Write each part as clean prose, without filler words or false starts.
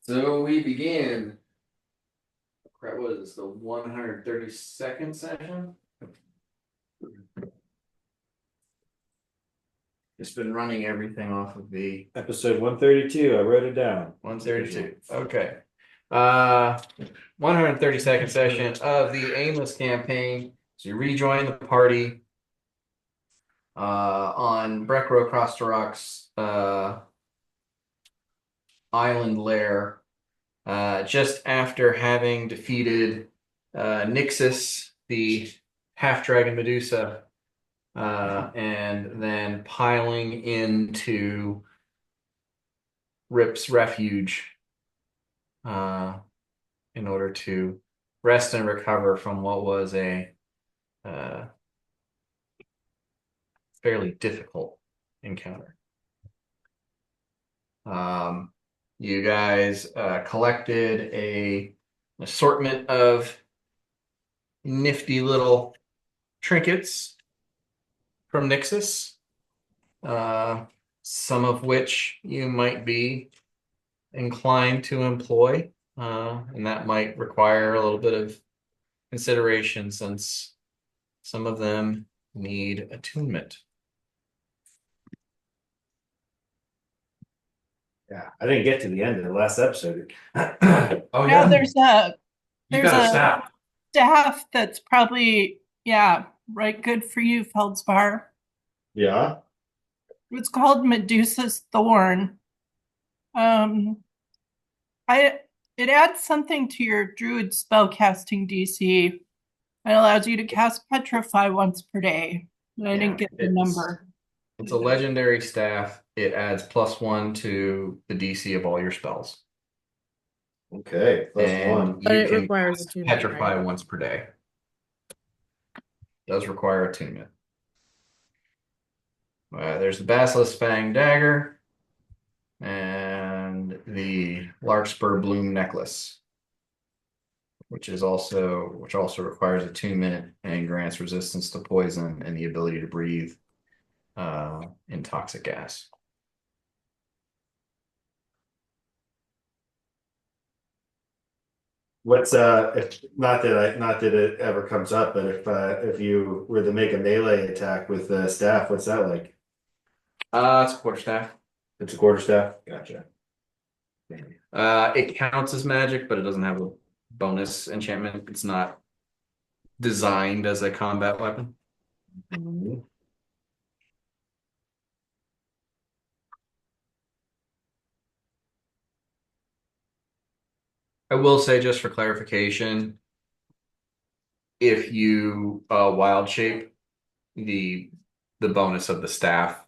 So we begin. Crap, what is this? The 132nd session? Just been running everything off of the Episode 132. I wrote it down. 132. Okay. 132nd session of the Aimless campaign. So you rejoin the party on Brekro across the rocks island lair. Just after having defeated Nixus, the half-dragon Medusa, and then piling into Rip's refuge in order to rest and recover from what was a fairly difficult encounter. You guys collected an assortment of nifty little trinkets from Nixus, some of which you might be inclined to employ, and that might require a little bit of consideration since some of them need attunement. Yeah, I didn't get to the end of the last episode. Oh Yeah, yeah, you there's got a a staff. staff that's probably right good for you, Feldspar. Yeah. It's called Medusa's Thorn. Um, I it adds something to your druid spellcasting DC. It allows you to cast Petrify once per day. I Yeah, didn't get the it's number. it's a legendary staff. It adds +1 to the DC of all your spells. Okay, plus And one. But you it can requires cast attunement, Petrify right? once per day. Does require attunement. There's the Basilisk Fang Dagger and the Larkspur Bloom Necklace, which also requires attunement and grants resistance to poison and the ability to breathe in toxic gas. What's if not that it ever comes up, but if you were to make a melee attack with the staff, what's that like? It's a quarterstaff. It's a quarter staff. Gotcha. It counts as magic, but it doesn't have a bonus enchantment. It's not designed as a combat weapon. Mhm. I will say, just for clarification, if you wild shape, the bonus of the staff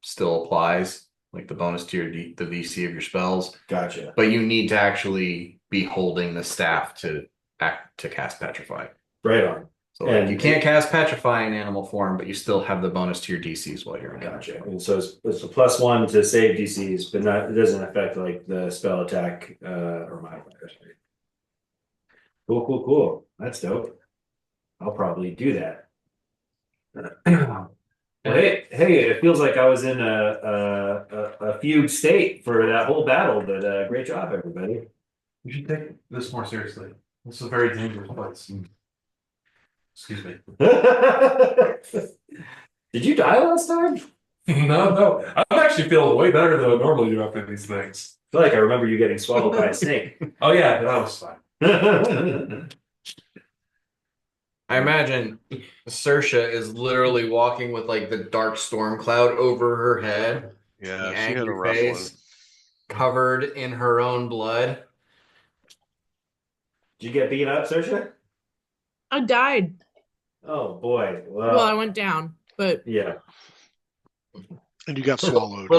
still applies, like the bonus to the VC of your spells, Gotcha. but you need to actually be holding the staff to cast Petrify. Right on. So like, you can't cast Petrify in animal form, but you still have the bonus to your DCs while you're in it. Gotcha. And so it's a plus one to save DCs, but it doesn't affect like the spell attack or modifiers. Cool. That's dope. I'll probably do that. Well, hey, it feels like I was in a fugue state for that whole battle, but great job, everybody. You should take this more seriously. This is a very dangerous place. Excuse me. Did you die last time? No. I'm actually feeling way better than I normally do after these things. I feel like I remember you getting swallowed by a snake. Oh yeah, that was fine. I imagine Saoirse is literally walking with like the dark storm cloud over her head, Yeah, the she had a angry rough face, covered in her own blood. Did you get beat up, Saoirse? I died. Oh boy. Well, I went down, but Yeah. one. And you got swallowed.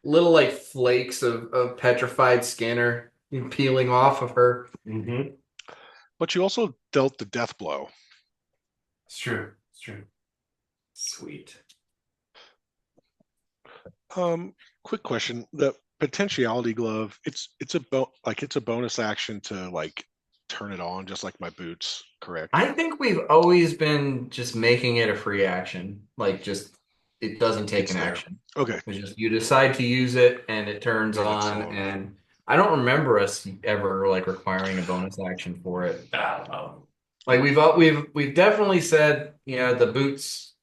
Little like flakes of petrified skin are peeling off of her. Mm-hmm. But you also dealt the death blow. It's true. Sweet. Quick question. The potentiality glove, it's a bonus action to like turn it on, just like my boots, correct? I think we've always been just making it a free action. Like just it doesn't take It's an there. action. Okay. It's just you decide to use it and it turns Okay, that's on all. and I don't remember us ever like requiring a bonus action for it. Like we've definitely said, the boots,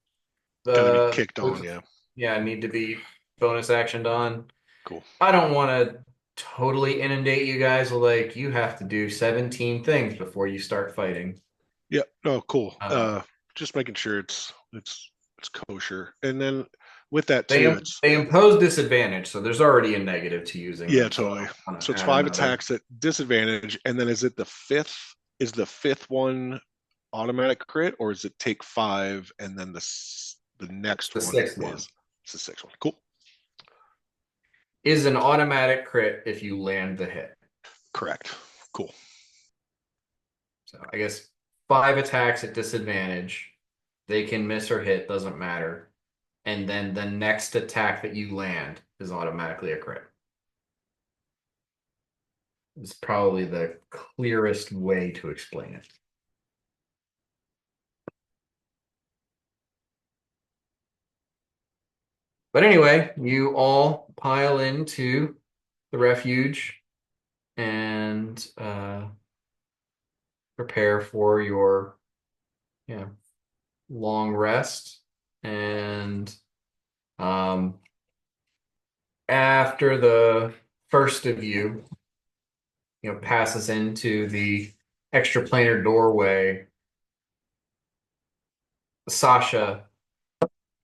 Gotta be the kicked on, boots, yeah. yeah, need to be bonus actioned on. Cool. I don't want to totally inundate you guys with like you have to do 17 things before you start fighting. Yeah, no, cool. Uh, Just making sure it's kosher. And then with that they too, it's they impose disadvantage, so there's already a negative to using yeah, them. So I totally. don't want So to it's add 5 another. attacks at disadvantage, and then is it the fifth? Is the fifth one automatic crit, or is it take 5 and then the It's next the one sixth one. is it's the sixth one? Cool. Is an automatic crit if you land the hit. Correct. Cool. So I guess 5 attacks at disadvantage. They can miss or hit, doesn't matter. And then the next attack that you land is automatically a crit. It's probably the clearest way to explain it. But anyway, you all pile into the refuge and prepare for your, long rest. And um, after the first of you, passes into the extraplanar doorway, Sasha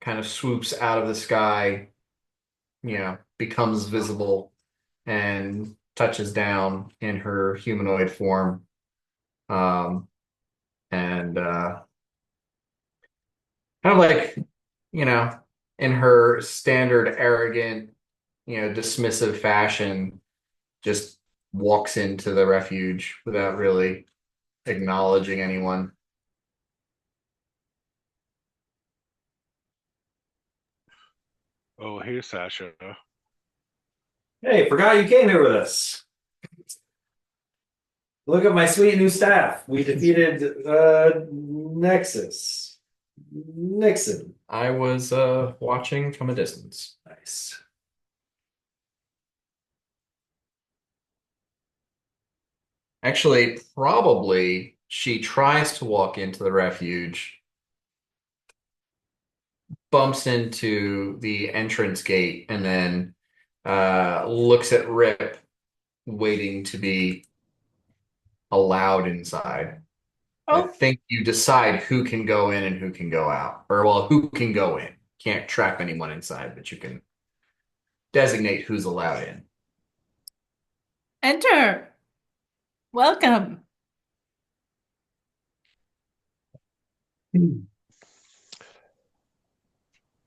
kind of swoops out of the sky, becomes visible and touches down in her humanoid form. And kind of like, you know, in her standard arrogant, dismissive fashion, just walks into the refuge without really acknowledging anyone. Oh, hey Sasha. Hey, forgot you came here with us. Look at my sweet new staff. We defeated Nixon. I was watching from a distance. Nice. Actually, probably she tries to walk into the refuge, bumps into the entrance gate, and then looks at Rip, waiting to be allowed inside. I Oh, think you decide who can go in and who can go out. Or, well, who can go in. Can't trap anyone inside, but you can designate who's allowed in. enter. Welcome.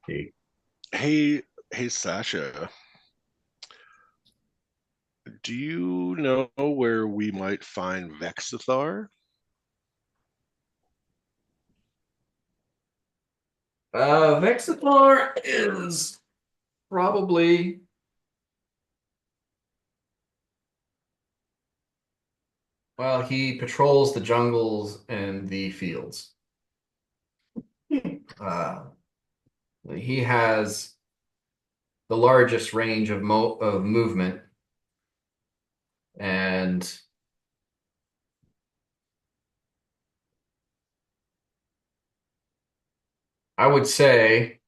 Okay. Hey Sasha. Do you know where we might find Vexithar? Vexaplar is probably, well, he patrols the jungles and the fields. Uh, he has the largest range of movement, and I would say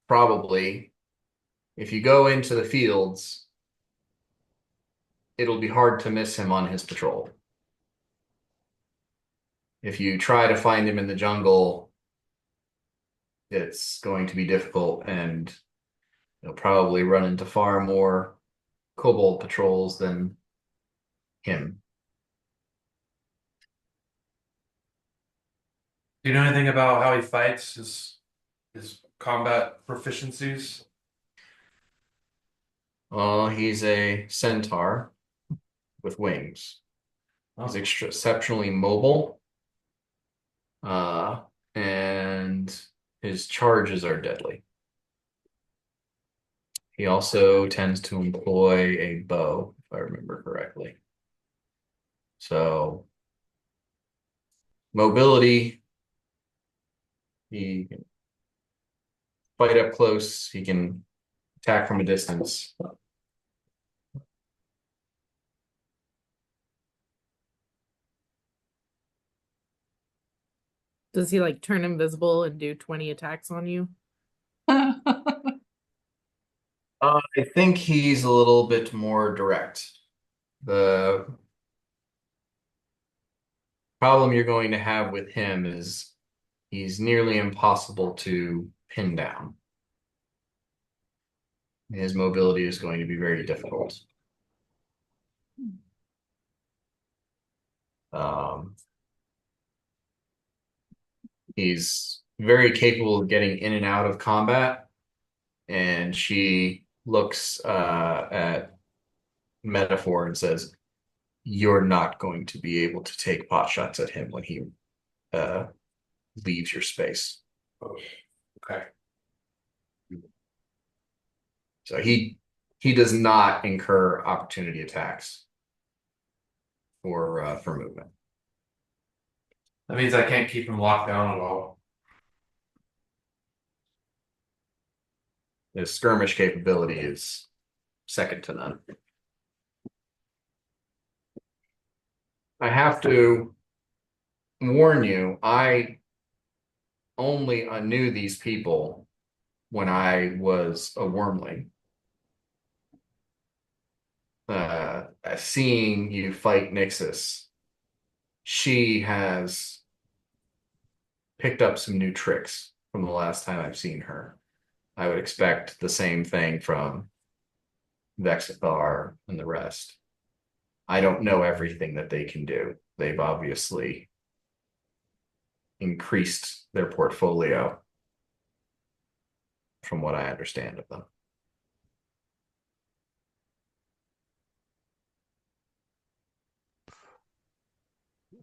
probably if you go into the fields, it'll be hard to miss him on his patrol. If you try to find him in the jungle, it's going to be difficult, and you'll probably run into far more kobold patrols than him. Do you know anything about how he fights? His combat proficiencies? Well, he's a centaur with wings. Oh. He's exceptionally mobile, uh, and his charges are deadly. He also tends to employ a bow, if I remember correctly. So, mobility, he can fight up close, he can attack from a distance. Does he like turn invisible and do 20 attacks on you? I think he's a little bit more direct. The problem you're going to have with him is he's nearly impossible to pin down. His mobility is going to be very difficult. Um, he's very capable of getting in and out of combat, and she looks at Metaphor and says, "You're not going to be able to take pot shots at him when he uh, leaves your space." Okay. So he does not incur opportunity attacks for movement. That means I can't keep him locked down at all. His skirmish capability is second to none. I have to warn you, I only knew these people when I was a wormling. Seeing you fight Nixus, she has picked up some new tricks from the last time I've seen her. I would expect the same thing from Vexithar and the rest. I don't know everything that they can do. They've obviously increased their portfolio from what I understand of them.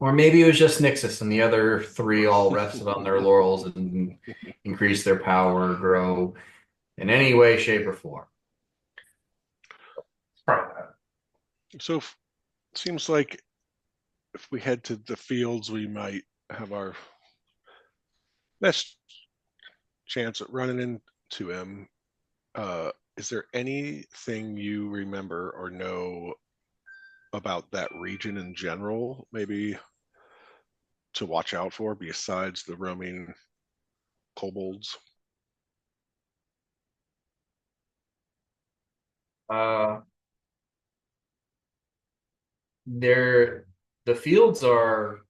Or maybe it was just Nixus and the other three all rested on their laurels and increased their power, grow in any way, shape, or form. It's probably that. So seems like if we head to the fields, we might have our best chance at running into him. Is there anything you remember or know about that region in general, maybe to watch out for besides the roaming kobolds? Uh, they're the fields are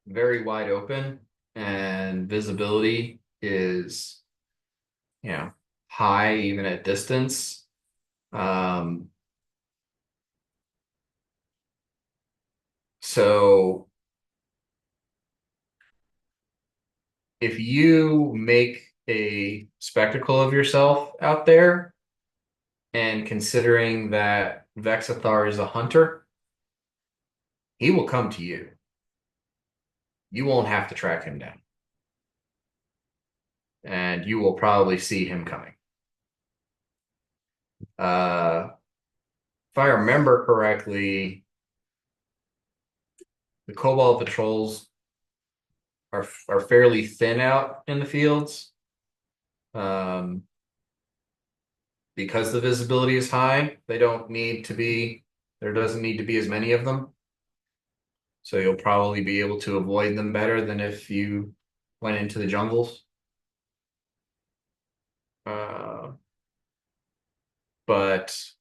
very wide open and visibility is, you know, high even at distance. Um, so if you make a spectacle of yourself out there, and considering that Vexithar is a hunter, he will come to you. You won't have to track him down. And you will probably see him coming. If I remember correctly, the Cobalt patrols are fairly thin out in the fields. Because the visibility is high, there doesn't need to be as many of them. So you'll probably be able to avoid them better than if you went into the jungles. But as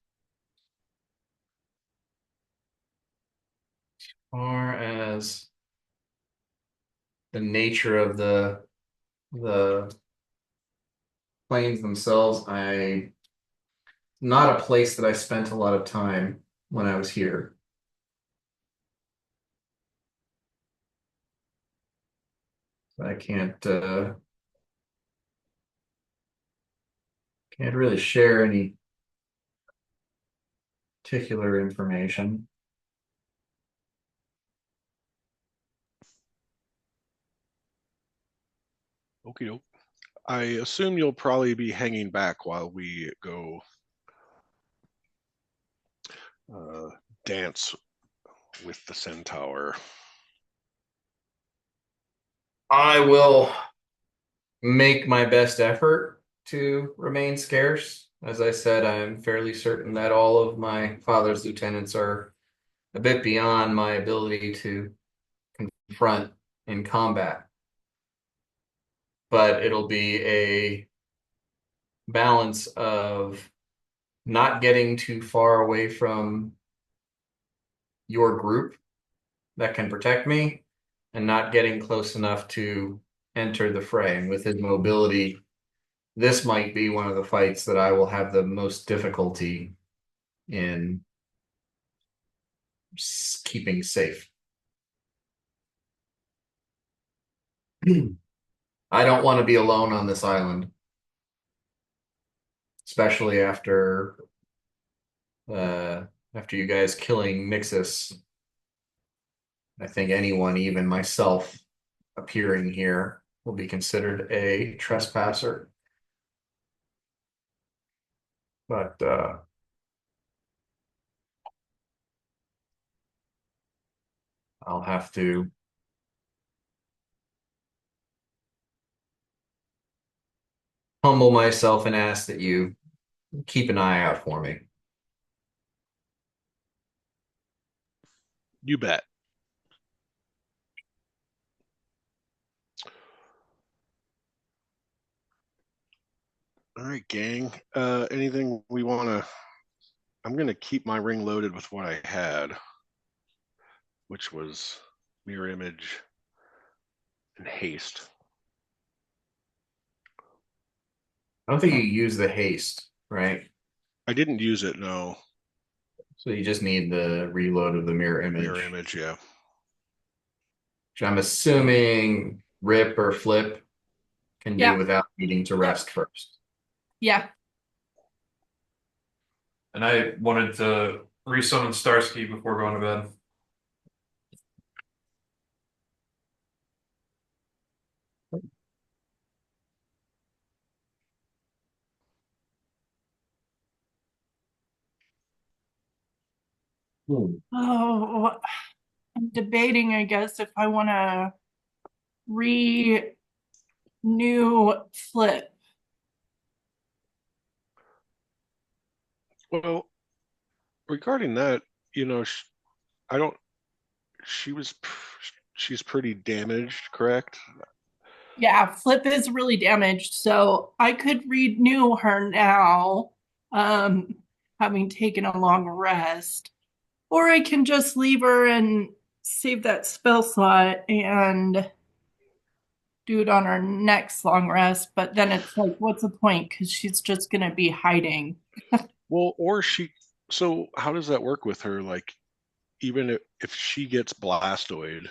far as the nature of the plains themselves, not a place that I spent a lot of time when I was here. I can't really share any particular information. Okie doke. I assume you'll probably be hanging back while we go dance with the centaur. I will make my best effort to remain scarce. As I said, I'm fairly certain that all of my father's lieutenants are a bit beyond my ability to confront in combat. but it'll be a balance of not getting too far away from your group that can protect me and not getting close enough to enter the fray. And with his mobility, this might be one of the fights that I will have the most difficulty in keeping safe. I don't want to be alone on this island, especially uh after you guys killing Nixus. I think anyone, even myself, appearing here will be considered a trespasser. But I'll have to humble myself and ask that you keep an eye out for me. You bet. All right, gang. Anything we want to? I'm gonna keep my ring loaded with what I had, which was mirror image and haste. I don't think you use the haste, right? I didn't use it. No, So you just need the reload of the mirror mirror image, image. Yeah. which I'm assuming Rip or Flip can do Yeah. without needing to rest first. Yeah. And I wanted to resummon Starsky before going to bed. Oh, I'm debating, I guess, if I want to renew Flip. Well, regarding that, you know, I don't. She's pretty damaged, correct? Yeah, Flip is really damaged, so I could renew her now, um, having taken a long rest. Or I can just leave her and save that spell slot and do it on our next long rest. But then it's like, what's the point? Because she's just going to be hiding. Well, or she. So how does that work with her? Like, even if she gets blastoid,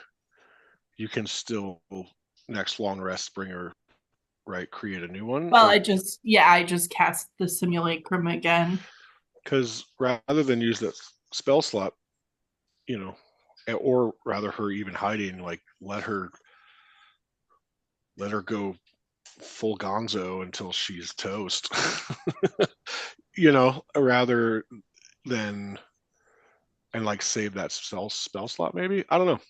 you can still next long rest bring her right, create a new one, Well, or I just cast the simulacrum again. because rather than use that spell slot, you know, or rather her even hiding, like let her go full gonzo until she's toast. You know, rather than and like save that spell slot maybe. I don't know.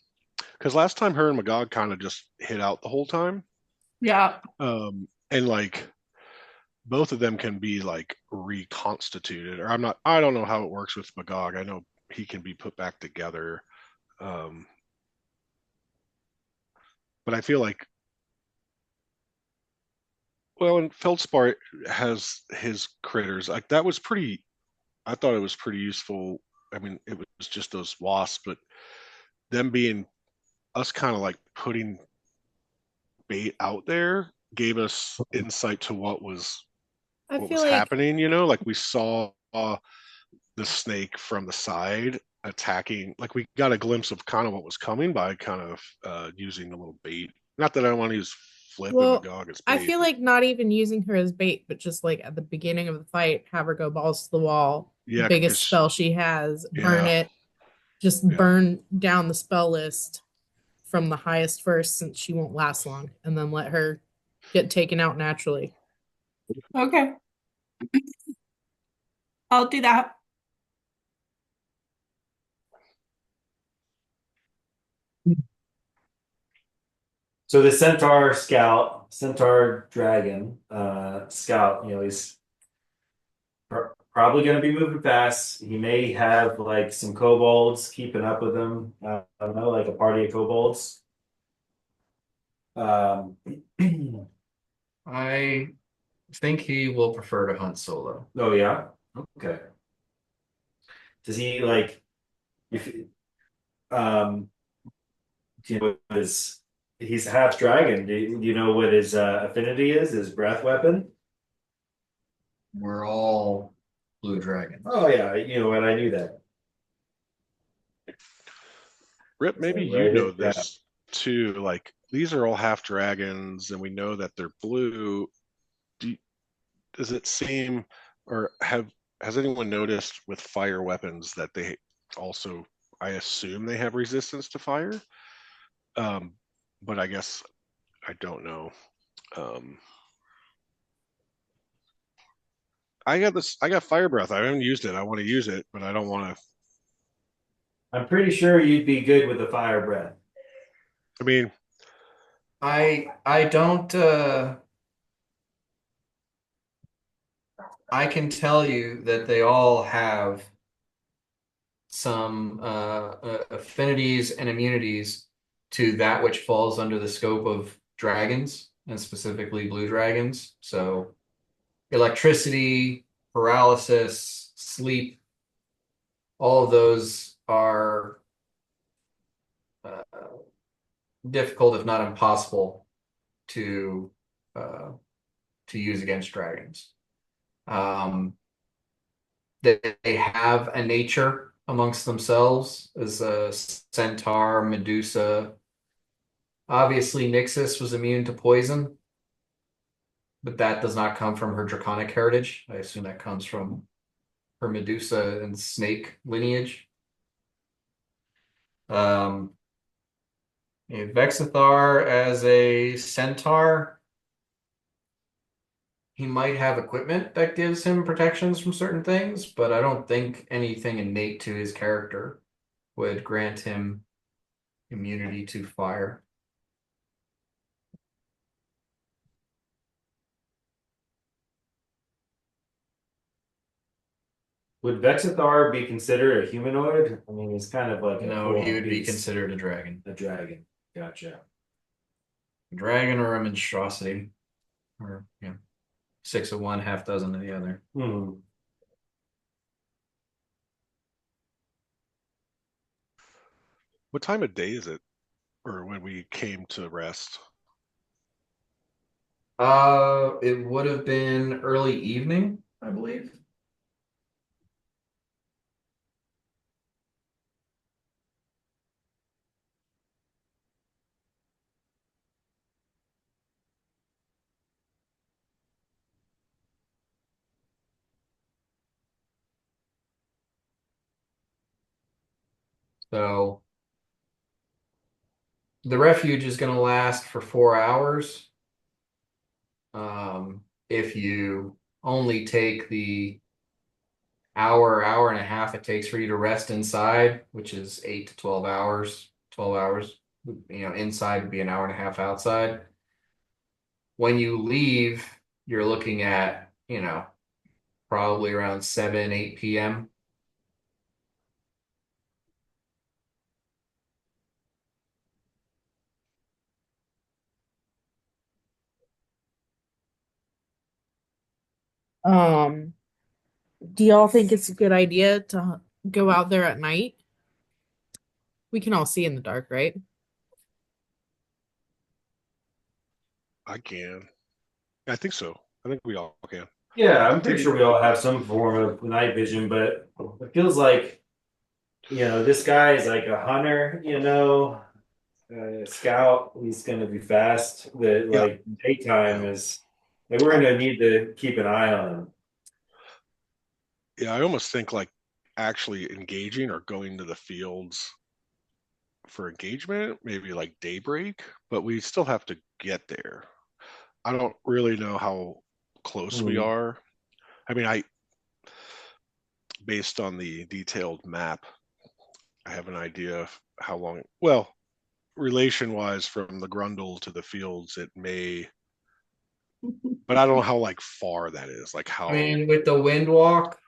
Because last time her and Magog kind of just hit out the whole time. Yeah. And like both of them can be like reconstituted, or I don't know how it works with Magog. I know he can be put back together. Um, but I feel like, well, and Feldspar has his critters. Like that was pretty, I thought it was pretty useful. I mean, it was just those wasps, but them being us kind of like putting bait out there gave us insight to I what feel was like, happening, you know, like we saw the snake from the side attacking, like we got a glimpse of kind of what was coming by kind of using a little bait. Not that I want to use Flip and well, Magog as I bait, feel but like not even using her as bait, but just like at the beginning of the fight, have her go balls to the wall, yeah, biggest because spell she has, burn yeah, it, just yeah. burn down the spell list from the highest first since she won't last long, and then let her get taken out naturally. Okay. I'll do that. So the Centaur Dragon, Scout, he's probably going to be moving fast. He may have like some kobolds keeping up with him. I don't know, like a party of kobolds. Um, I think he will prefer to hunt solo. Oh yeah. Okay. Does he like if do you know what his he's half dragon? Do you know what his affinity is? His breath weapon? We're all blue dragons. Oh yeah, you know what? I knew that. Rip, So maybe you write know it down. this too. Like these are all half dragons, and we know that they're blue. Do, does it seem, or has anyone noticed with fire weapons that they also, I assume they have resistance to fire? Um, but I guess I don't know. Um, I got this. I got fire breath. I haven't used it. I want to use it, but I don't want to. I'm pretty sure you'd be good with the fire breath. I mean, I don't I can tell you that they all have some affinities and immunities to that which falls under the scope of dragons and specifically blue dragons. So electricity, paralysis, sleep, all of those are uh, difficult, if not impossible, to uh, to use against dragons. Um, they have a nature amongst themselves as a centaur, Medusa. Obviously, Nyxus was immune to poison, but that does not come from her draconic heritage. I assume that comes from her Medusa and snake lineage. Um, Vexithar as a centaur, he might have equipment that gives him protections from certain things, but I don't think anything innate to his character would grant him immunity to fire. Would Vexithar be considered a humanoid? I mean, he's kind of like a No, he full-on would be beast. considered a dragon. A dragon. Gotcha. A dragon or a monstrosity. Or, six of one, half dozen of the other. Hmm. what time of day is it, or when we came to rest? It would have been early evening, I believe. So the refuge is going to last for 4 hours. If you only take the hour and a half it takes for you to rest inside, which is 8 to 12 hours, 12 hours, inside would be an hour and a half outside. When you leave, you're looking at, probably around 7, 8 p.m. Um, do y'all think it's a good idea to go out there at night? We can all see in the dark, right? I can. I think so. I think we all can. Yeah, I'm pretty Maybe. sure we all have some form of night vision, but it feels like, this guy is like a hunter, scout. He's going to be fast. The Yeah. like daytime Yeah. is like we're going to need to keep an eye on him. Yeah. I almost think like actually engaging or going to the fields for engagement, maybe like daybreak, but we still have to get there. I don't really know how close we Hmm. are. I mean, based on the detailed map, I have an idea of how long, well, relation wise from the Grundle to the fields, it may, but I don't know how like far that is, like I how, mean, with the wind walk,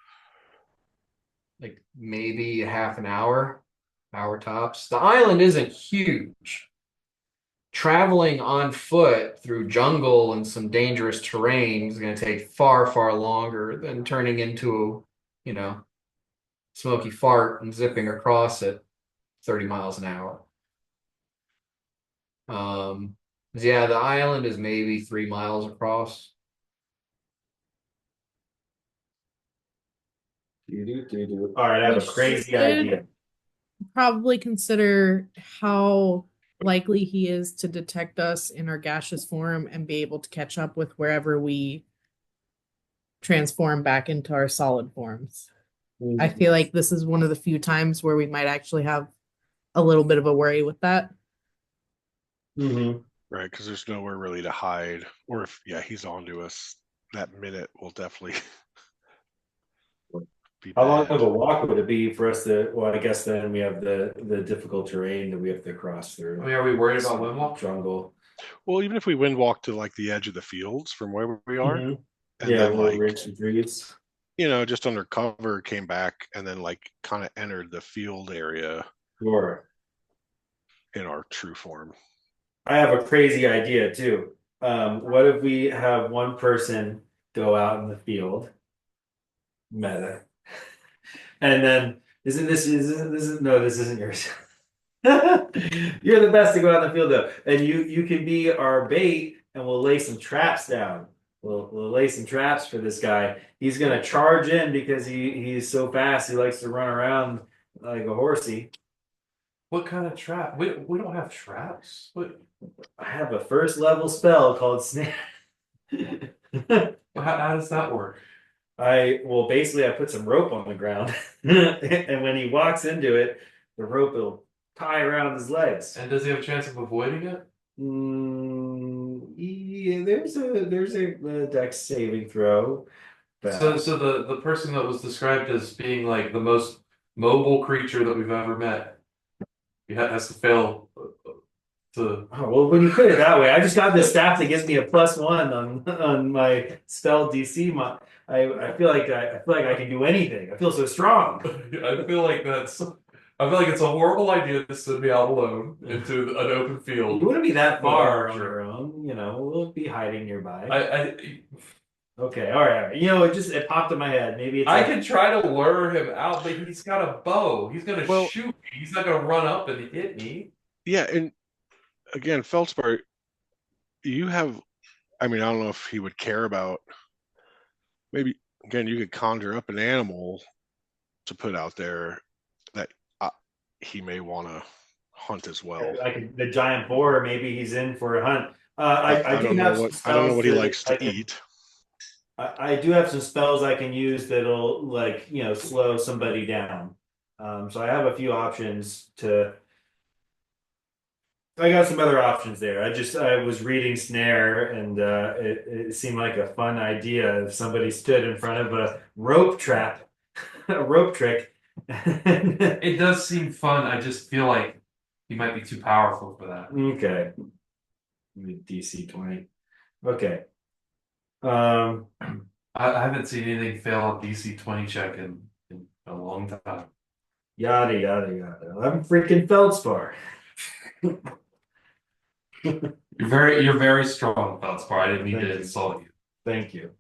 like maybe a half an hour, hour tops. The island isn't huge. traveling on foot through jungle and some dangerous terrain is going to take far, far longer than turning into, you know, smoky fart and zipping across at 30 miles an hour. Yeah, the island is maybe 3 miles across. All right, I have We a crazy should idea. probably consider how likely he is to detect us in our gaseous form and be able to catch up with wherever we transform back into our solid forms. I feel like this is one of the few times where we might actually have a little bit of a worry with that. Mm-hmm. Right, because there's nowhere really to hide. Or if he's on to us, that minute will definitely be How long bad. of a walk would it be for us to? Well, I guess then we have the difficult terrain that we have to cross through. I mean, are we worried about wind walk? Jungle. Well, even if we wind walk to like the edge of the fields from where we are, Mhm. and Yeah, then we'll like rinse some trees. just under cover, came back, and then like kind of entered the field area Sure. in our true form. I have a crazy idea too. What if we have one person go out in the field, meta, and then isn't this no, this isn't yours. You're the best to go out in the field though, and you can be our bait, and we'll lay some traps down. We'll lay some traps for this guy. He's gonna charge in because he's so fast. He likes to run around like a horsey. What kind of trap? We don't have traps. What? I have a first level spell called snare. How does that work? Basically I put some rope on the ground, and when he walks into it, the rope will tie around his legs. And does he have a chance of avoiding it? Yeah, there's a dex saving throw. So the person that was described as being like the most mobile creature that we've ever met, he has to fail to. Oh, well, when you put it that way, I just got this staff that gives me a +1 on my spell DC. I feel like I can do anything. I feel so strong. I feel like I feel like it's a horrible idea to send me out alone into an open You field. wouldn't be that far on Sure. your own, we'll be hiding nearby. I Okay, all right. It popped in my head. Maybe it's I can try to lure him out, but he's got a bow. He's gonna Well, shoot me. He's not gonna run up and hit me. Yeah, and again, Feldspar, you have. I mean, I don't know if he would care about. Maybe again, you could conjure up an animal to put out there that he may want to hunt as well. the giant boar. Maybe he's in for a hunt. I do don't know have some I don't know spells what he that likes to eat. I do have some spells I can use that'll slow somebody down. So I have a few options to. I got some other options there. I was reading Snare, and it seemed like a fun idea if somebody stood in front of a rope trap, a rope trick. It does seem fun. I just feel like he might be too powerful for that. Okay. DC 20. Okay. I haven't seen anything fail on DC 20 check in a long time. Yada yada yada. I'm freaking Feldspar. You're very strong, Feldspar. I didn't mean to insult you. Thank you.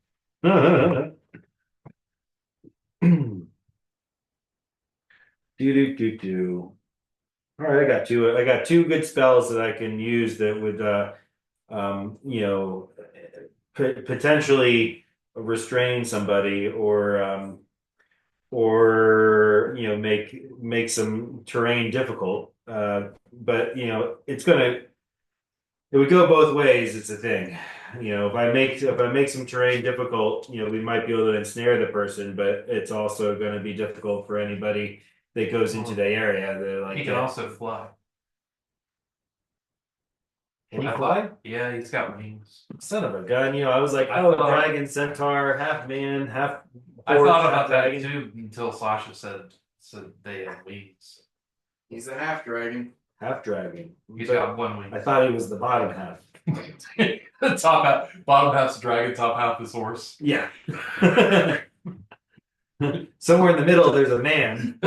Do. All right, I got two good spells that I can use that would potentially restrain somebody or make some terrain difficult. But it would go both ways. It's a thing. If I make some terrain difficult, we might be able to ensnare the person, but it's also going to be difficult for anybody that goes into the area. They're like, He can also fly. can he fly? Yeah, he's got wings. Son of a gun! I was like, dragon, centaur, half man, half. I thought half about that dragon. too until Sasha said they have wings. He's a half dragon. Half dragon. He's But got one wing. I thought he was the bottom half. The top half, bottom half's dragon, top half is horse. Yeah. Somewhere in the middle, there's a man.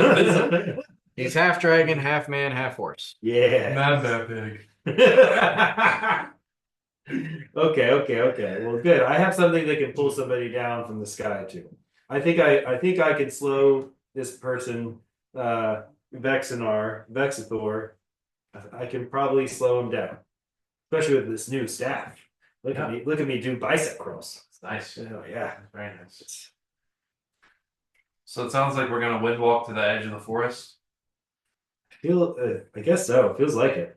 He's half dragon, half man, half horse. Yeah. Not that big. Okay. Well, good. I have something that can pull somebody down from the sky too. I think I can slow this person, Vexathor. I can probably slow him down, especially with this new staff. Look at me do bicep curls. It's nice. Oh yeah. Very nice. So it sounds like we're gonna wind walk to the edge of the forest. I guess so. Feels like it.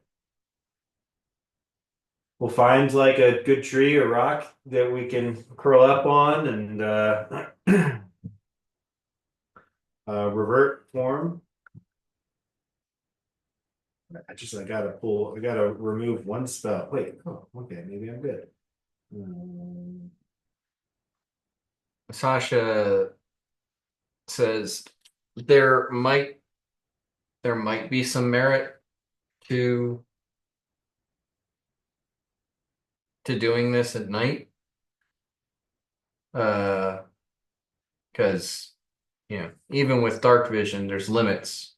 We'll find like a good tree or rock that we can curl up on and revert form. I gotta remove one spell. Wait, oh, okay, maybe I'm good. Sasha says there might be some merit to doing this at night. Because even with dark vision, there's limits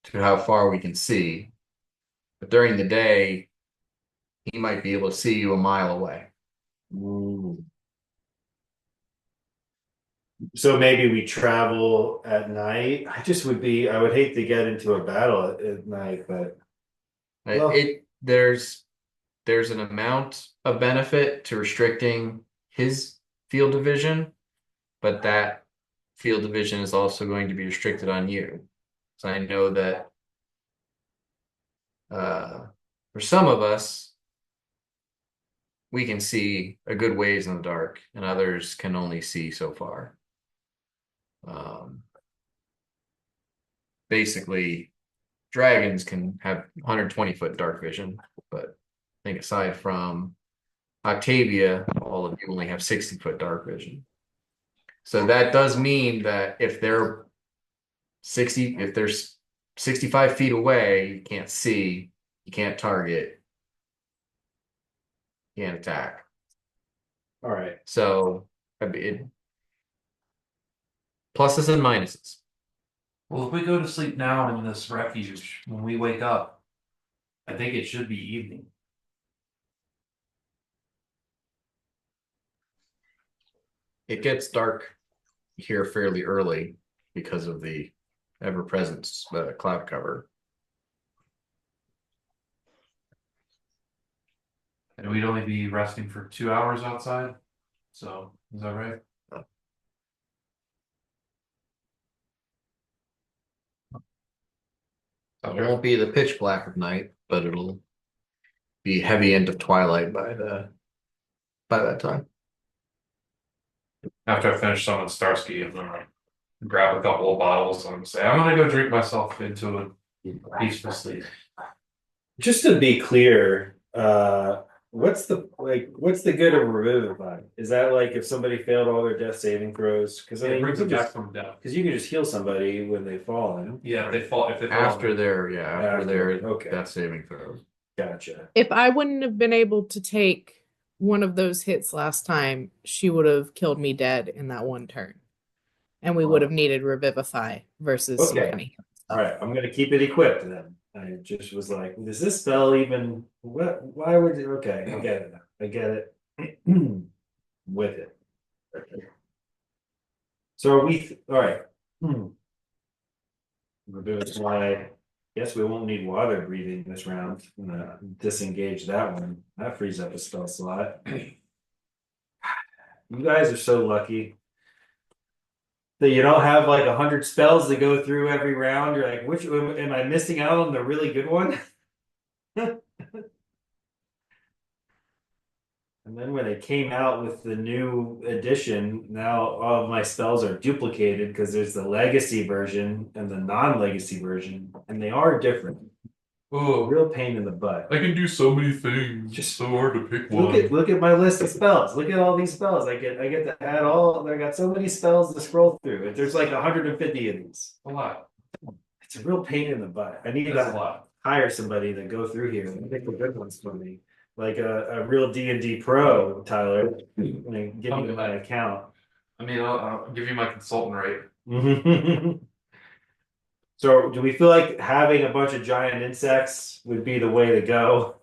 to how far we can see. But during the day, he might be able to see you a mile away. So maybe we travel at night. I would hate to get into a battle at night, but well, There's an amount of benefit to restricting his field of vision, but that field of vision is also going to be restricted on you. So I know that for some of us, we can see a good ways in the dark, and others can only see so far. Basically, dragons can have 120-foot dark vision, but I think aside from Octavia, all of you only have 60-foot dark vision. So that does mean that if they're 65 feet away, you can't see, you can't target, you can't attack. all right. So pluses and minuses. Well, if we go to sleep now in this refuge, when we wake up, I think it should be evening. It gets dark here fairly early because of the ever-present cloud cover. And we'd only be resting for 2 hours outside. So, is that right? It won't be the pitch black of night, but it'll be heavy end of twilight by that time. After I finish summon Starsky, I'm gonna grab a couple of bottles and say, I'm gonna go drink myself into a peaceful sleep. Just to be clear, what's the good of revivify? Is that like if somebody failed all their death saving throws? Because I It mean, brings them back from death. because you can just heal somebody when they fall. Yeah, if they fall. After their Okay. death saving throws. Gotcha. If I wouldn't have been able to take one of those hits last time, she would have killed me dead in that one turn. And we would have needed Revivify versus some Okay. kind of All right, I'm gonna keep it equipped then. I just was like, does this spell even what? Why would it? Okay, I get it. I get it. With it. So are we all right? We're doing why. Guess we won't need water breathing this round. I'm gonna disengage that one. That frees up a spell slot. You guys are so lucky that you don't have like 100 spells to go through every round. You're like, which am I missing out on the really good one? And then when it came out with the new edition, now all of my spells are duplicated because there's the legacy version and the non-legacy version, and they are different. A Oh, real pain in the butt. I can do so many things. Just so hard to pick one. Look at my list of spells. Look at all these spells. I get to add all. I got so many spells to scroll through. There's like 150 of these. A lot. It's a real pain in the butt. I need That's a to lot. hire somebody to go through here and pick the good ones for me, like a real D&D pro, Tyler. Like, give me my account. I mean, I'll give you my consultant rate. So, do we feel like having a bunch of giant insects would be the way to go?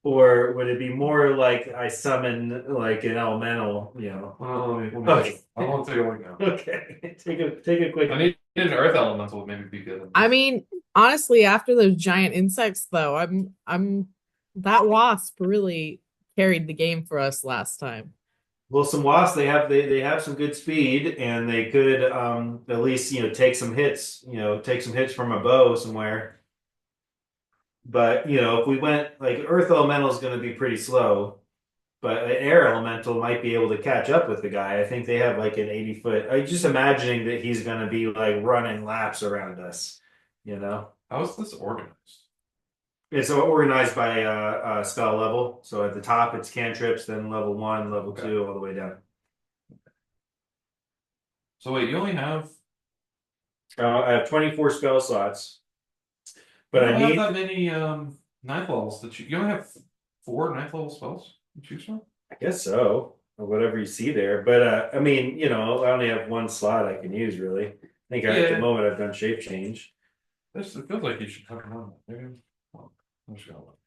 Or would it be more like I summon like an elemental, you know? Well, let me Okay. I want to take a look now. Okay. Take a quick. I need an earth elemental would maybe be good. I mean, honestly, after those giant insects, though, I'm that wasp really carried the game for us last time. Well, some wasps they have some good speed and they could at least take some hits, take some hits from a bow somewhere. But if we went like Earth Elemental is going to be pretty slow, but an Air Elemental might be able to catch up with the guy. I think they have like an 80 foot. I just imagining that he's going to be like running laps around us, you know. How is this organized? It's organized by spell level. So at the top it's cantrips, then level 1, level 2, all the way down. So wait, you only have I have 24 spell slots, you but don't I have need. that many ninth levels that you only have 4 ninth level spells to choose from? I guess so, or whatever you see there. But I mean, I only have one slot I can use really. I think at the Yeah. moment I've done shape change. This it feels like you should have one. Maybe. Well, I'm just gonna look.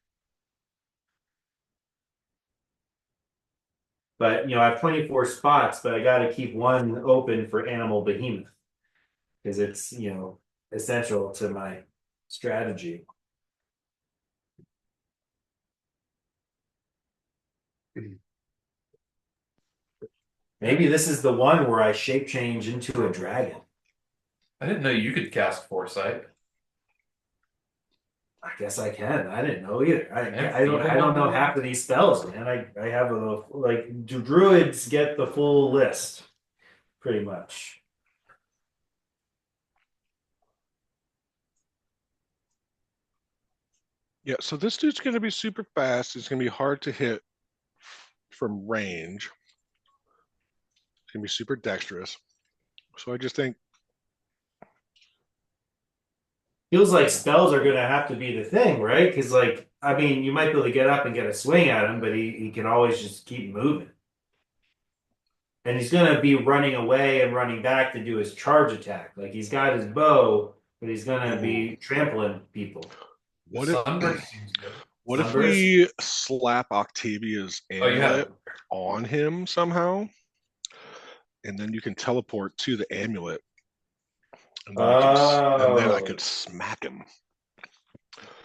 But I have 24 spots, but I got to keep one open for Animal Behemoth because it's essential to my strategy. Maybe this is the one where I shape change into a dragon. I didn't know you could cast foresight. I guess I can. I didn't know either. And I don't. I feeble don't know bond? half of these spells, man. I have a like. Do druids get the full list? Pretty much. Yeah, so this dude's going to be super fast. He's going to be hard to hit from range. He's going to be super dexterous. So I just think, Feels like spells are gonna have to be the thing, right? Because like, I mean, you might be able to get up and get a swing at him, but he can always just keep moving. And he's gonna be running away and running back to do his charge attack. Like he's got his bow, but he's gonna be trampling people. what if Sunburst seems good. what if Sunburst? we slap Octavia's Oh, you have amulet it. on him somehow, and then you can teleport to the amulet, and then I could Oh, smack him.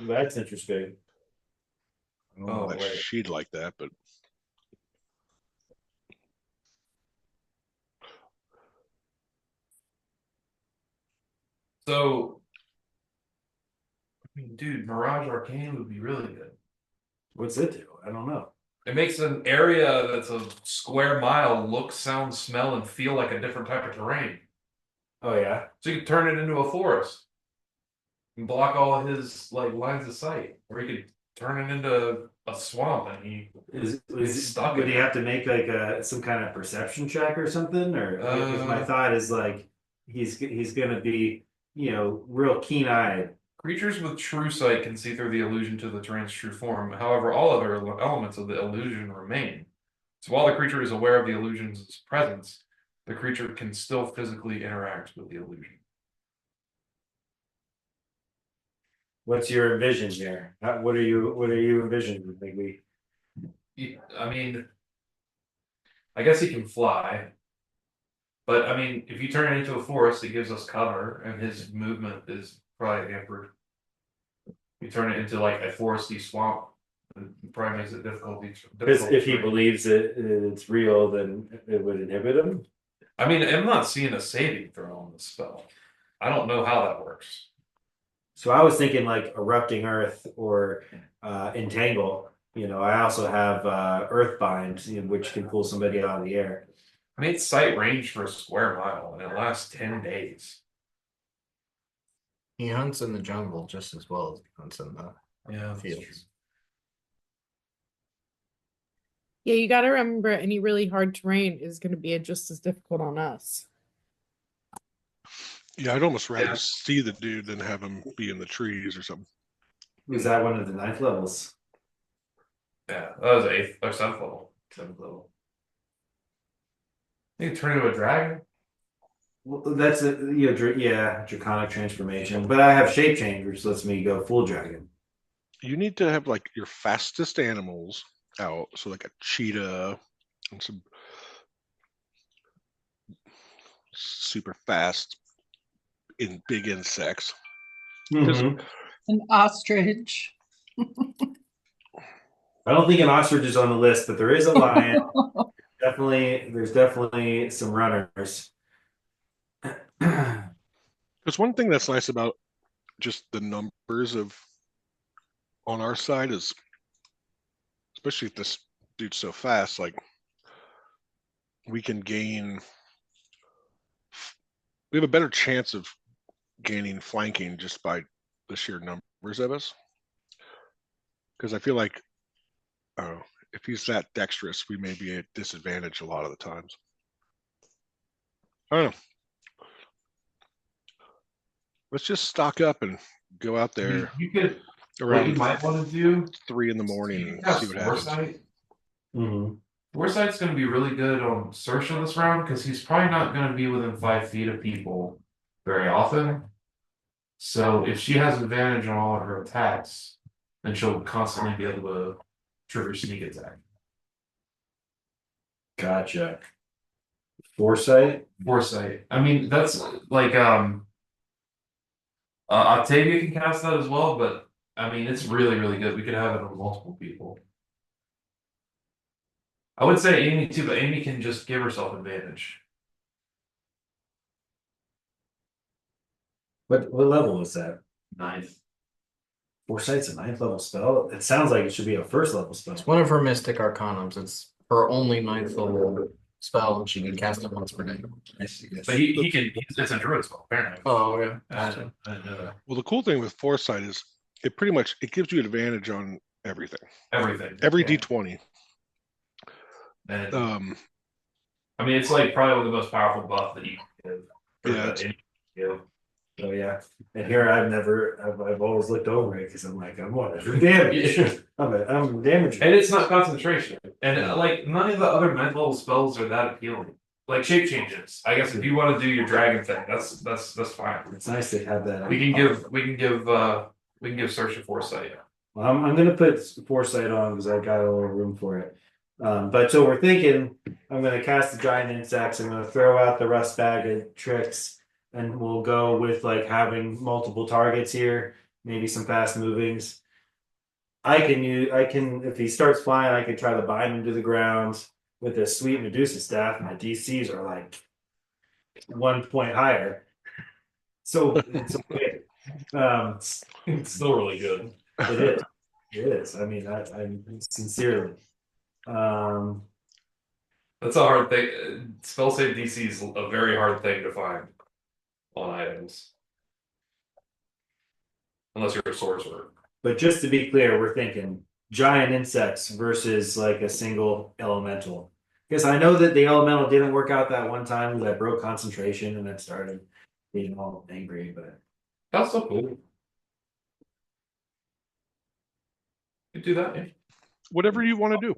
that's interesting. I don't know Oh, that wait. she'd like that, but So, I mean, dude, Mirage Arcane would be really good. What's it do? I don't know. It makes an area that's a square mile look, sound, smell, and feel like a different type of terrain. Oh yeah. So you could turn it into a forest and block all his like lines of sight, or he could turn it into a swamp and he's stuck Would in he it. have to make like some kind of perception check or something? Or because my thought is like he's gonna be real keen eyed. Creatures with true sight can see through the illusion to the terrain's true form. However, all other elements of the illusion remain. So while the creature is aware of the illusion's presence, the creature can still physically interact with the illusion. What's your vision here? What are you envisioning? Like I mean, I guess he can fly, but I mean, if you turn it into a forest, it gives us cover, and his movement is probably hampered. You turn it into like a foresty swamp, it probably makes it difficult. because if he believes it's real, then it would inhibit him. I mean, I'm not seeing a saving throw on this spell. I don't know how that works. So I was thinking like erupting earth or entangle. I also have earthbind, which can pull somebody out of the air. I mean, it's sight range for a square mile, and it lasts 10 days. He hunts in the jungle just as well as he hunts in the Yeah, that's true. fields. Yeah, you got to remember any really hard terrain is going to be just as difficult on us. yeah, I'd almost rather Yeah. see the dude than have him be in the trees or something. Was that one of the ninth levels? Yeah, that was 8th or 7th level. 7th level. You can turn into a dragon. Well, that's yeah, draconic transformation. But I have shape change, which lets me go full dragon. you need to have like your fastest animals out, so like a cheetah and some super fast in big insects. Mhm. An ostrich. I don't think an ostrich is on the list, but there is a lion. There's definitely some runners. Because one thing that's nice about just the numbers of on our side is, especially if this dude's so fast, like we can gain, we have a better chance of gaining flanking just by the sheer numbers of us. Because I feel like, if he's that dexterous, we may be at disadvantage a lot of the times. I don't know. Let's just stock up and go out I mean, there you could. What you around might want to do. 3 in the morning You and have see what happens. foresight. Mhm. Foresight's going to be really good on search in this round because he's probably not going to be within 5 feet of people very often. So if she has advantage on all of her attacks, then she'll constantly be able to trigger sneak attack. Gotcha. Foresight. Foresight. I mean, that's like Octavia can cast that as well, but I mean, it's really, really good. We could have it on multiple people. I would say Amy too, but Amy can just give herself advantage. What level is that? 9th. Foresight's a 9th level spell. It sounds like it should be a 1st level spell. It's one of her mystic arcanums. It's her only 9th level spell, and she can cast it once per day. But he can. It's a druid spell, apparently. Oh, yeah. I didn't know that. Well, the cool thing with foresight is it pretty much it gives you advantage on everything. Everything. Every Yeah. D20. And I mean, it's like probably one of the most powerful buff that you can give. Yeah, That any give. Oh yeah. And here I've always looked over it because I'm like, I'm what? Damage. I'm damaging. And it's not concentration. And like none of the other mid level spells are that appealing. Like shape changes. I guess if you want to do your dragon thing, that's fine. It's nice to have that. We can give Search of Foresight. Well, I'm gonna put foresight on because I got a little room for it. But so we're thinking I'm gonna cast the giant insects. I'm gonna throw out the rust bag of tricks, and we'll go with like having multiple targets here, maybe some fast movings. I can if he starts flying, I can try to bind him to the ground with a sweet Medusa staff. My DCs are like 1 point higher, so it's okay. It's still really good. It is. It is. I mean, I'm sincerely. That's a hard thing. Spell save DC is a very hard thing to find on items. Unless you're a sorcerer. But just to be clear, we're thinking giant insects versus like a single elemental. Because I know that the elemental didn't work out that one time that broke concentration and it started being all angry, but That's so cool. You do that, yeah. whatever you want to do.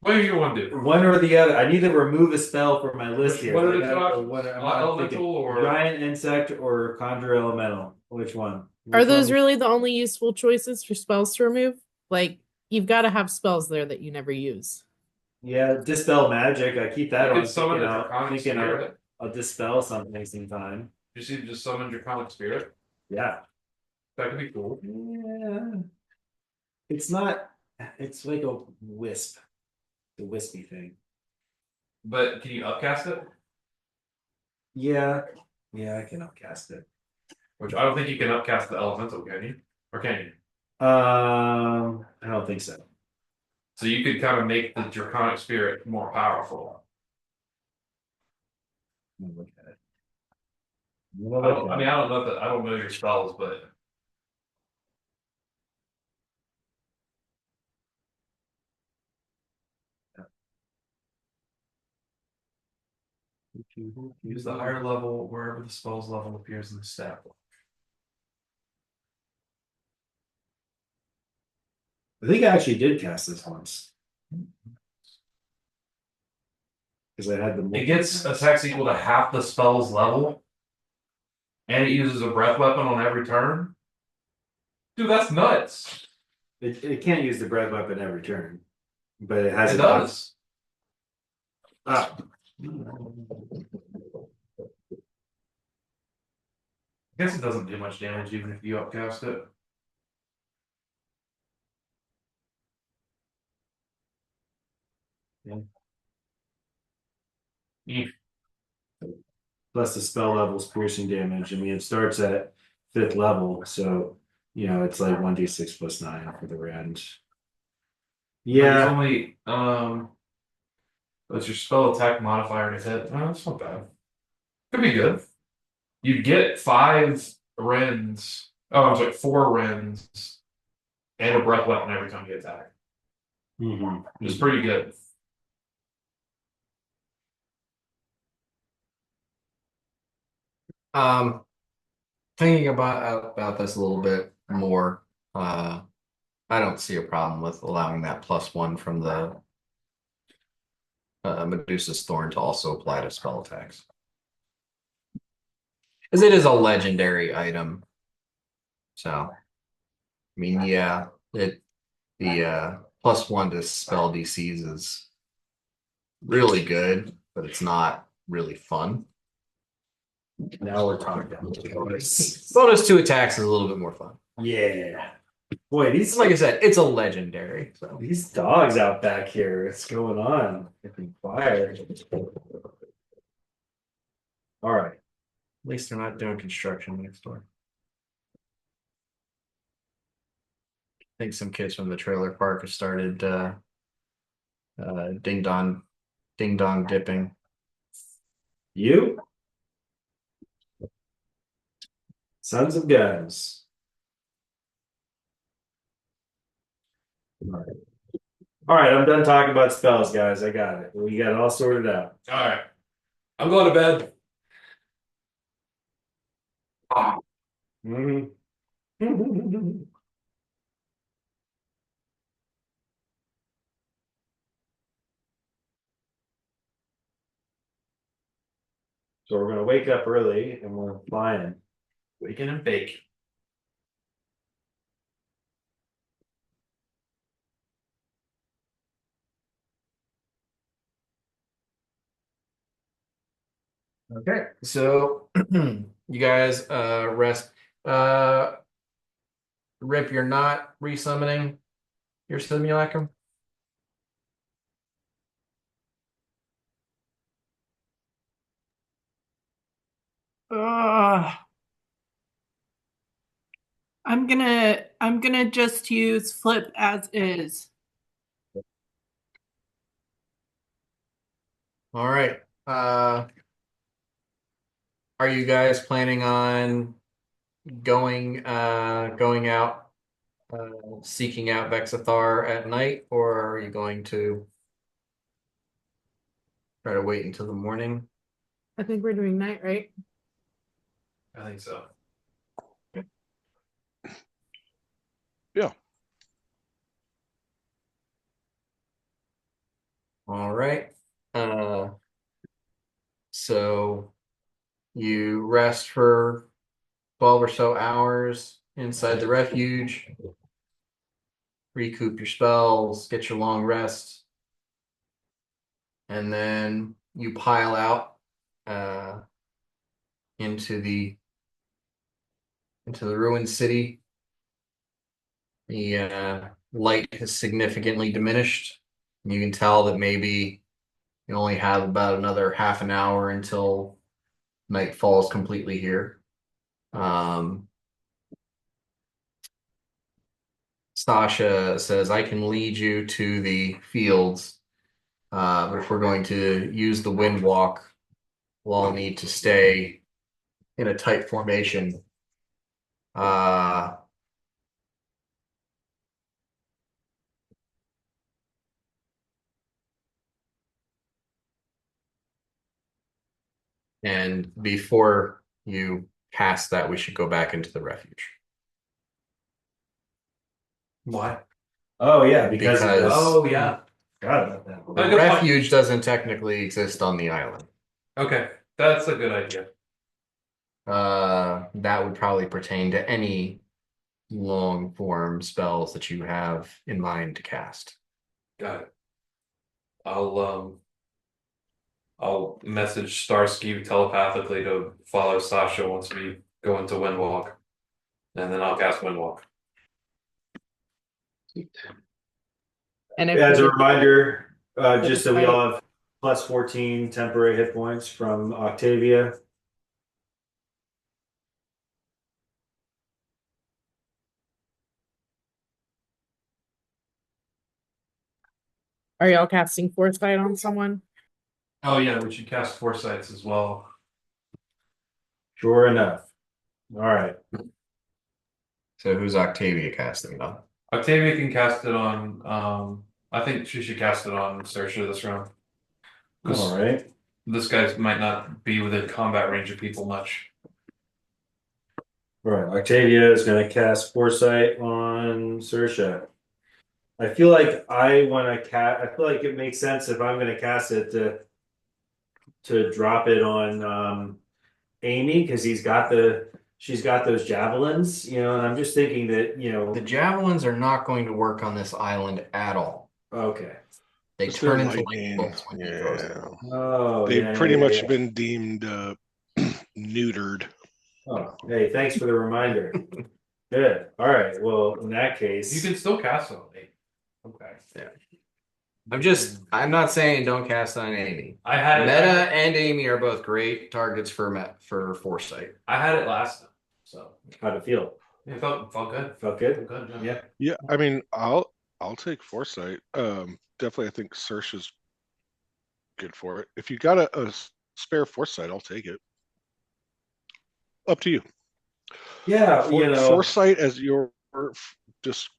What do you want to do? one or the other. I need to remove a spell from my list here. What are I the gotta- options? what- I'm Elemental thinking or giant insect or conjure elemental? Which one? Are Which those one? really the only useful choices for spells to remove? Like, you've got to have spells there that you never use. Yeah, dispel magic. I keep that you on. could summon the thinking Draconic thinking Spirit? I'll dispel something sometime. You see, just summon Draconic Spirit. Yeah. That could be cool. Yeah. It's not. It's like a wisp. The wispy thing. But can you upcast it? Yeah. Yeah, I can upcast it. Which I don't think you can upcast the elemental, can you? Or can you? I don't think so. So you could kind of make the Draconic Spirit more powerful. Let me look at it. I don't know that I don't know your spells, but use the higher level wherever the spell's level appears in the stat block. I think I actually did cast this once. Because I had the. It gets attacks equal to half the spell's level. And it uses a breath weapon on every turn. Dude, that's nuts. It can't use the breath weapon every turn, but it has It an op- does. Ah, I guess it doesn't do much damage even if you upcast it. Yeah. plus the spell level's piercing damage. I mean, it starts at 5th level, so it's like 1d6 plus 9 for the range. There's Yeah, only what's your spell attack modifier in his head? No, that's not bad. Could be good. You get 5 rends. Oh, I'm sorry, 4 rends and a breath weapon every time you attack. It's pretty good. Thinking about this a little bit more, I don't see a problem with allowing that +1 from the Medusa's Thorn to also apply to spell attacks. Because it is a legendary item. So, I mean, yeah, the +1 to spell DCs is really good, but it's not really fun. now we're talking. Bonus 2 attacks is a little bit more fun. Yeah. Boy, these Like I said, it's a legendary. So these dogs out back here, what's going on? Getting quiet. All right. at least they're not doing construction next door. I think some kids from the trailer park have started ding dong dipping. You? Sons of guns. All right, I'm done talking about spells, guys. I got it. We got it all sorted out. All right. I'm going to bed. Mhm. So we're gonna wake up early and we're flying. Waking and bake. Okay, so you guys rest. Uh Rip, you're not resummoning your simulacrum? Ugh. I'm gonna just use flip as is. All right. Are you guys planning on going out seeking out Vexathar at night, or are you going to try to wait until the morning? I think we're doing night, right? I think so. Yeah. All right. So you rest for 12 or so hours inside the refuge, recoup your spells, get your long rest, and then you pile out uh, into the ruined city. The light has significantly diminished. You can tell that maybe you only have about another half an hour until night falls completely here. Sasha says, I can lead you to the fields, but if we're going to use the wind walk, we'll all need to stay in a tight formation. Uh, and before you cast that, we should go back into the refuge. Why? Oh yeah, because of this. Oh yeah. Forgot about that. Oh, The good point. refuge doesn't technically exist on the island. Okay, that's a good idea. That would probably pertain to any long form spells that you have in mind to cast. Got it. I'll message Starsky telepathically to follow Sasha once we go into Windwalk, and then I'll cast Windwalk. And if As a we reminder, just so we Right. all have plus 14 temporary hit points from Octavia. are y'all casting foresight on someone? Oh yeah, we should cast Foresights as well. Sure enough. All right. So who's Octavia casting it on? Octavia can cast it on. I think she should cast it on Saoirse this round. All right. This guy might not be within combat range of people much. All right. Octavia is going to cast Foresight on Saoirse. I feel like I want to cast. I feel like it makes sense if I'm going to cast it to drop it on Amy because she's got those javelins, and I'm just thinking that, The javelins are not going to work on this island at all. okay. They Because they're turn into lightning. lightning bolts when he throws Yeah. them. Oh, They've yeah, pretty yeah, much yeah. been deemed neutered. Oh, hey, thanks for the reminder. Good. All right. Well, in that You case, can still cast it on me. Okay. I'm not saying don't cast on Amy. I had it. Meta and Amy are both great targets for foresight. I had it last time, so how'd it feel? it felt good. Felt good? Felt good. Yeah. Yeah, I mean, I'll take foresight. Definitely, I think Saoirse's good for it. If you got a spare foresight, I'll take it. Up to you. Yeah, Foresight as your just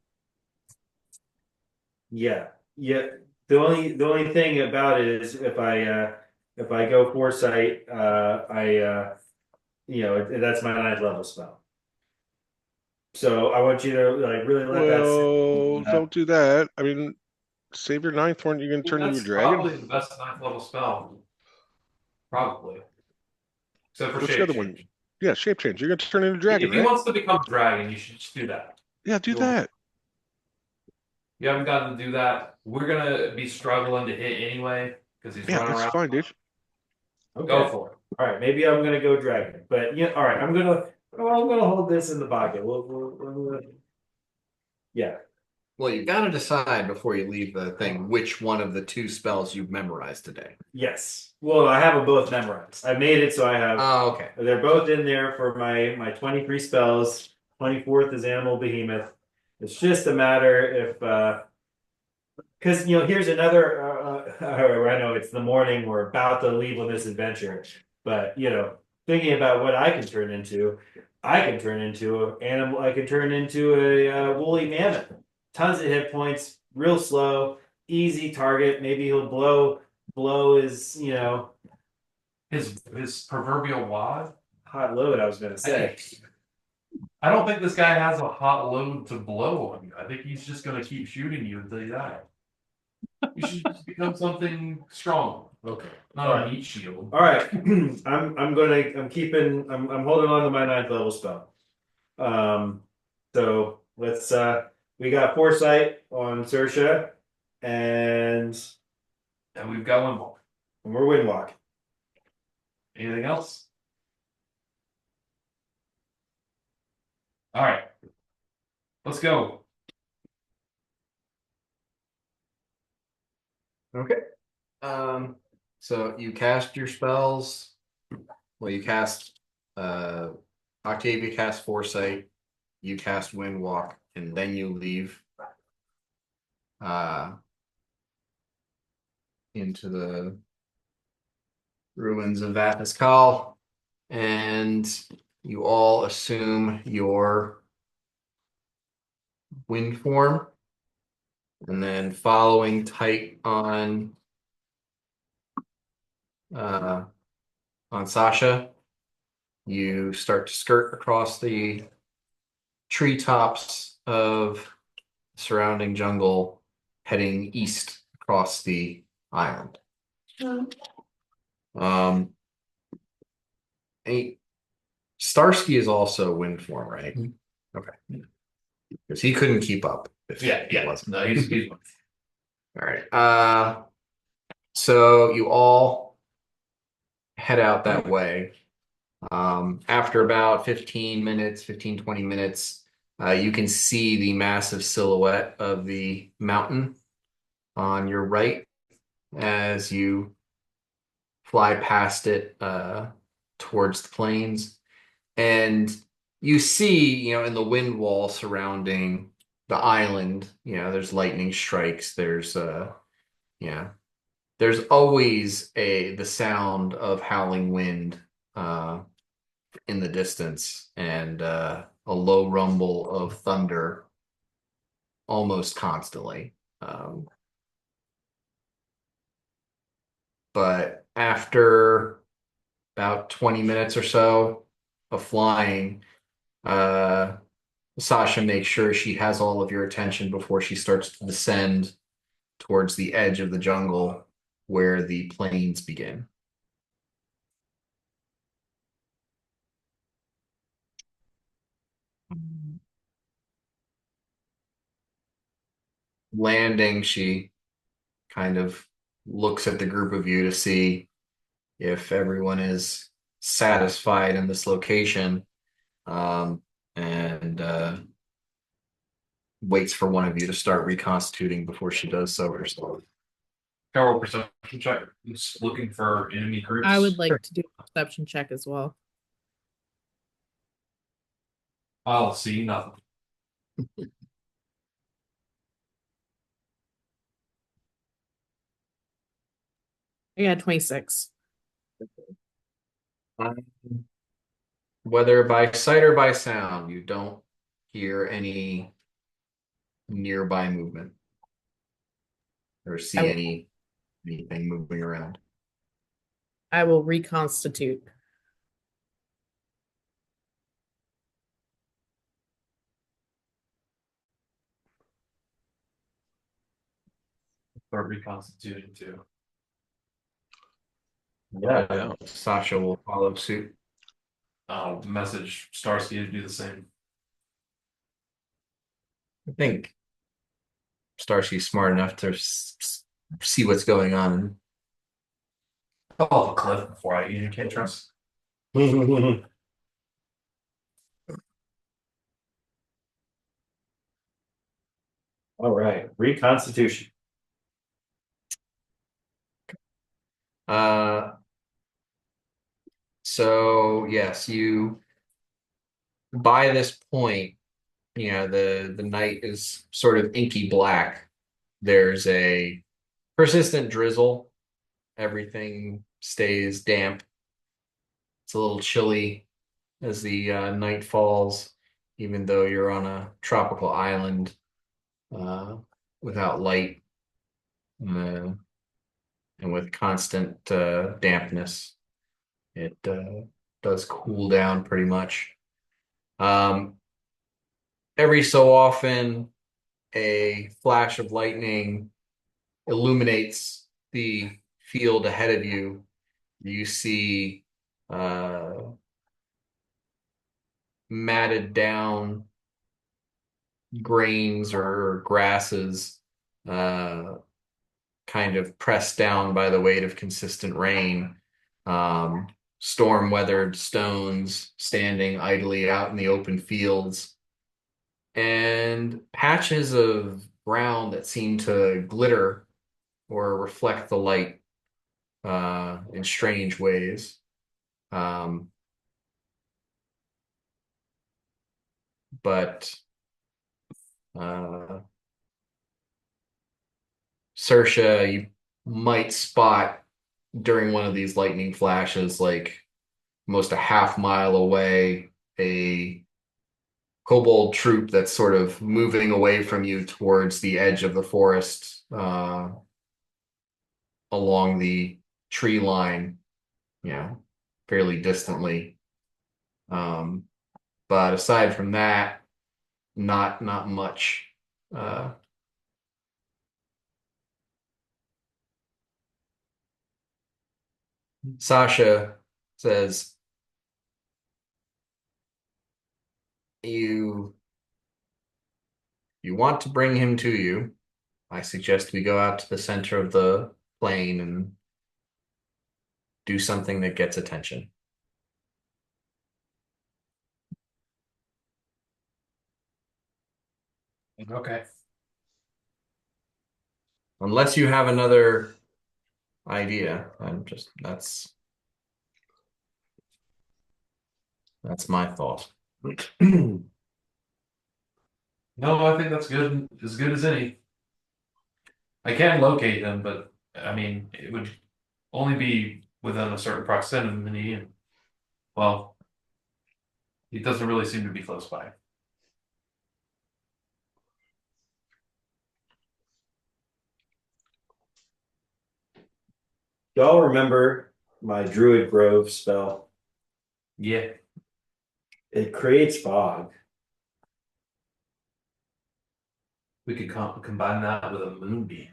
yeah. Yeah. The only thing about it is if I go foresight, that's my 9th level spell. So I want you to like really let that sit. well, don't do that. I mean, save your 9th one. You're gonna turn into a That's dragon. probably the best 9th level spell. Probably. Except for What's the shape other one? change. Yeah, shape change. You're gonna turn into a dragon, If he right? wants to become a dragon, you should just do that. Yeah, do that. You haven't gotten to do that. We're gonna be struggling to hit anyway because he's Yeah, running that's around. fine, dude. Okay. Go for it. All right, maybe I'm gonna go dragon, but yeah. All right, I'm gonna hold this in the pocket. Yeah. Well, you got to decide before you leave the thing which one of the two spells you've memorized today. Yes. Well, I have them both memorized. I made it so I have. Oh, okay. They're both in there for my 23 spells. 24th is Animal Behemoth. It's just a matter if because here's another. I know it's the morning. We're about to leave on this adventure, but thinking about what I can turn into, I can turn into an animal. I can turn into a woolly mammoth. Tons of hit points, real slow, easy target. Maybe he'll blow his His proverbial wad. hot load. I was gonna say. I don't think this guy has a hot load to blow on you. I think he's just gonna keep shooting you until you die. You should just become something strong. Okay. Not All a right. meat shield. All right. I'm holding on to my 9th level spell. So let's we got foresight on Saoirse and And we've got one more. we're windwalk. Anything else? All right. Let's go. Okay. So you cast your spells. Well, you cast Octavia cast Foresight, you cast Windwalk, and then you leave into the ruins of Vathaskal, and you all assume your wind form, and then following tight on Sasha, you start to skirt across the treetops of surrounding jungle, heading east across the island. Starsky is also wind form, right? Okay. because he couldn't keep up. If Yeah, he yeah. wasn't. No, he's All right. So you all head out that way. After about 15 minutes, 15, 20 minutes, you can see the massive silhouette of the mountain on your right as you fly past it towards the plains. And you see, in the wind wall surrounding the island, there's lightning strikes. Yeah, there's always the sound of howling wind uh, in the distance and a low rumble of thunder almost constantly. Um, but after about 20 minutes or so of flying, uh, Sasha makes sure she has all of your attention before she starts to descend towards the edge of the jungle where the plains begin. Landing, she kind of looks at the group of you to see if everyone is satisfied in this location, um, and waits for one of you to start reconstituting before she does so herself. Carol perception check. He's looking for enemy groups. I would like Sure. to do a perception check as well. I'll see nothing. I got 26. Um, Whether by sight or by sound, you don't hear any nearby movement or I see will, anything moving around. I will reconstitute. Start reconstituting too. Yeah. Sasha will follow suit. I'll message Starsky to do the same. I think Starsky's smart enough to see what's going on. I'll off a cliff before I eat. You can't trust. All right, reconstitution. Uh, so yes, you by this point, the night is sort of inky black. There's a persistent drizzle. Everything stays damp. It's a little chilly as the night falls, even though you're on a tropical island uh, without light uh, and with constant dampness. It does cool down pretty much. Um, every so often, a flash of lightning illuminates the field ahead of you. You see uh, matted down grains or grasses, uh, kind of pressed down by the weight of consistent rain. Storm weathered stones standing idly out in the open fields, and patches of ground that seem to glitter or reflect the light in strange ways. Um, but uh, Sersha, you might spot during one of these lightning flashes, like almost a half mile away, a kobold troop that's sort of moving away from you towards the edge of the forest along the tree line, fairly distantly. Um, but aside from that, not much. Uh, Sasha says, "You you want to bring him to you, I suggest we go out to the center of the plane and do something that gets attention. Okay. Unless you have another idea, that's my thought. No, I think that's good as any. I can locate him, but I mean, it would only be within a certain proximity, and well, he doesn't really seem to be close by. Y'all remember my Druid Grove spell? Yeah, It creates fog. we could combine that with a moonbeam.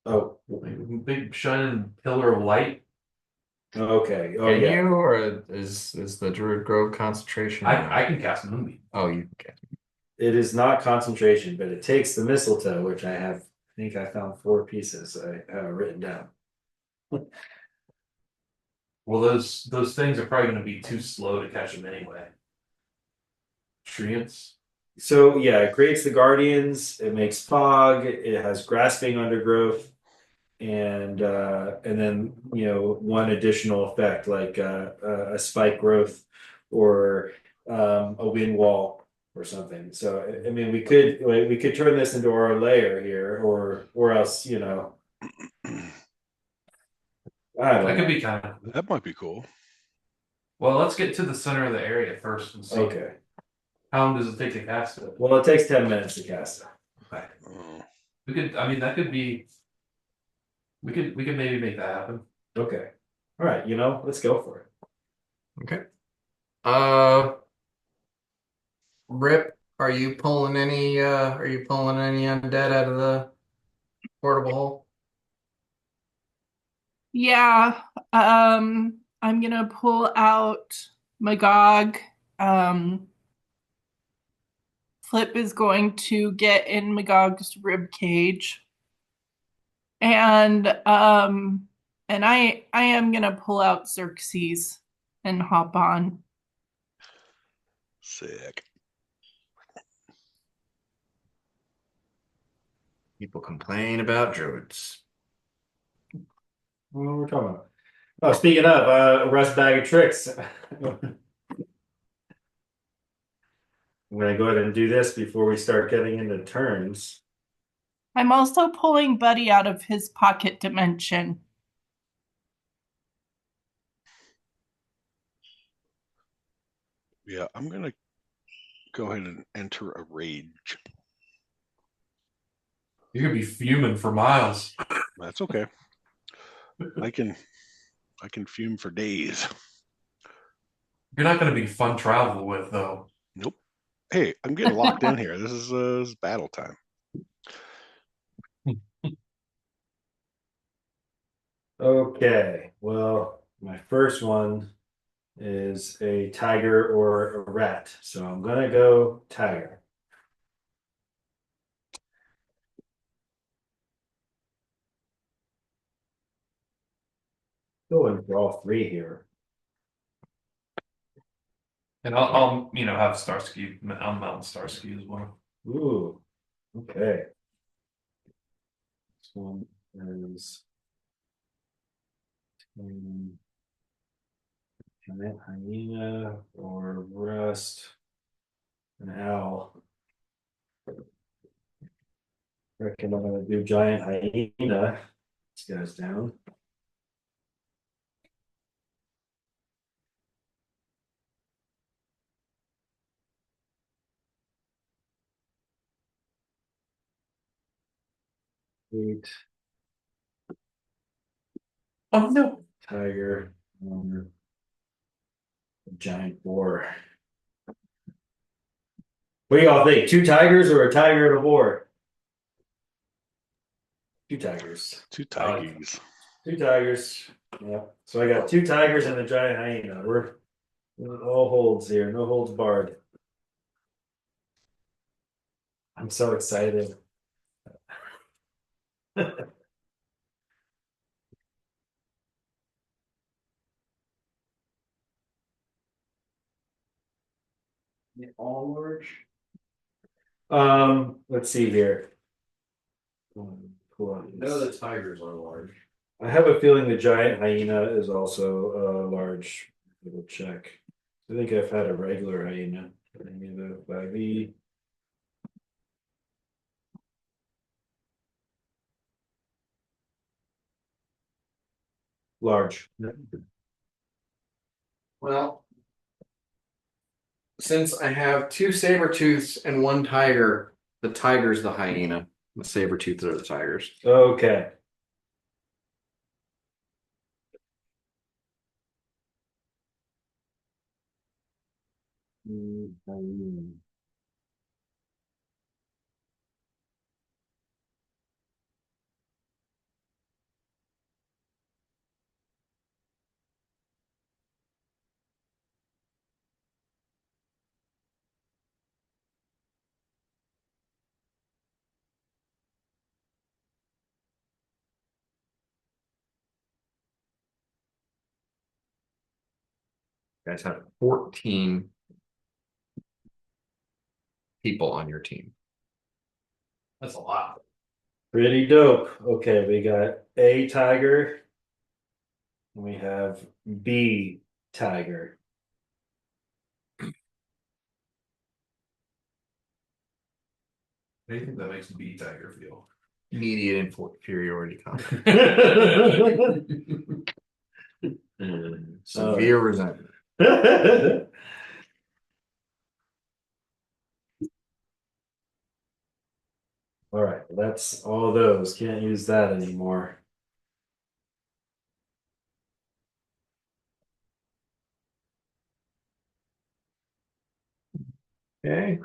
Oh, Like a big shining pillar of light. okay. Oh, Can yeah. you, or is the Druid Grove concentration? I can cast moonbeam. Oh, you can. It is not concentration, but it takes the mistletoe, which I think I found 4 pieces I have written down. Well, those things are probably going to be too slow to catch them anyway. Treants. So yeah, it creates the guardians, it makes fog, it has grasping undergrowth, and then one additional effect like a spike growth or a wind wall or something. So I mean we could turn this into our layer here or else I don't That could know. be kind of. That might be cool. Well, let's get to the center of the area first and see. Okay. How long does it take to cast it? Well, it takes 10 minutes to cast it. Okay. Oh. We could. I mean, that could be. We could maybe make that happen. Okay. All right, let's go for it. Okay. Uh, Rip, are you pulling any undead out of the portable hole? Yeah. I'm gonna pull out Magog. Flip is going to get in Magog's rib cage. And I am gonna pull out Xerxes and hop on. Sick. People complain about druids. What we're talking about. Oh, speaking of a rust bag of tricks. I'm gonna go ahead and do this before we start getting into turns. I'm also pulling Buddy out of his pocket dimension. Yeah, I'm gonna go ahead and enter a rage. You're gonna be fuming for miles. That's okay. I can fume for days. You're not gonna be fun travel with though. Nope. Hey, I'm getting locked in here. This is battle time. Okay, well, my first one is a tiger or a rat. So I'm gonna go tiger. Going for all 3 here. And I'll have Starsky. I'll mount Starsky as well. Ooh, okay. This one is giant hyena or rust, an owl. Reckon I'm gonna do giant hyena. This guy's down. Eight. Oh no! Tiger. Giant boar. What do y'all think? 2 tigers or a tiger and a boar? 2 tigers. 2 I like tigers. 2 tigers. Yeah. So I got 2 tigers and a giant hyena. All holds here, no holds barred. I'm so excited. All large. Let's see here. Pull on No, the this. tigers are large. I have a feeling the giant hyena is also large. We'll check. I think I've had a regular hyena. Hyena 5e. Large. Well, since I have two saber tooths and one tiger, the tiger's the hyena. The saber tooths are the tigers. Okay. Hyena. You guys have 14 people on your team. That's a lot. Pretty dope. Okay, we got A tiger. We have B tiger. How do you think that makes B tiger feel? Immediate inferiority complex. Severe resentment. All right, that's all those. Can't use that anymore. Okay.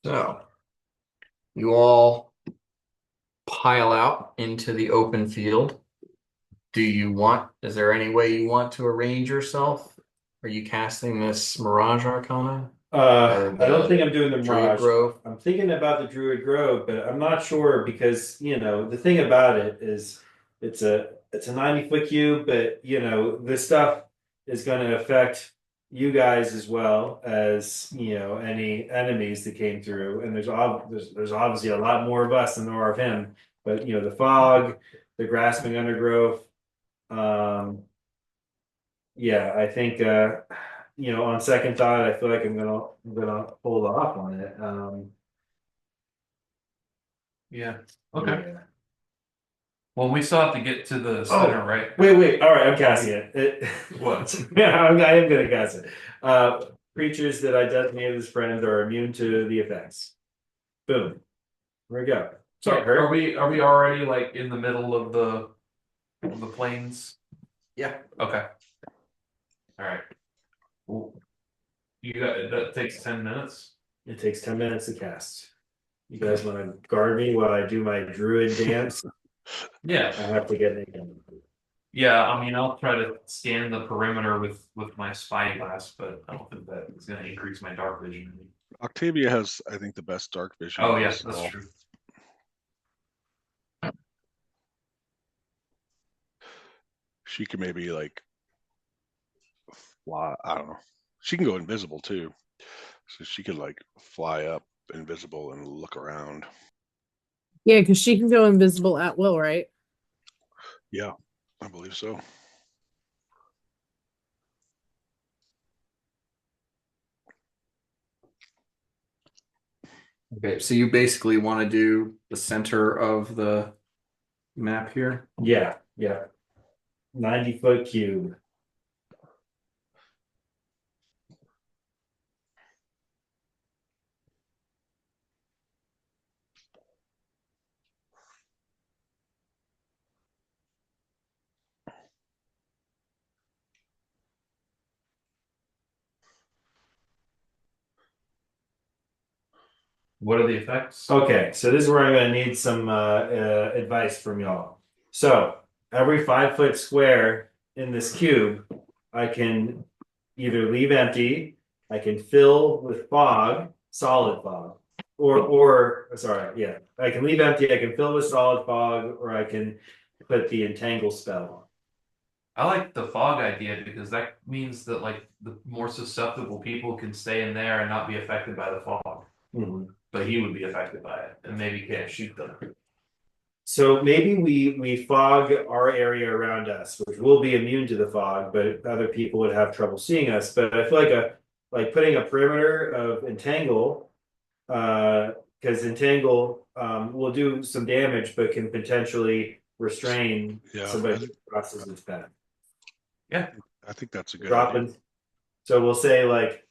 So you all pile out into the open field. Is there any way you want to arrange yourself? Are you casting this Mirage Arcana? I don't think I'm doing the Druid Mirage. Grove? I'm thinking about the Druid Grove, but I'm not sure because the thing about it is it's a 90-foot cube, but this stuff is going to affect you guys as well as any enemies that came through. And there's obviously a lot more of us than there are of him. But the fog, the grasping undergrowth. Yeah, I think on second thought, I feel like I'm gonna hold off on it. Yeah. Okay. Yeah. Well, we still have to get to the center, right? Wait. All right, I'm casting it. What? Yeah, I am gonna cast it. Creatures that I designated as friends are immune to the effects. Boom. Here we go. So Can't hurt. are we already like in the middle of the plains? Yeah. Okay. All right. Well, that takes 10 minutes. It takes 10 minutes to cast. You guys want to guard me while I do my druid dance? Yeah. I have to get naked. Yeah, I mean, I'll try to scan the perimeter with my spyglass, but I don't think that is going to increase my dark vision. Octavia has, I think, the best dark vision. Oh of yeah, us that's all. true. She can maybe like fly. I don't know. She can go invisible too, so she could like fly up invisible and look around. Yeah, because she can go invisible at will, right? Yeah, I believe so. Okay, so you basically want to do the center of the map here. Yeah. 90-foot cube. What are the effects? Okay, so this is where I'm gonna need some advice from y'all. So every 5 foot square in this cube, I can either leave empty, I can fill with fog, solid fog, or sorry, yeah, I can leave empty, I can fill with solid fog, or I can put the entangle spell on. I like the fog idea because that means that like the more susceptible people can stay in there and not be affected by the fog. But he would be affected by it and maybe can't shoot them. So maybe we fog our area around us, which will be immune to the fog, but other people would have trouble seeing us. But I feel like putting a perimeter of entangle, because entangle will do some damage, but can potentially restrain Yeah, somebody who crosses its path. Yeah, I think that's a good idea. Dropping. So we'll say like,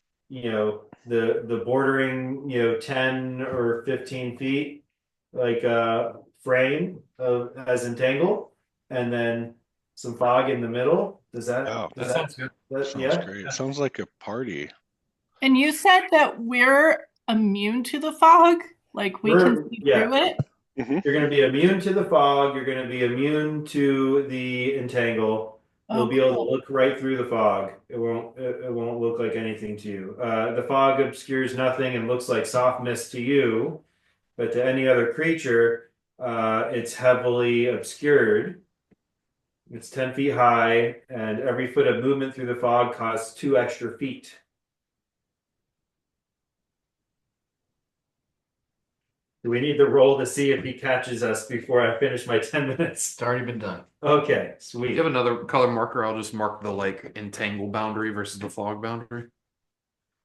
the bordering, 10 or 15 feet, like frame of as entangle, and then some fog in the middle. Does that, Oh, that sounds good. sounds yeah? great. It sounds like a party. And you said that we're immune to the fog? Like we can see Yeah. through it? You're going to be immune to the fog. You're going to be immune to the entangle. You'll be able to look right through the fog. It won't look like anything to you. The fog obscures nothing and looks like soft mist to you, but to any other creature, it's heavily obscured. It's 10 feet high, and every foot of movement through the fog costs 2 extra feet. Do we need to roll to see if he catches us before I finish my 10 minutes? It's already been done. Okay, If sweet. you have another color marker, I'll just mark the like entangle boundary versus the fog boundary.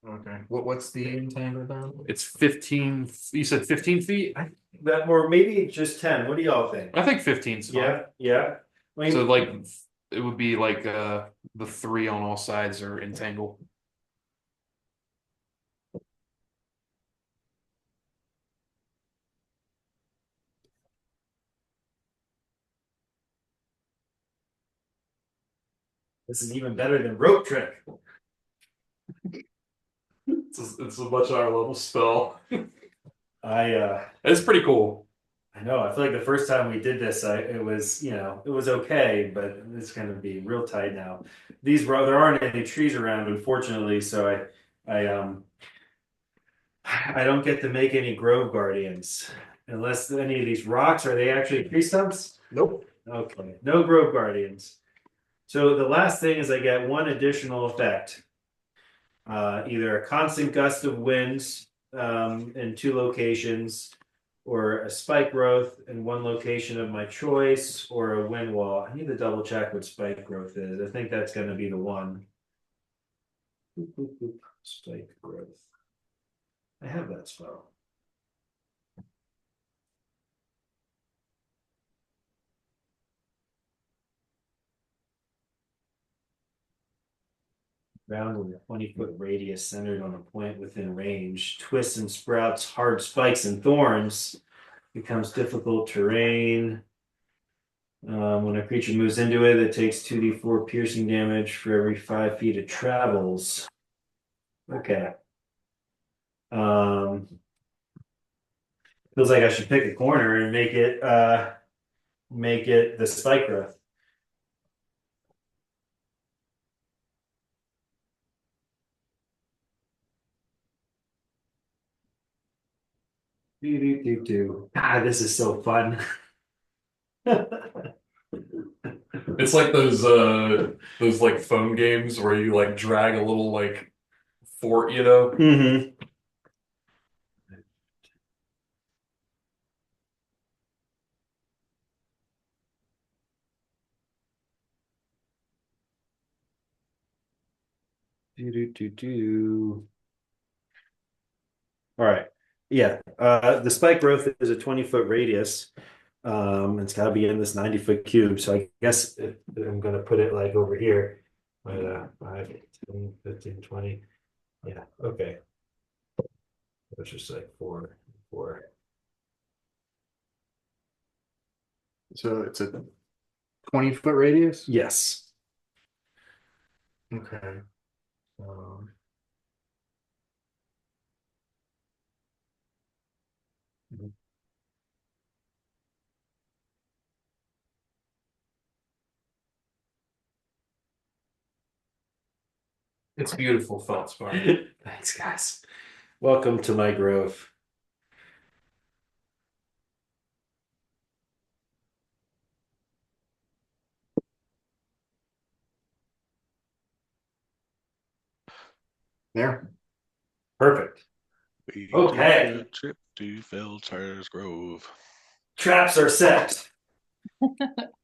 Okay. What's the entangle boundary? It's 15. You said 15 feet? That, or maybe just 10. What do y'all think? I think 15 is fine. Yeah. I mean, So like it would be like the 3 on all sides are entangle. this is even better than rope trick. It's a much higher level spell. I It's pretty cool. I know. I feel like the first time we did this, it was okay, but it's going to be real tight now. There aren't any trees around, unfortunately, so I don't get to make any grove guardians unless any of these rocks are they actually tree stumps? Nope. Okay, no grove guardians. So the last thing is I get one additional effect. Either a constant gust of winds in 2 locations, or a spike growth in 1 location of my choice, or a wind wall. I need to double check what spike growth is. I think that's going to be the one. Boop, boop, boop. Spike growth. I have that spell. Round with a 20-foot radius centered on a point within range. Twists and sprouts, hard spikes and thorns. Becomes difficult terrain. When a creature moves into it, it takes 2d4 piercing damage for every 5 feet it travels. Okay. Feels like I should pick a corner and make it the spike growth. God, this is so fun. It's like those like phone games where you like drag a little like fort, you know? Mm-hmm. All right. Yeah. The spike growth is a 20-foot radius. It's got to be in this 90-foot cube. So I guess I'm going to put it like over here. But 5, 10, 15, 20. Yeah. Okay. Let's just like 4, 4. So it's a 20-foot radius? Yes. Okay. Um, It's beautiful feldspar. Thanks, guys. Welcome to my grove. There. Perfect. We Okay. take a trip to Felters Grove. Traps are set.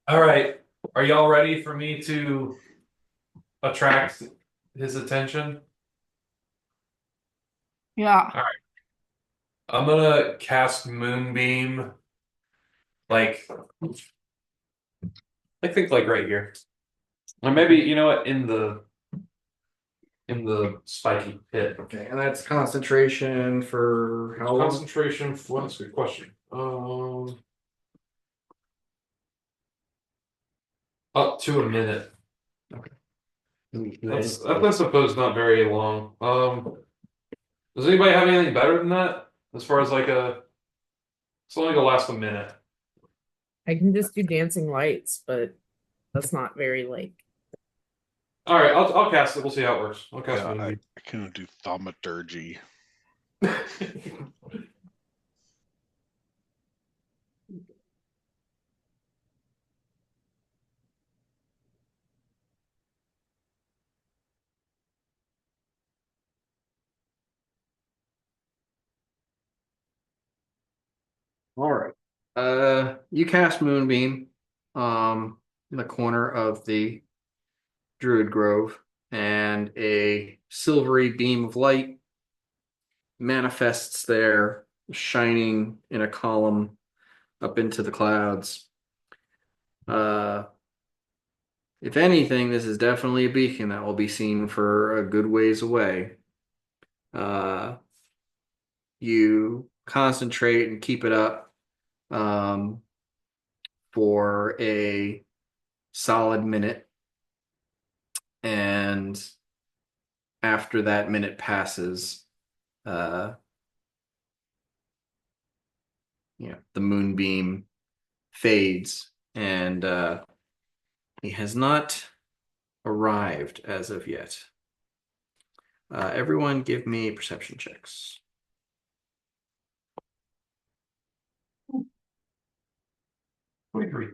All right. Are y'all ready for me to attract his attention? Yeah. I'm gonna cast Moonbeam. Like, I think like right here. Or maybe, you know what, in the spiky pit. Okay, and that's concentration for how long? Concentration, well, that's a good question. Up to a minute. That's I suppose not very long. Does anybody have anything better than that? As far as like it's only gonna last a minute. I can just do dancing lights, but that's not very like. All right, I'll cast it. We'll see how it works. I'll cast Yeah, I Moonbeam. can do thaumaturgy. All right. You cast Moonbeam, in the corner of the Druid Grove, and a silvery beam of light manifests there, shining in a column up into the clouds. Uh, if anything, this is definitely a beacon that will be seen for a good ways away. Uh, you concentrate and keep it up, for a solid minute, and after that minute passes, uh, the moonbeam fades, and he has not arrived as of yet. Everyone, give me perception checks. 23.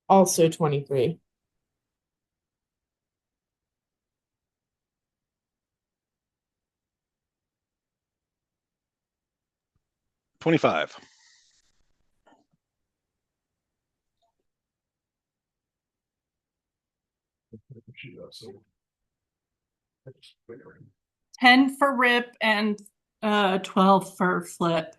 Also 23. $25. So 10 for Rip and 12 for Flip.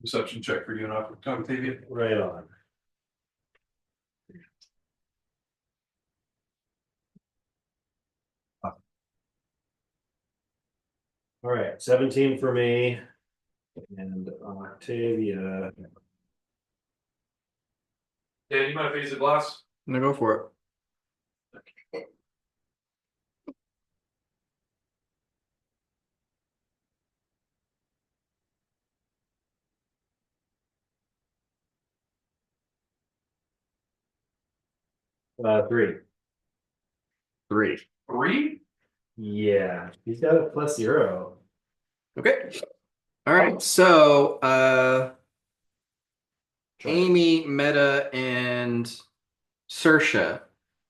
Perception check for you and Octavia. Right on. All right, 17 for me. And Octavia. Dan, you might face the glass. I'm gonna go for it. 3. 3. 3? Yeah, he's got a +0. Okay. All right. So, Try. Amy, Meta, and Sersha.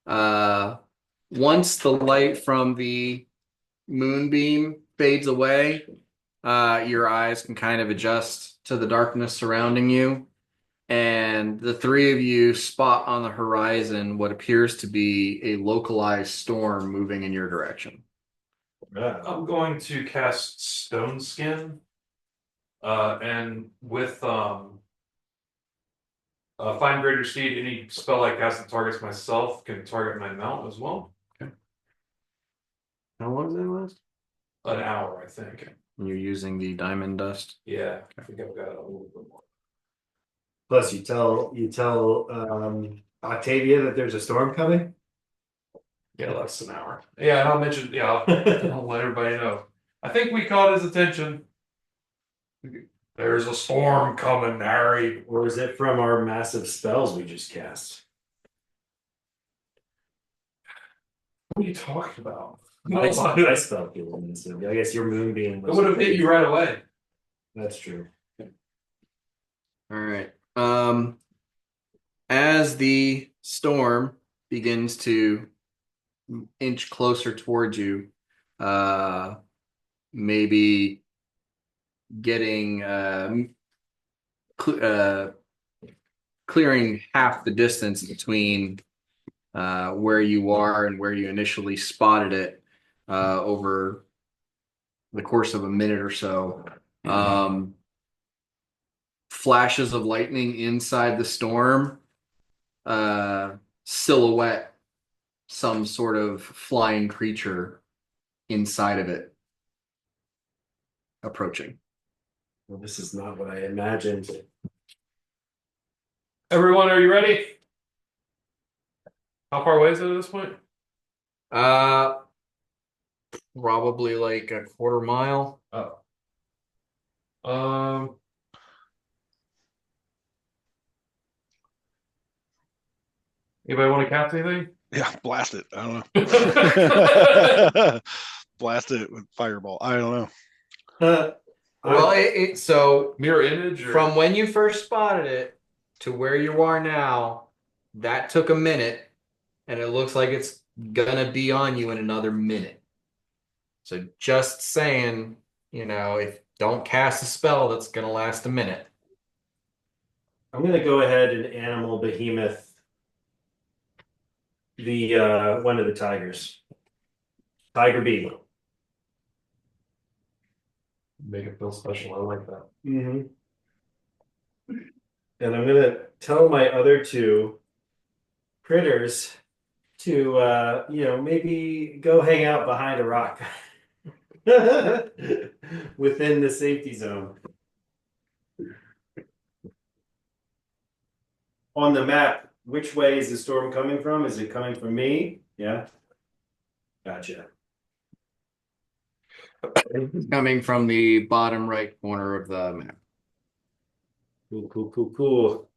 Uh, Once the light from the moonbeam fades away, your eyes can kind of adjust to the darkness surrounding you, and the three of you spot on the horizon what appears to be a localized storm moving in your direction. I'm going to cast Stone Skin. And with Find Greater Speed, any spell I cast that targets myself can target my mount as well. Okay. How long does that last? An hour, I think. And you're using the diamond dust. Yeah, I think I've got a little bit more. Plus, you tell Octavia that there's a storm coming. Yeah, less than an hour. Yeah, and I'll mention. Yeah, I'll let everybody know. I think we caught his attention. There's a storm coming, Harry. Or is it from our massive spells we just cast? What are you talking about? I spelled healing, so I guess your moonbeam It would have hit you right away. That's true. All right. As the storm begins to inch closer towards you, maybe getting clearing half the distance between where you are and where you initially spotted it over the course of a minute or so. Flashes of lightning inside the storm, silhouette some sort of flying creature inside of it approaching. Well, this is not what I imagined. Everyone, are you ready? How far away is it at this point? Uh, Probably like a quarter mile. Oh. Um. Anybody want to cast anything? Yeah, blast it. I don't Well, know. Blast it with fireball. I don't know. Well, so mirror image or from when you first spotted it to where you are now, that took a minute, and it looks like it's gonna be on you in another minute. So just saying, if don't cast a spell that's gonna last a minute. I'm gonna go ahead and animal behemoth the one of the tigers. Tiger B. make it feel special. I like that. Mm-hmm. And I'm gonna tell my other two critters to maybe go hang out behind a rock within the safety zone. On the map, which way is the storm coming from? Is it coming from me? Yeah. Gotcha. Coming from the bottom right corner of the map. Cool.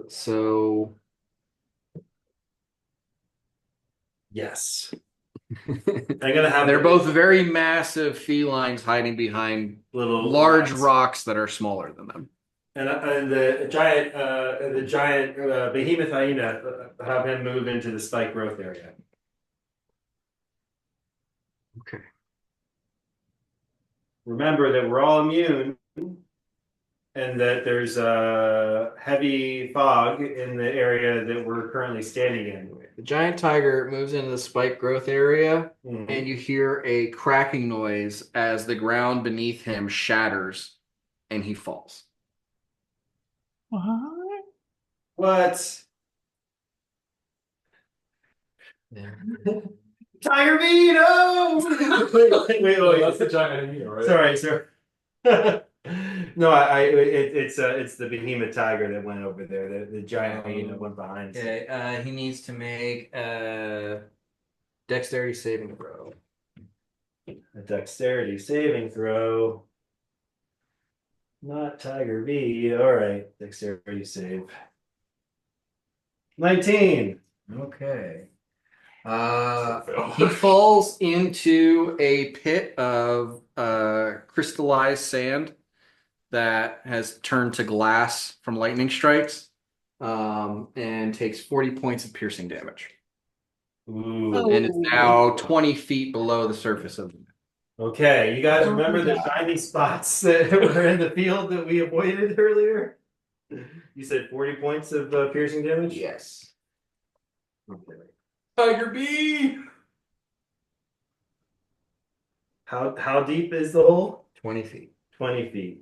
So Yes. I'm gonna have they're both very massive felines hiding behind little large rocks. rocks that are smaller than them. And the giant behemoth hyena, have him move into the spike growth area. Okay. Remember that we're all immune, and that there's a heavy fog in the area that we're currently standing in. The giant tiger moves into the spike growth area, Mhm. and you hear a cracking noise as the ground beneath him shatters and he falls. What? What? Yeah. Tiger B, no! wait. That's the giant hyena, right? Sorry, sir. No, it's the behemoth tiger that went over there. The giant hyena went behind. Okay, he needs to make a dexterity saving throw. A dexterity saving throw. Not Tiger B. All right, dexterity save. 19. Okay. He falls into a pit of crystallized sand that has turned to glass from lightning strikes, and takes 40 points of piercing damage. Ooh. And is now 20 feet below the surface of the map. Okay, you guys remember the shiny spots that were in the field that we avoided earlier? You said 40 points of piercing damage? Yes. Okay. Tiger B. How deep is the hole? 20 feet. 20 feet.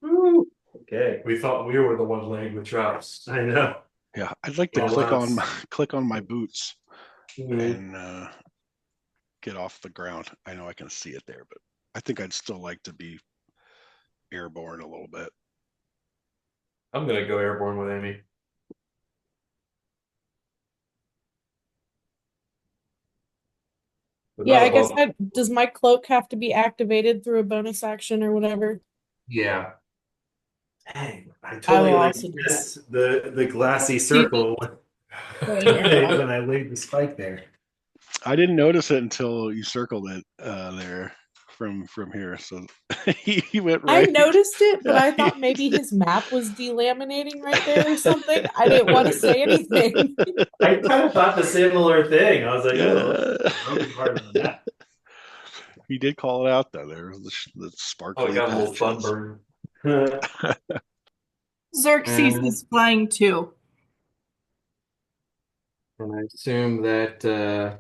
Woo. Okay. We thought we were the ones laying the traps. I know. Yeah, I'd like to Oh, click wow. on my click on my boots Mhm. and get off the ground. I know I can see it there, but I think I'd still like to be airborne a little bit. I'm gonna go airborne with Amy. But Yeah, not I guess above. does my cloak have to be activated through a bonus action or whatever? Yeah. Dang, I I will totally like also do that. missed the glassy See me circle going airball. when I laid the spike there. I didn't notice it until you circled it there from here. So he went I right. noticed it, but I thought maybe his map was delaminating right there or something. I didn't want to say anything. I kind of thought the similar thing. I was like, oh, Yeah. broken part of the map. He did call it out though. There was the Oh, I sparkly got a little patches. sunburn. Xerxes And, is flying too. and I assume that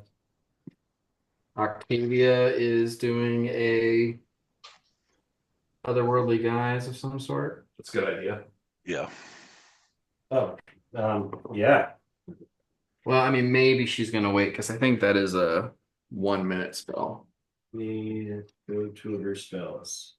Octavia is doing a otherworldly guise of some sort. That's a good idea. Yeah. Oh, yeah. Well, I mean, maybe she's gonna wait because I think that is a 1 minute spell. We go to her spells.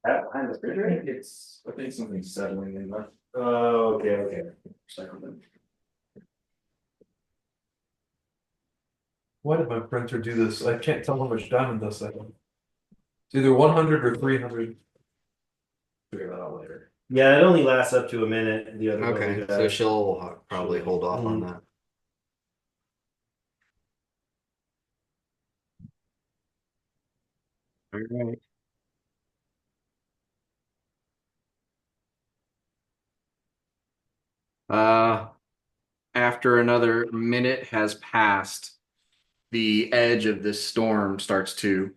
Behind the refrigerator? I think something's settling in there. Oh, okay. Why did my printer do this? I can't tell how much diamond dust I have. It's either 100 or 300. Figure that out later. Yeah, it only lasts up to a minute. The other Okay, one so does. she'll probably hold off on that. All right. Uh, after another minute has passed, the edge of this storm starts to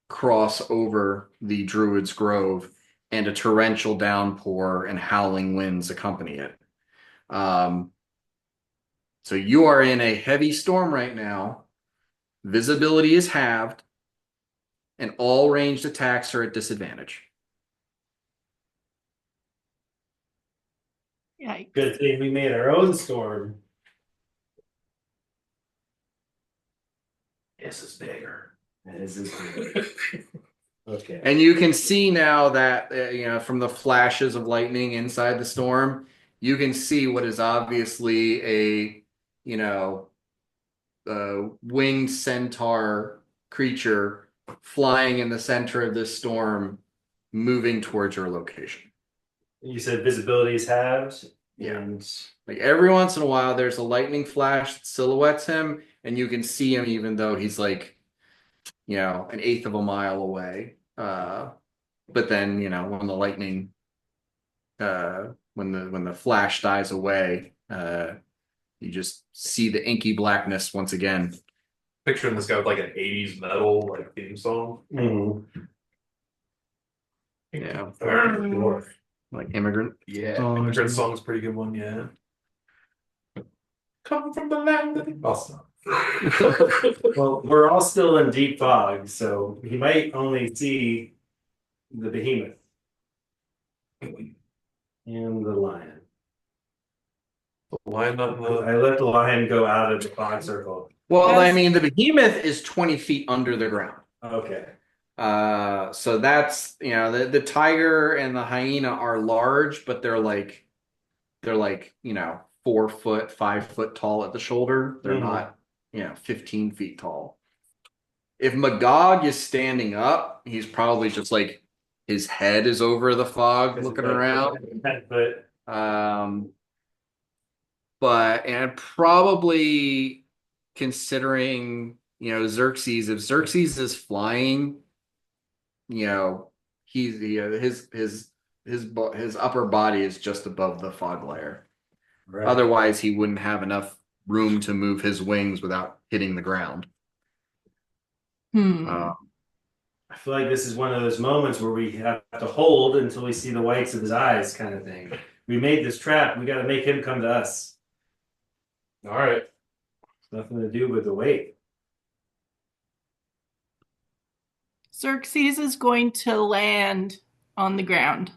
cross over the Druid's Grove, and a torrential downpour and howling winds accompany it. Um, so you are in a heavy storm right now. Visibility is halved, and all ranged attacks are at disadvantage. Yikes. Good thing we made our own storm. This is bigger. This is good. Okay. And you can see now that, from the flashes of lightning inside the storm, you can see what is obviously winged centaur creature flying in the center of this storm, moving towards your location. You said visibility is halved. Yeah. And Like every once in a while, there's a lightning flash that silhouettes him, and you can see him even though he's like, an eighth of a mile away. But then, when the lightning, when the flash dies away, you just see the inky blackness once again. Picturing this guy with like an 80s metal like theme song. Yeah, Sure. like immigrant. Yeah, immigrant song's a pretty good one, yeah. Come from the land of the awesome. Well, we're all still in deep fog, so he might only see the behemoth and the lion. Lion not in the I let the lion go out of the fog circle. Well, I mean, the behemoth is 20 feet under the ground. Okay. So that's, the tiger and the hyena are large, but they're like 4 foot, 5 foot tall at the shoulder. They're not 15 feet tall. If Magog is standing up, he's probably just like his head is over the fog looking around. And probably considering, Xerxes, if Xerxes is flying, he's his upper body is just above the fog layer. Right. Otherwise, he wouldn't have enough room to move his wings without hitting the ground. I feel like this is one of those moments where we have to hold until we see the whites of his eyes, kind of thing. We made this trap. We got to make him come to us. All right. It's nothing to do with the weight. Xerxes is going to land on the ground.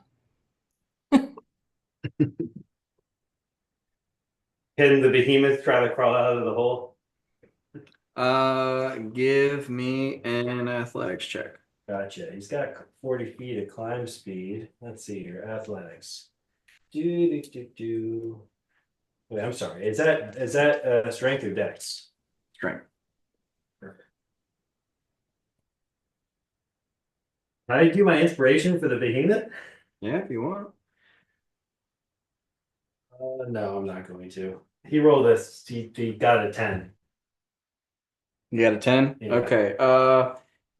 Can the behemoth try to crawl out of the hole? Give me an athletics check. Gotcha. He's got 40 feet of climb speed. Let's see here. Athletics. Do. Wait, I'm sorry. Is that strength or dex? Strength. Perfect. How do you do my inspiration for the behemoth? Yeah, if you want. No, I'm not going to. He rolled this. He got a 10. You got a 10? Yeah. Okay.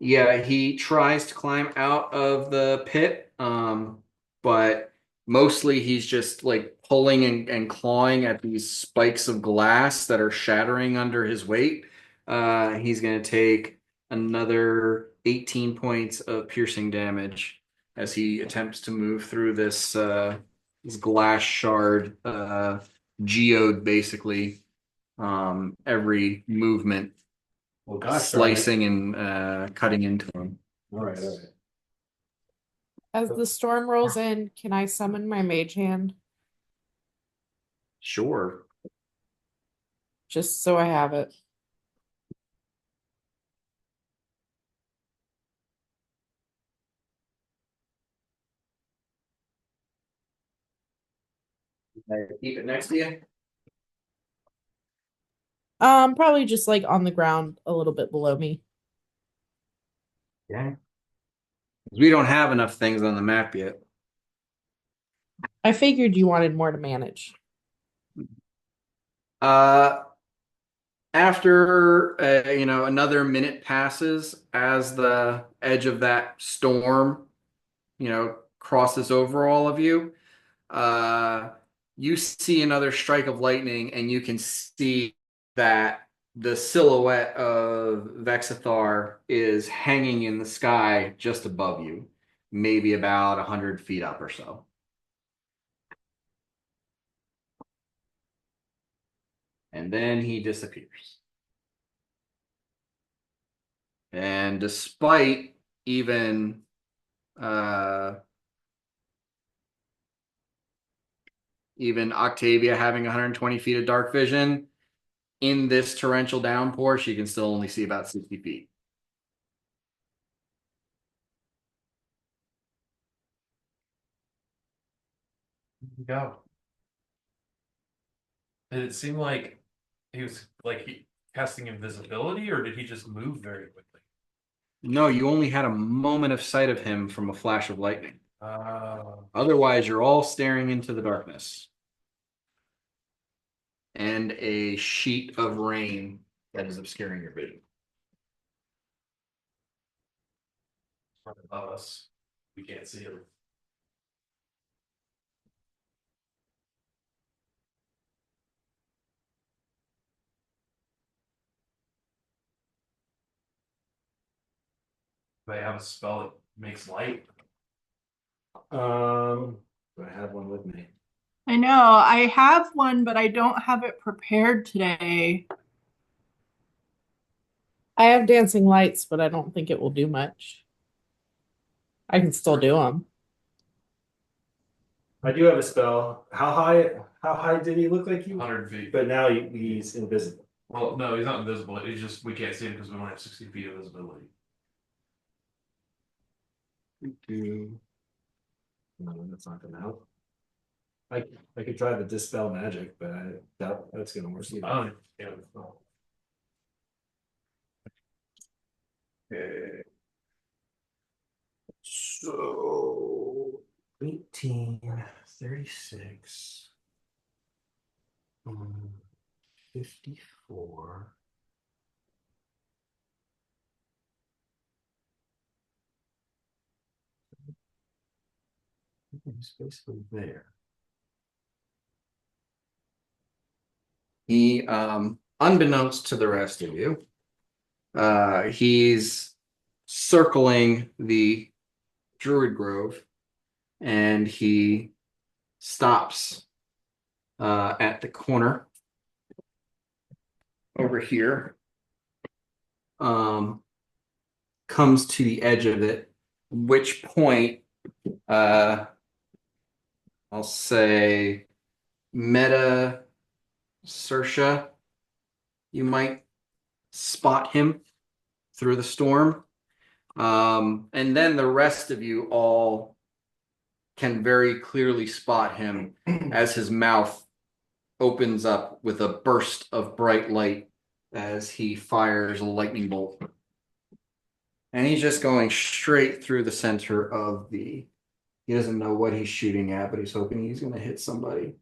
Yeah, he tries to climb out of the pit, but mostly he's just like pulling and clawing at these spikes of glass that are shattering under his weight. He's gonna take another 18 points of piercing damage as he attempts to move through this glass shard, geode basically. Every movement Well, gosh, darn it. slicing and cutting into him. All right, all right. As the storm rolls in, can I summon my mage hand? Sure. Just so I have it. Keep it next to you. Probably just like on the ground a little bit below me. Yeah. We don't have enough things on the map yet. I figured you wanted more to manage. Uh, After another minute passes as the edge of that storm, crosses over all of you. Uh, you see another strike of lightning, and you can see that the silhouette of Vexithar is hanging in the sky just above you, maybe about 100 feet up or so. And then he disappears. And despite even uh, even Octavia having 120 feet of dark vision, in this torrential downpour, she can still only see about 60 feet. Go. Did it seem like he was like he casting invisibility, or did he just move very quickly? No, you only had a moment of sight of him from a flash of lightning. Uh, Otherwise, you're all staring into the darkness. And a sheet of rain that is obscuring your vision. right above us. We can't see him. They have a spell that makes light. Do I have one with me? I know I have one, but I don't have it prepared today. I have dancing lights, but I don't think it will do much. I can still do them. I do have a spell. How high? How high did he look like you? 100 feet. But now he's invisible. Well, no, he's not invisible. It's just we can't see him because we don't have 60 feet of visibility. No, that's not gonna help. I could try to dispel magic, but I doubt that's gonna work either. Oh, yeah. Okay. So 18, 36, 54. It's basically there. He, unbeknownst to the rest of you, he's circling the Druid Grove, and he stops at the corner over here. Comes to the edge of it, which point I'll say Meta Sersha, you might spot him through the storm. And then the rest of you all can very clearly spot him as his mouth opens up with a burst of bright light as he fires a lightning bolt. And he's just going straight through the center of the. He doesn't know what he's shooting at, but he's hoping he's going to hit somebody.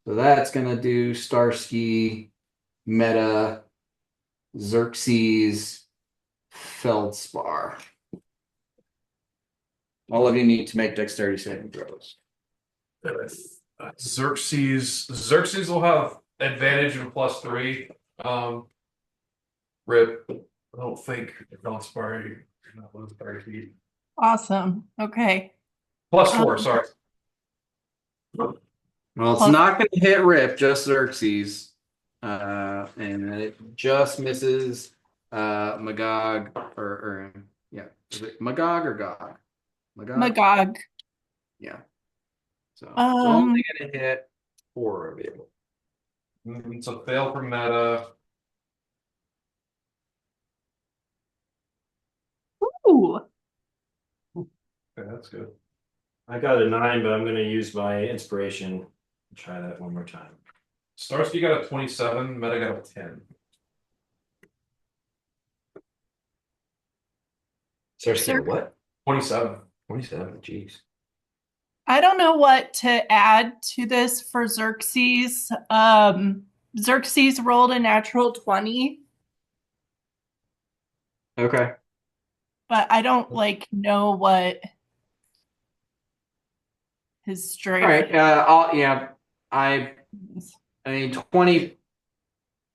So that's going to do Starsky, Meta, Xerxes, Feldspar. All of you need to make dexterity saving throws. Xerxes will have advantage and +3. Rip. I don't think Feldspar you're not lose 30 feet. Awesome. Okay. +4, sorry. Well, it's not going to hit Rip, just Xerxes. And it just misses Magog or yeah. Is it Magog or Gog? Magog. Yeah. So it's only going to hit 4 of you. It's a fail for Meta. Ooh. Okay, that's good. I got a 9, but I'm going to use my inspiration and try that one more time. Starsky got a 27, Meta got a 10. Starsky, what? 27. 27. Jeez. I don't know what to add to this for Xerxes. Xerxes rolled a natural 20, Okay. but I don't know what his strength All right. I mean 20.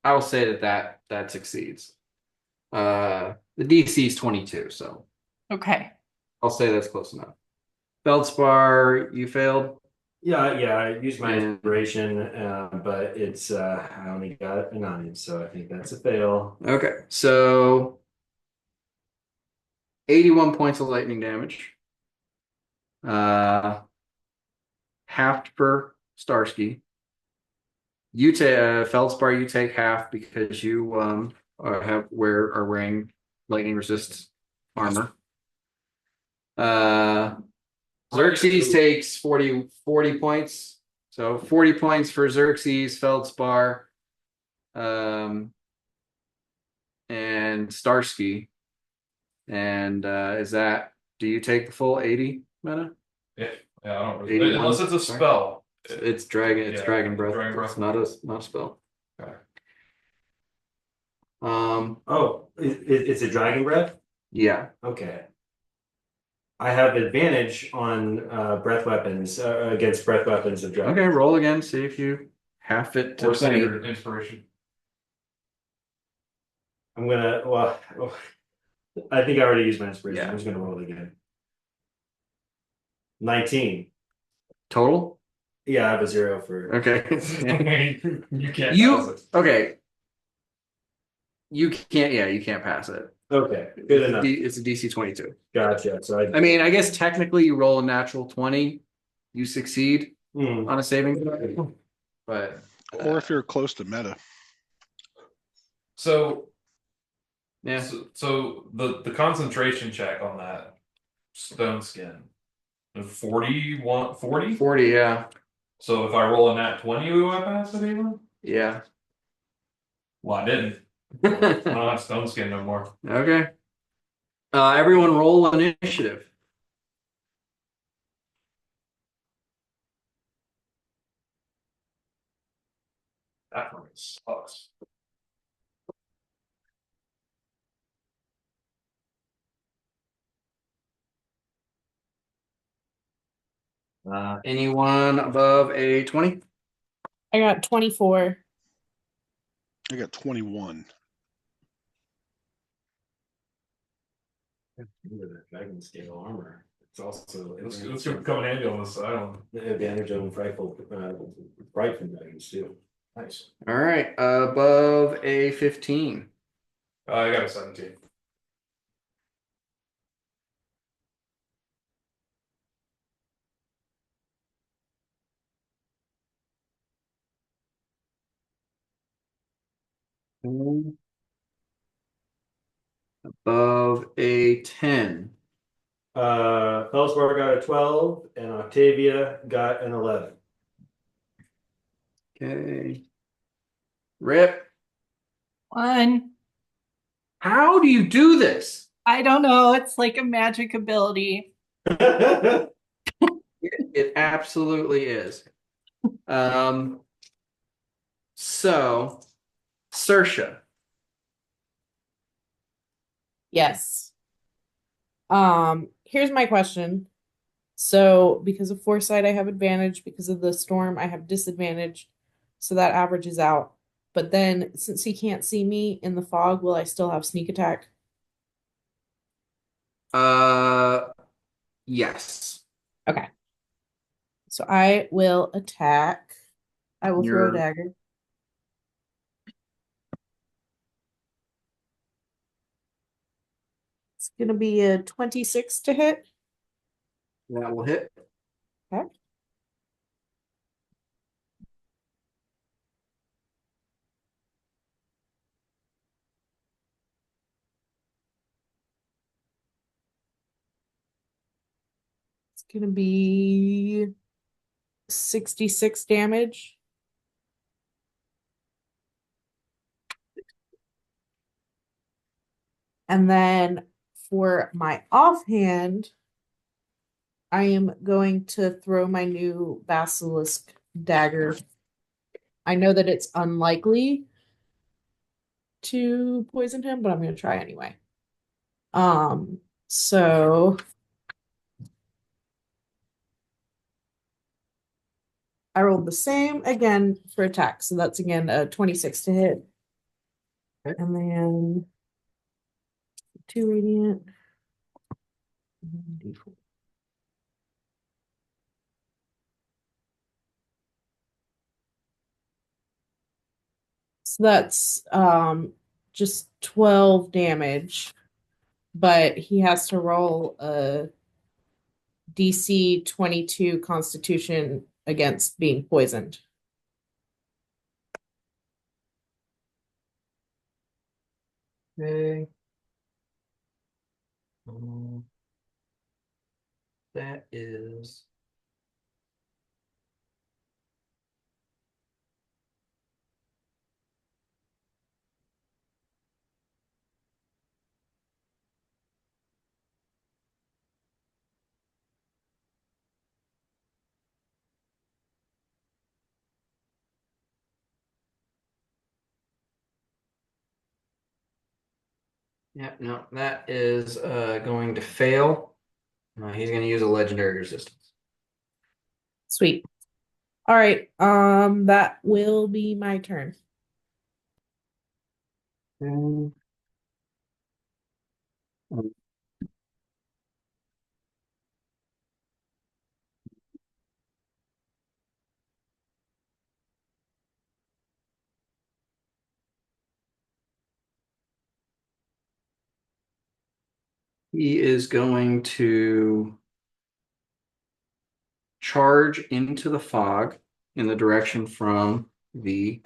I will say that succeeds. The DC is 22, so Okay. I'll say that's close enough. Feldspar, you failed. Yeah, I used my And- inspiration, but it's I only got a 9, so I think that's a fail. Okay, so 81 points of lightning damage. Half per Starsky. You take Feldspar. You take half because you are wearing lightning resist armor. Xerxes takes 40 points. So 40 points for Xerxes, Feldspar, and Starsky. And do you take the full 80, Meta? Yeah, I don't really. 81? Unless it's a Sorry. spell. It's dragon Yeah, dragon breath. dragon breath. It's not a spell. Okay. Oh, it's a dragon breath? Yeah. Okay. I have advantage on breath weapons against breath weapons of dragon. Okay, roll again. See if you half it to Or 20. standard inspiration. I'm gonna I think I already used my inspiration. Yeah. I'm just gonna roll it again. 19. Total? Yeah, I have a 0 for Okay. You can't. You okay. You can't pass it. Okay, good enough. It's a DC 22. Gotcha. So I mean, I guess technically you roll a natural 20, you succeed Hmm. on a saving throw. But Or if you're close to meta. So yeah. So the concentration check on that stone skin. 40? 40, yeah. So if I roll a nat 20, will I pass it even? Yeah. Well, I didn't. I don't have stone skin no more. Okay. Everyone roll initiative. That one sucks. Anyone above a 20? I got 24. I got 21. That dragon scale armor. It's also Let's come in handy on this island. the advantage of frightful fright from dragons too. Nice. All right, above a 15. I got a 17. Above a 10. Felspar got a 12 and Octavia got an 11. Okay. Rip, 1. how do you do this? I don't know. It's like a magic ability. It absolutely is. So, Saoirse, Yes. Here's my question. So, because of foresight, I have advantage. Because of the storm, I have disadvantage. So that averages out. But then, since he can't see me in the fog, will I still have sneak attack? uh, yes. Okay. So I will attack. I will throw a You're dagger. It's gonna be a 26 to hit. that will hit. Okay. It's gonna be 66 damage. And then for my offhand, I am going to throw my new basilisk dagger. I know that it's unlikely to poison him, but I'm going to try anyway. So I rolled the same again for attack. So that's again a 26 to hit. Okay. And then 2 radiant. And D4. So that's just 12 damage, but he has to roll a DC 22 Constitution against being poisoned. Okay. That is yeah, no, that is going to fail. He's going to use a legendary resistance. Sweet. All right. That will be my turn. Okay. He is going to charge into the fog in the direction from the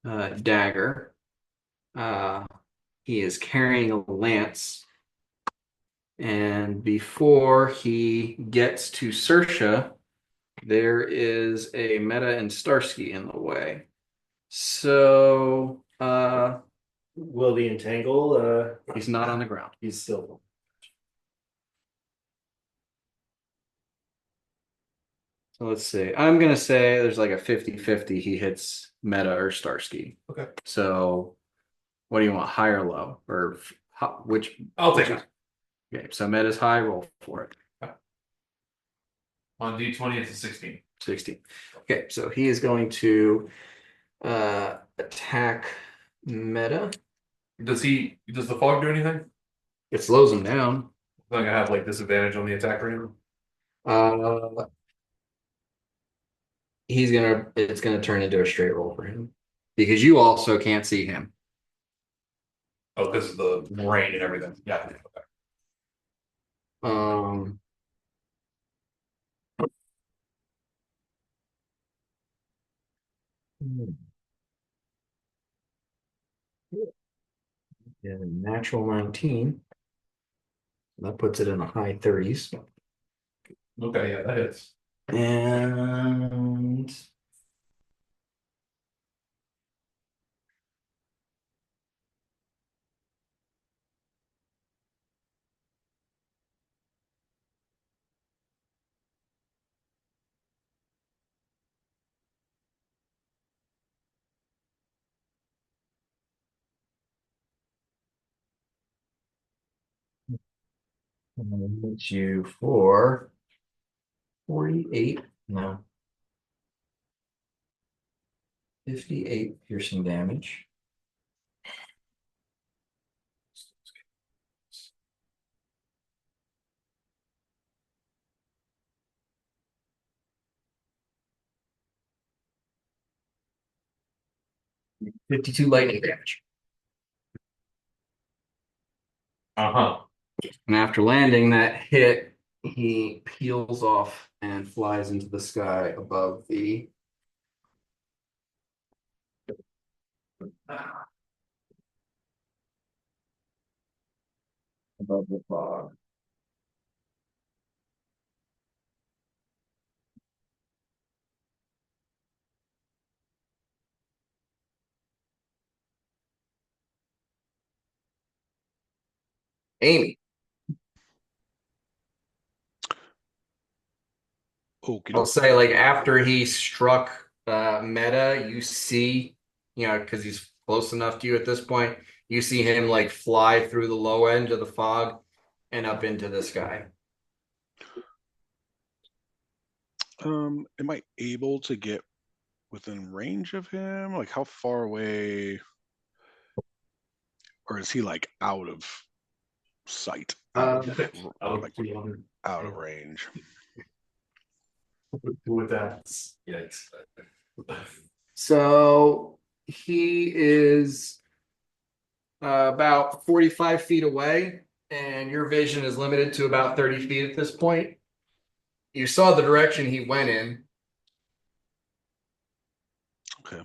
dagger. He is carrying a lance. And before he gets to Saoirse, there is a Meta and Starsky in the way. So Will the entangle? he's not on the ground. He's still. So let's see. I'm gonna say there's like a 50-50 he hits Meta or Starsky. Okay. So what do you want? High or low? Or which? I'll take which it. Okay, so Meta's high, roll for it. On D20, it's a 16. 16. Okay, so he is going to attack Meta. Does the fog do anything? It slows him down. Not gonna have like disadvantage on the attack round. Uh, it's gonna turn into a straight roll for him because you also can't see him. Oh, because of the rain and everything. Yeah. Okay. Um, yeah, natural 19. That puts it in the high 30s. Okay, yeah, that hits. And I'm gonna hit you for 48. No, 58 piercing damage. $52 lightning damage. Uh-huh. And after landing that hit, he peels off and flies into the sky above the fog. Amy, Okie I'll doke. say like after he struck Meta, you see, because he's close enough to you at this point, you see him like fly through the low end of the fog and up into the sky. Am I able to get within range of him? Like how far away, or is he like out of sight, Out like of 200. out of range? With that. Yikes. So he is about 45 feet away, and your vision is limited to about 30 feet at this point. You saw the direction he went in. Okay.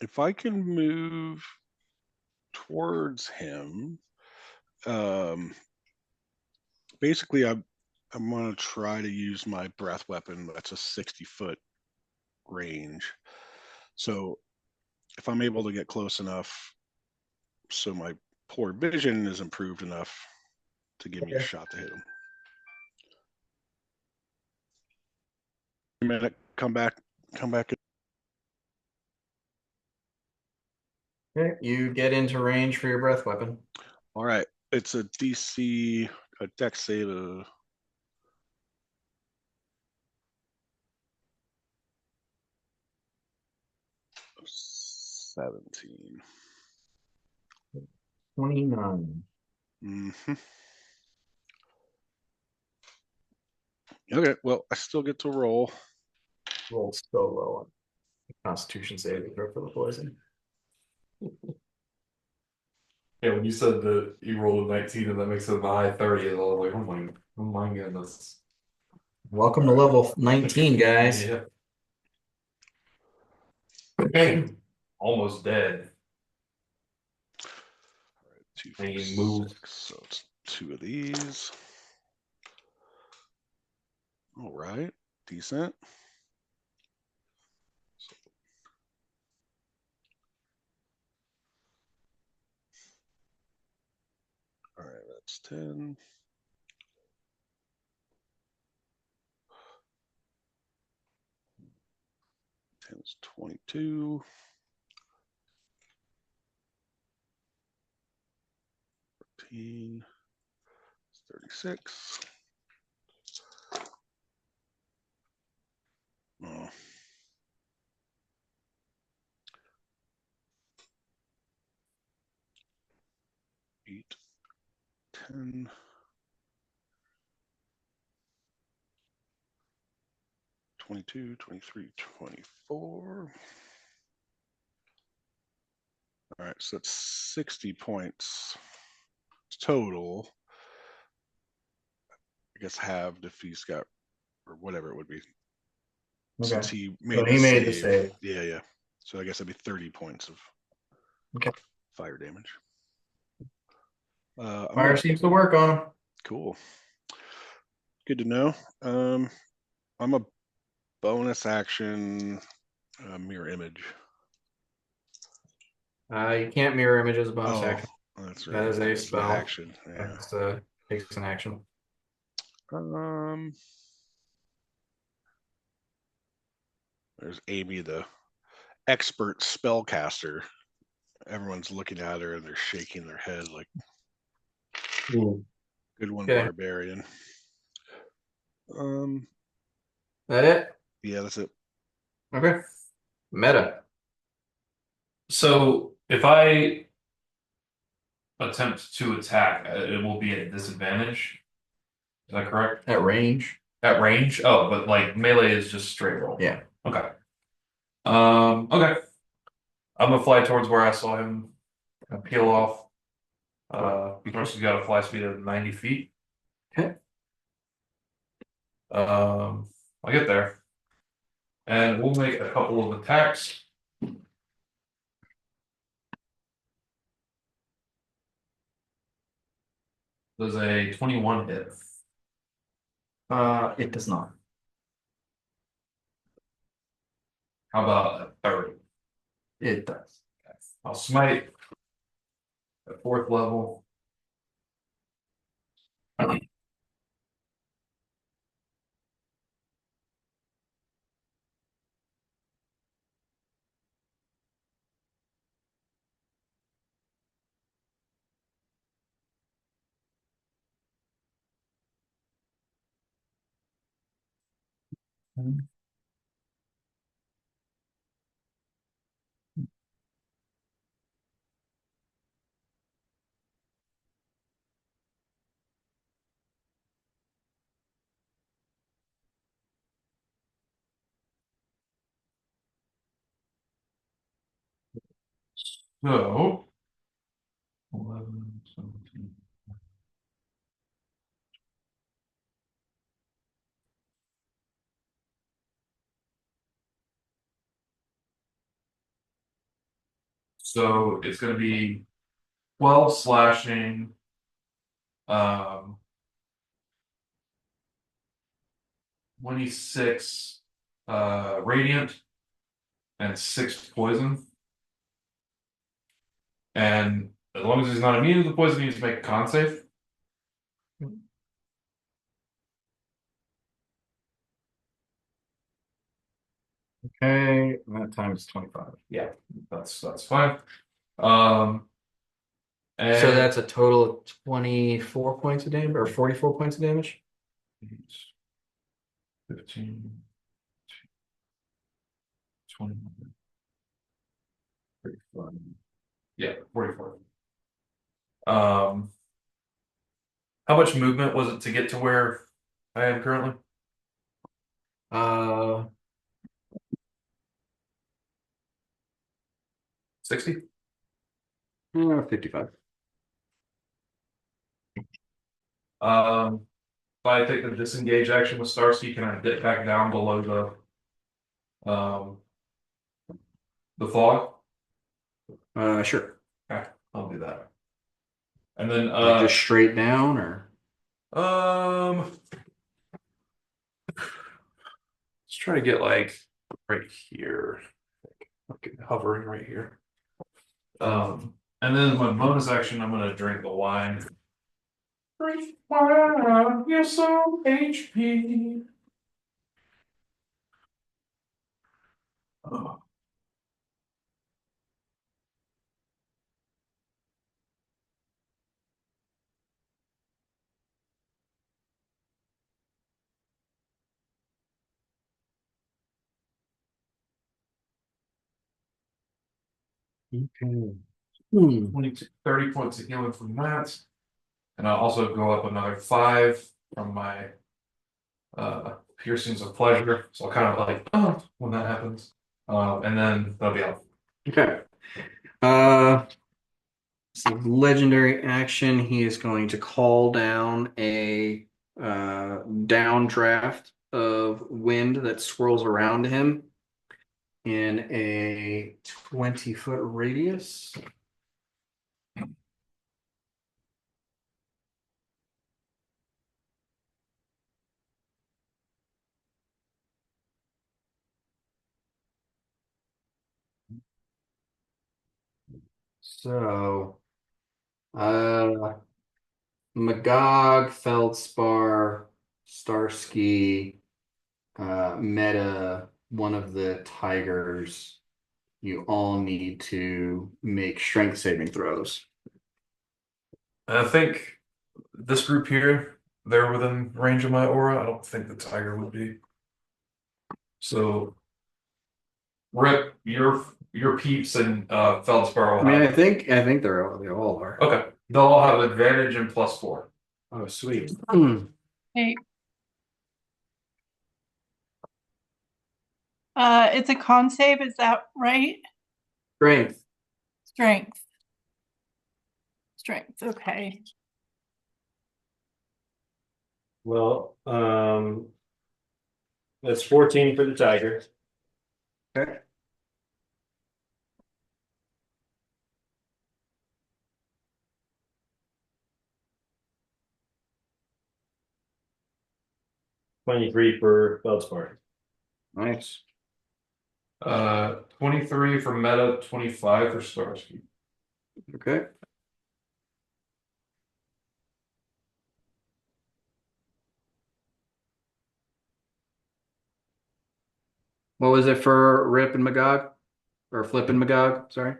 If I can move towards him, um, basically I'm gonna try to use my breath weapon. That's a 60-foot range. So if I'm able to get close enough, so my poor vision is improved enough to give me a shot to hit him. A minute, come back. Okay, you get into range for your breath weapon. All right, it's a DC, a dex save of 17. 29. Mm-hmm. Okay, well, I still get to roll. Rolled so low on Constitution saving throw for the poison. Yeah, when you said that you rolled a 19 and that makes it in the high 30s, I was like, oh my goodness. Welcome to level 19, guys. Yeah. Okay. Almost dead. All right, 2, And 4, you move. 6. So it's 2 of these. All right, decent. All right, that's 10. 10 is 22. 13 is 36. Oh. 10. $22, $23, $24. All right, so that's 60 points total. I guess halved if he's got, or whatever it would be. Since Okay. he So made he the made the save. save. Yeah, yeah. So I guess that'd be 30 points of Okay. fire damage. Fire seems to work on him. Cool. Good to know. I'm a bonus action mirror image. You can't mirror images as a bonus Oh, action. that's right. That is a It's the spell. action. Yeah. That's takes an action. There's Amy, the expert spellcaster. Everyone's looking at her and they're shaking their head like, Ooh. good one, Okay. barbarian. That it? Yeah, that's it. Okay. Meta. So if I attempt to attack, it will be at disadvantage. Is that correct? At range. At range? Oh, but like melee is just straight roll. Yeah. Okay. Okay. I'm gonna fly towards where I saw him peel off. Because he's got a fly speed of 90 feet. Okay. I'll get there. And we'll make a couple of attacks. Does a 21 hit? It does not. How about a 30? It does. I'll smite at 4th level. So 11, 17. So it's going to be 12 slashing, 26 radiant, and 6 poison. And as long as he's not immune to the poison, he needs to make a con save. Okay. And that time is 25. Yeah, that's fine. And So that's a total of 24 points of damage or 44 points of damage. 15, 20, 35. Yeah, 44. How much movement was it to get to where I am currently? Uh 60? 55. If I take the disengage action with Starsky, can I dip back down below the fog? Sure. Okay, I'll do that. And then Like just straight down or let's try to get like right here. Okay, hovering right here. And then my bonus action, I'm gonna drink the wine. Drink wine, you're so HP. Oh. okay. 22, 30 points of healing from that. And I'll also go up another 5 from my piercings of pleasure. So I'll kind of like, oh, when that happens. And then that'll be out. Okay. So legendary action, he is going to call down a downdraft of wind that swirls around him in a 20-foot radius. So, Magog, Feldspar, Starsky, Meta, one of the tigers, you all need to make strength saving throws. And I think this group here, they're within range of my aura. I don't think the tiger would be. So, Rip, your peeps and Feldspar I will mean, have. I think they all are. Okay, they'll all have advantage and +4. Oh, sweet. Okay. It's a con save, is that right? Strength. Strength. Strength, okay. Well, that's 14 for the tiger. Okay. $23 for Feldspar. Nice. 23 for Meta, 25 for Starsky. Okay. What was it for Rip and Magog? Or Flip and Magog? Sorry.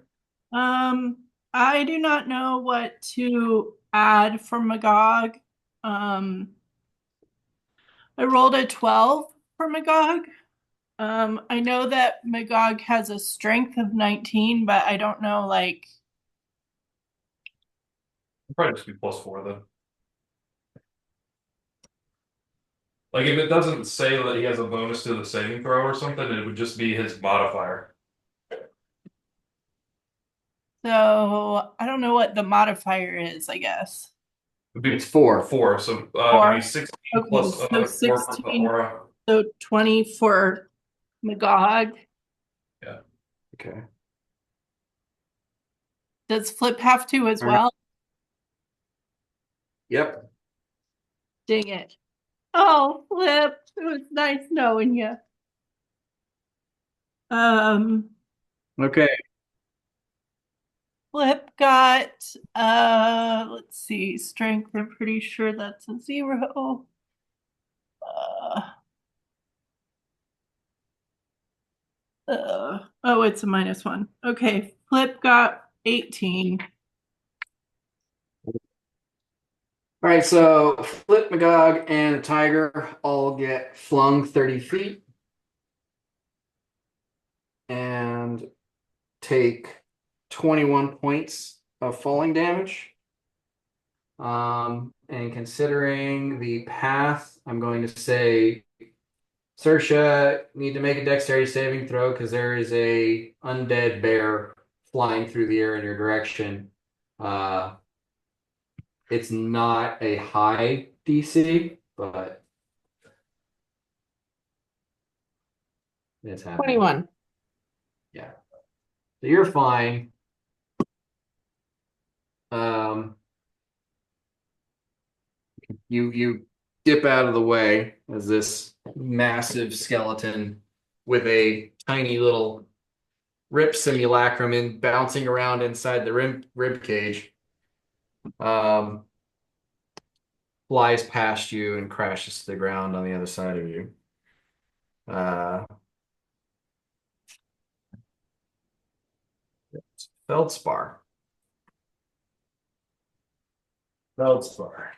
I do not know what to add for Magog. I rolled a 12 for Magog. I know that Magog has a strength of 19, but I don't know, like, Probably just be +4 then. Like if it doesn't say that he has a bonus to the saving throw or something, it would just be his modifier. so I don't know what the modifier is, I guess. It'd be It's 4. 4, so it'd Four. be 16 Okay, plus so another 4 from the 16. aura. So 20 for Magog. Okay. Does Flip have to as All right. well? Yep. Dang it. Oh, Flip, it was nice knowing you. Okay. Flip got let's see, strength, I'm pretty sure that's a 0. Oh, it's a -1. Okay, Flip got 18. All right, so Flip, Magog, and the Tiger all get flung 30 feet and take 21 points of falling damage. And considering the path, I'm going to say, Sersha, need to make a dexterity saving throw because there is a undead bear flying through the air in your direction. It's not a high DC, but it's happening. 21. Yeah. So you're fine. Um, you dip out of the way as this massive skeleton with a tiny little rip simulacrum in bouncing around inside the rib cage. Flies past you and crashes to the ground on the other side of you. Feldspar. Feldspar.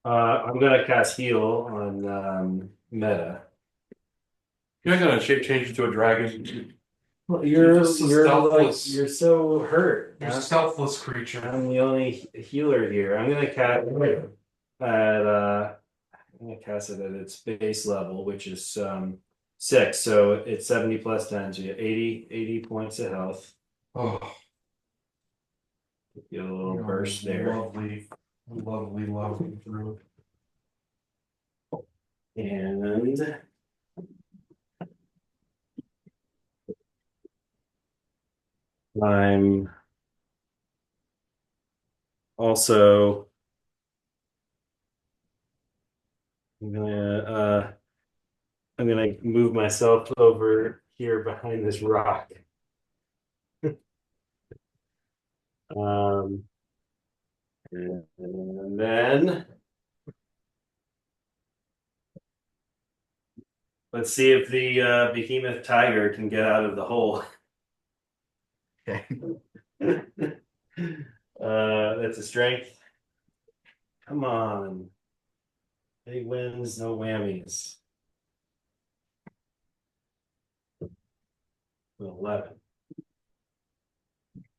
I'm gonna cast heal on Meta. You're not gonna shape change into a dragon. Well, You're just a selfless- you're so hurt. You're a selfless creature. I'm the only healer here. I'm gonna cast I'm gonna cast it at its base level, which is 6. So it's 70 plus 10. So you get 80 points of health. Oh, Get a little you're burst there. Lovely, lovely through. And I'm also I'm gonna move myself over here behind this rock. Um, and then let's see if the behemoth tiger can get out of the hole. Okay. That's a strength. Come on. Big wins, no whammies. 11.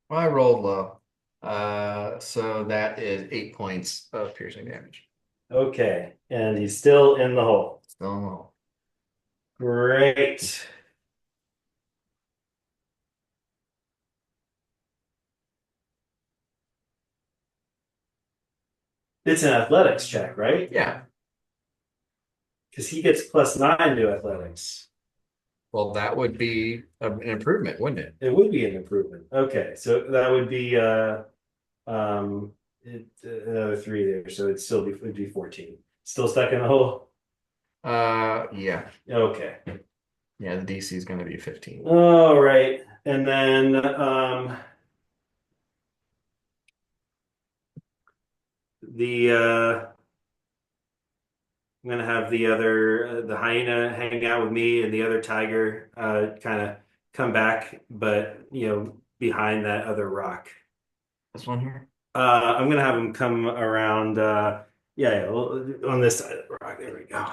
Well, I rolled low. So that is 8 points of piercing damage. Okay, and he's still in the hole. Still low. Great. It's an athletics check, right? Yeah. Because he gets +9 to athletics. Well, that would be an improvement, wouldn't it? It would be an improvement. Okay, so that would be another 3 there, so would be 14. Still stuck in the hole? Yeah. Okay. Yeah, the DC is going to be 15. All right. And then I'm gonna have the other the hyena hang out with me and the other tiger kind of come back, but behind that other rock. This one here? I'm gonna have him come around yeah, on this side of the rock. There we go.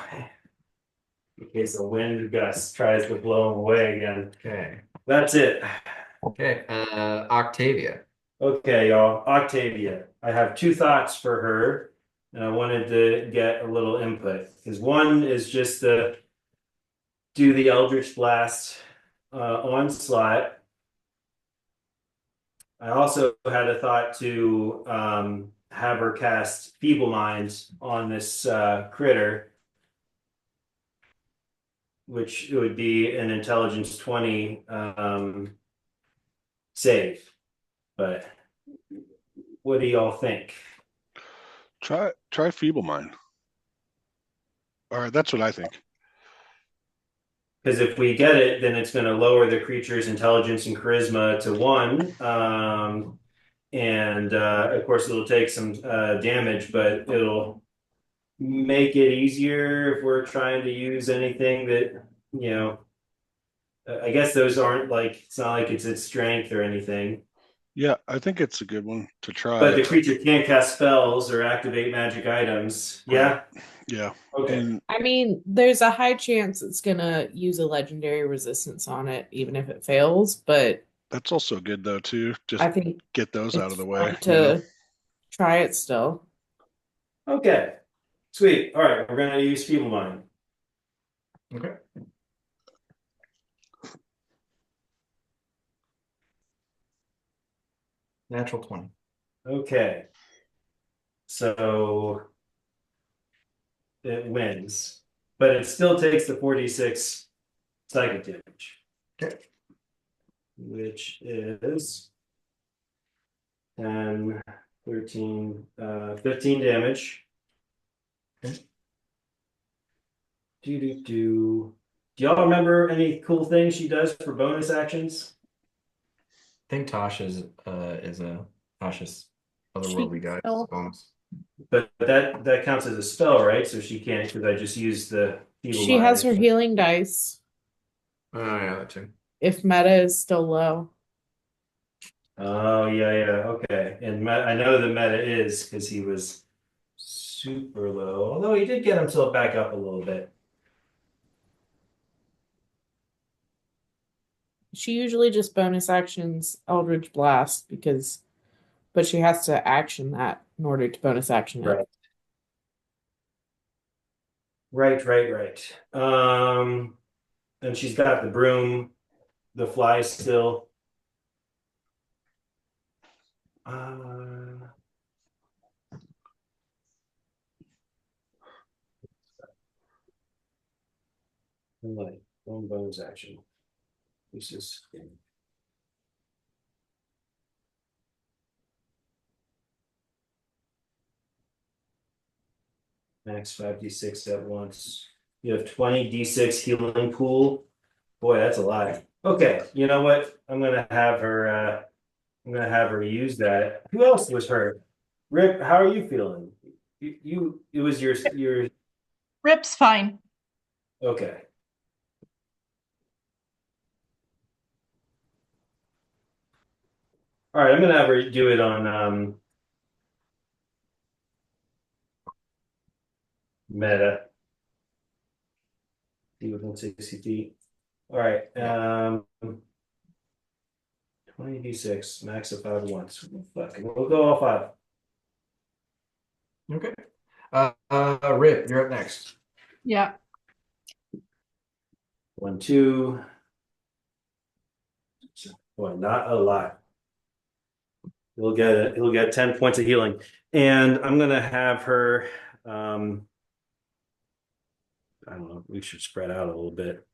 In case the wind gust tries to blow him away again. Okay. That's it. Okay. Octavia. Okay, y'all. Octavia. I have 2 thoughts for her, and I wanted to get a little input. Because one is just to do the Eldritch Blast onslaught. I also had a thought to have her cast Feeble Mind on this critter, which would be an intelligence 20 save. But what do y'all think? Try Feeble Mind. All right, that's what I think. Because if we get it, then it's going to lower the creature's intelligence and charisma to 1. And of course, it'll take some damage, but it'll make it easier if we're trying to use anything that, I guess those aren't like, it's not like it's its strength or anything. Yeah, I think it's a good one to try. But the creature can't cast spells or activate magic items. Yeah? Yeah. Okay. And I mean, there's a high chance it's gonna use a legendary resistance on it, even if it fails. But that's also good though too. Just I think get those out of it's the way. fun to try it still. Okay. Sweet. All right. We're going to use Feeble Mind. Okay. Natural 20. Okay. So it wins, but it still takes the 46 psychic damage. Okay. Which is 10, 13, 15 damage. Okay. Do y'all remember any cool things she does for bonus actions? I think Tasha's is a Tasha's otherworldly guy spell. bonus. But that counts as a spell, right? So she can't, because I just used the feeble She has her mind. healing dice Oh yeah, that too. if meta is still low. Oh yeah, okay. And I know the meta is because he was super low, although he did get himself back up a little bit. she usually just bonus actions Eldritch Blast but she has to action that in order to bonus action it. Right. And she's got the broom, the fly still. Like one bonus action. This is max 5d6 at once. You have 20 d6 healing pool. Boy, that's a lot. Okay, you know what? I'm gonna have her use that. Who else was hurt? Rip, how are you feeling? It was your Rip's fine. okay. All right, I'm gonna have her do it on meta. See within 60 feet. All right. 20d6, max of 5 once. Fuck, we'll go all 5. Okay. Rip, you're up next. Yeah. 1, 2. Boy, not a lot. He'll get 10 points of healing. And I'm gonna have her I don't know, we should spread out a little bit.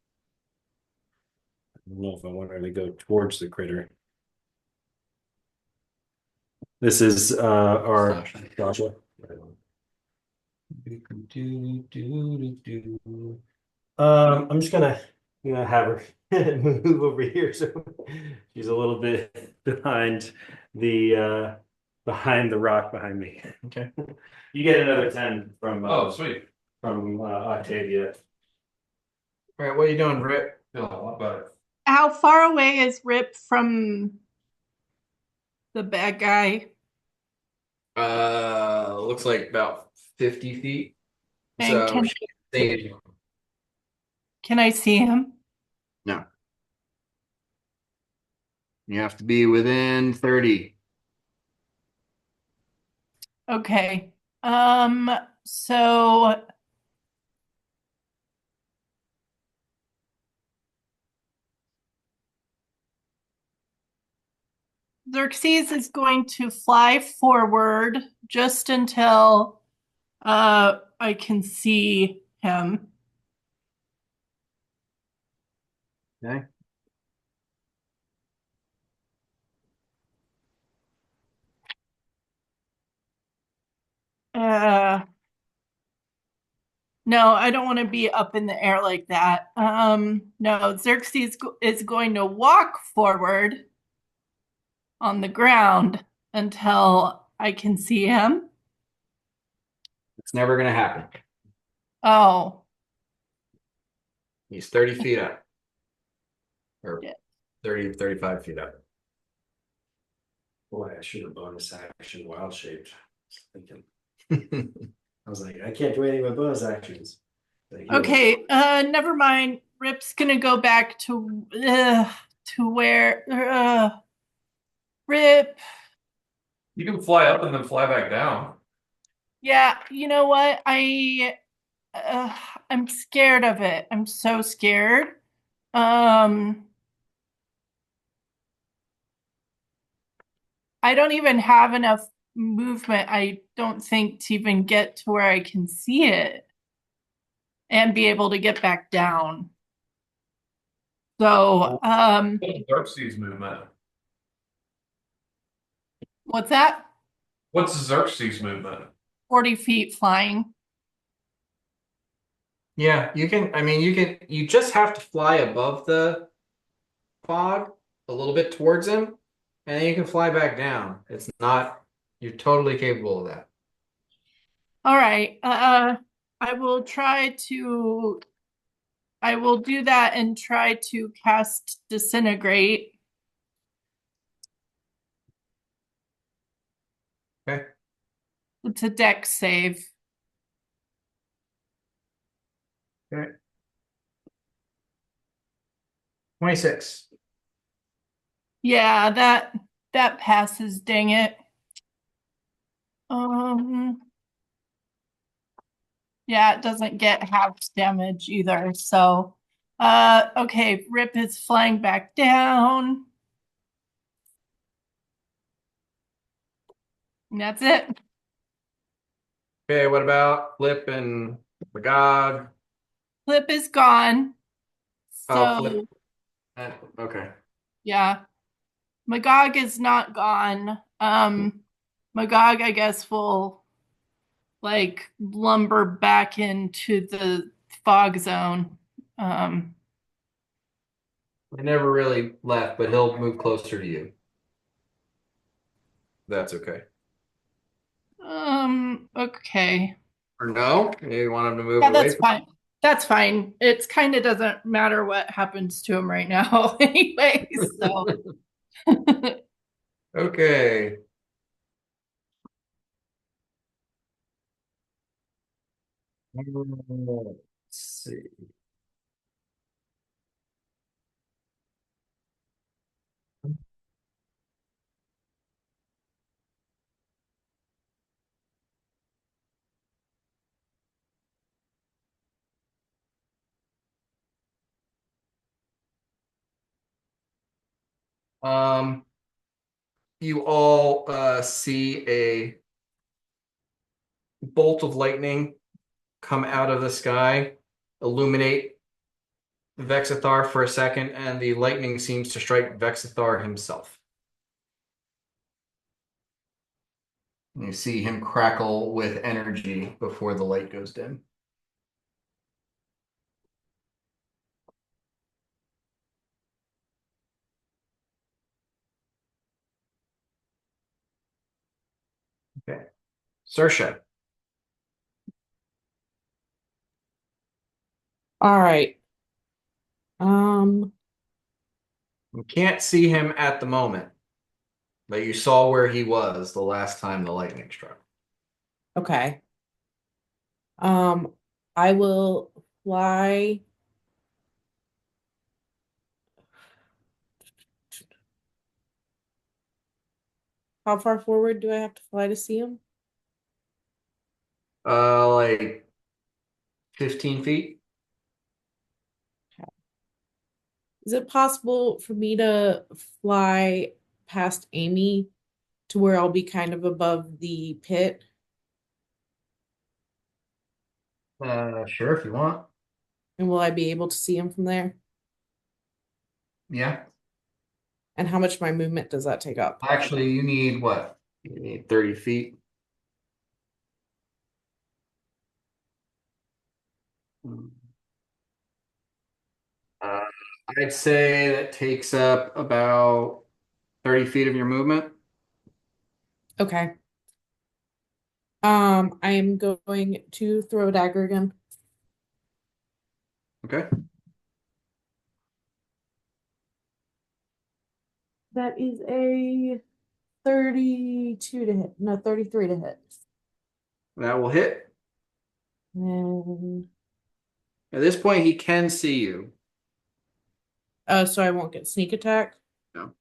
I don't know if I want her to go towards the critter. This is our Joshua. I'm just gonna have her move over here so she's a little bit behind the rock behind me. Okay. You get another 10 from Oh, sweet. from Octavia. All right, what are you doing, Rip? Feel a lot better. How far away is Rip from the bad guy? Looks like about 50 feet. And So can I see him? no. You have to be within 30. Okay. So Xerxes is going to fly forward just until I can see him. Okay. No, I don't want to be up in the air like that. No, Xerxes is going to walk forward on the ground until I can see him. It's never gonna happen. Oh, He's 30 feet up. Or Yeah. 30, 35 feet up. Boy, I should have bonus action wild shaped. I was like, I can't do anything with bonus actions. okay. Never mind. Rip's gonna go back to where Rip. You can fly up and then fly back down. Yeah, you know what? I'm scared of it. I'm so scared. I don't even have enough movement, I don't think, to even get to where I can see it and be able to get back down. So, Xerxes movement. what's that? What's Xerxes movement? 40 feet flying. Yeah, you just have to fly above the fog a little bit towards him, and then you can fly back down. You're totally capable of that. All right. I will do that and try to cast Disintegrate. Okay. It's a dex save. Okay. 26. Yeah, that passes, dang it. Um, yeah, it doesn't get half damage either. So, okay, Rip is flying back down. And that's it. Okay, what about Flip and Magog? Flip is gone. Oh, Flip. So, Okay. yeah, Magog is not gone. Magog, I guess, will like lumber back into the fog zone. Um, I never really left, but he'll move closer to you. That's okay. okay. Or no? You want him to move Yeah, away that's from fine. That's fine. It's kind of doesn't matter what happens to him right now, anyway. So, Okay. Let's see. Um, you all see a bolt of lightning come out of the sky, illuminate Vexithar for a second, and the lightning seems to strike Vexithar himself. You see him crackle with energy before the light goes dim. Okay. Sersha. All right. Um, You can't see him at the moment, but you saw where he was the last time the lightning struck. okay. I will fly. How far forward do I have to fly to see him? Like 15 feet. Is it possible for me to fly past Amy to where I'll be kind of above the pit? Sure, if you want. And will I be able to see him from there? Yeah. And how much of my movement does that take up? Actually, you need what? You need 30 feet. Uh, I'd say that takes up about 30 feet of your movement. Okay. I am going to throw a dagger again. Okay. That is a 32 to hit. No, 33 to hit. That will hit. And At this point, he can see you. so I won't get sneak attack. No.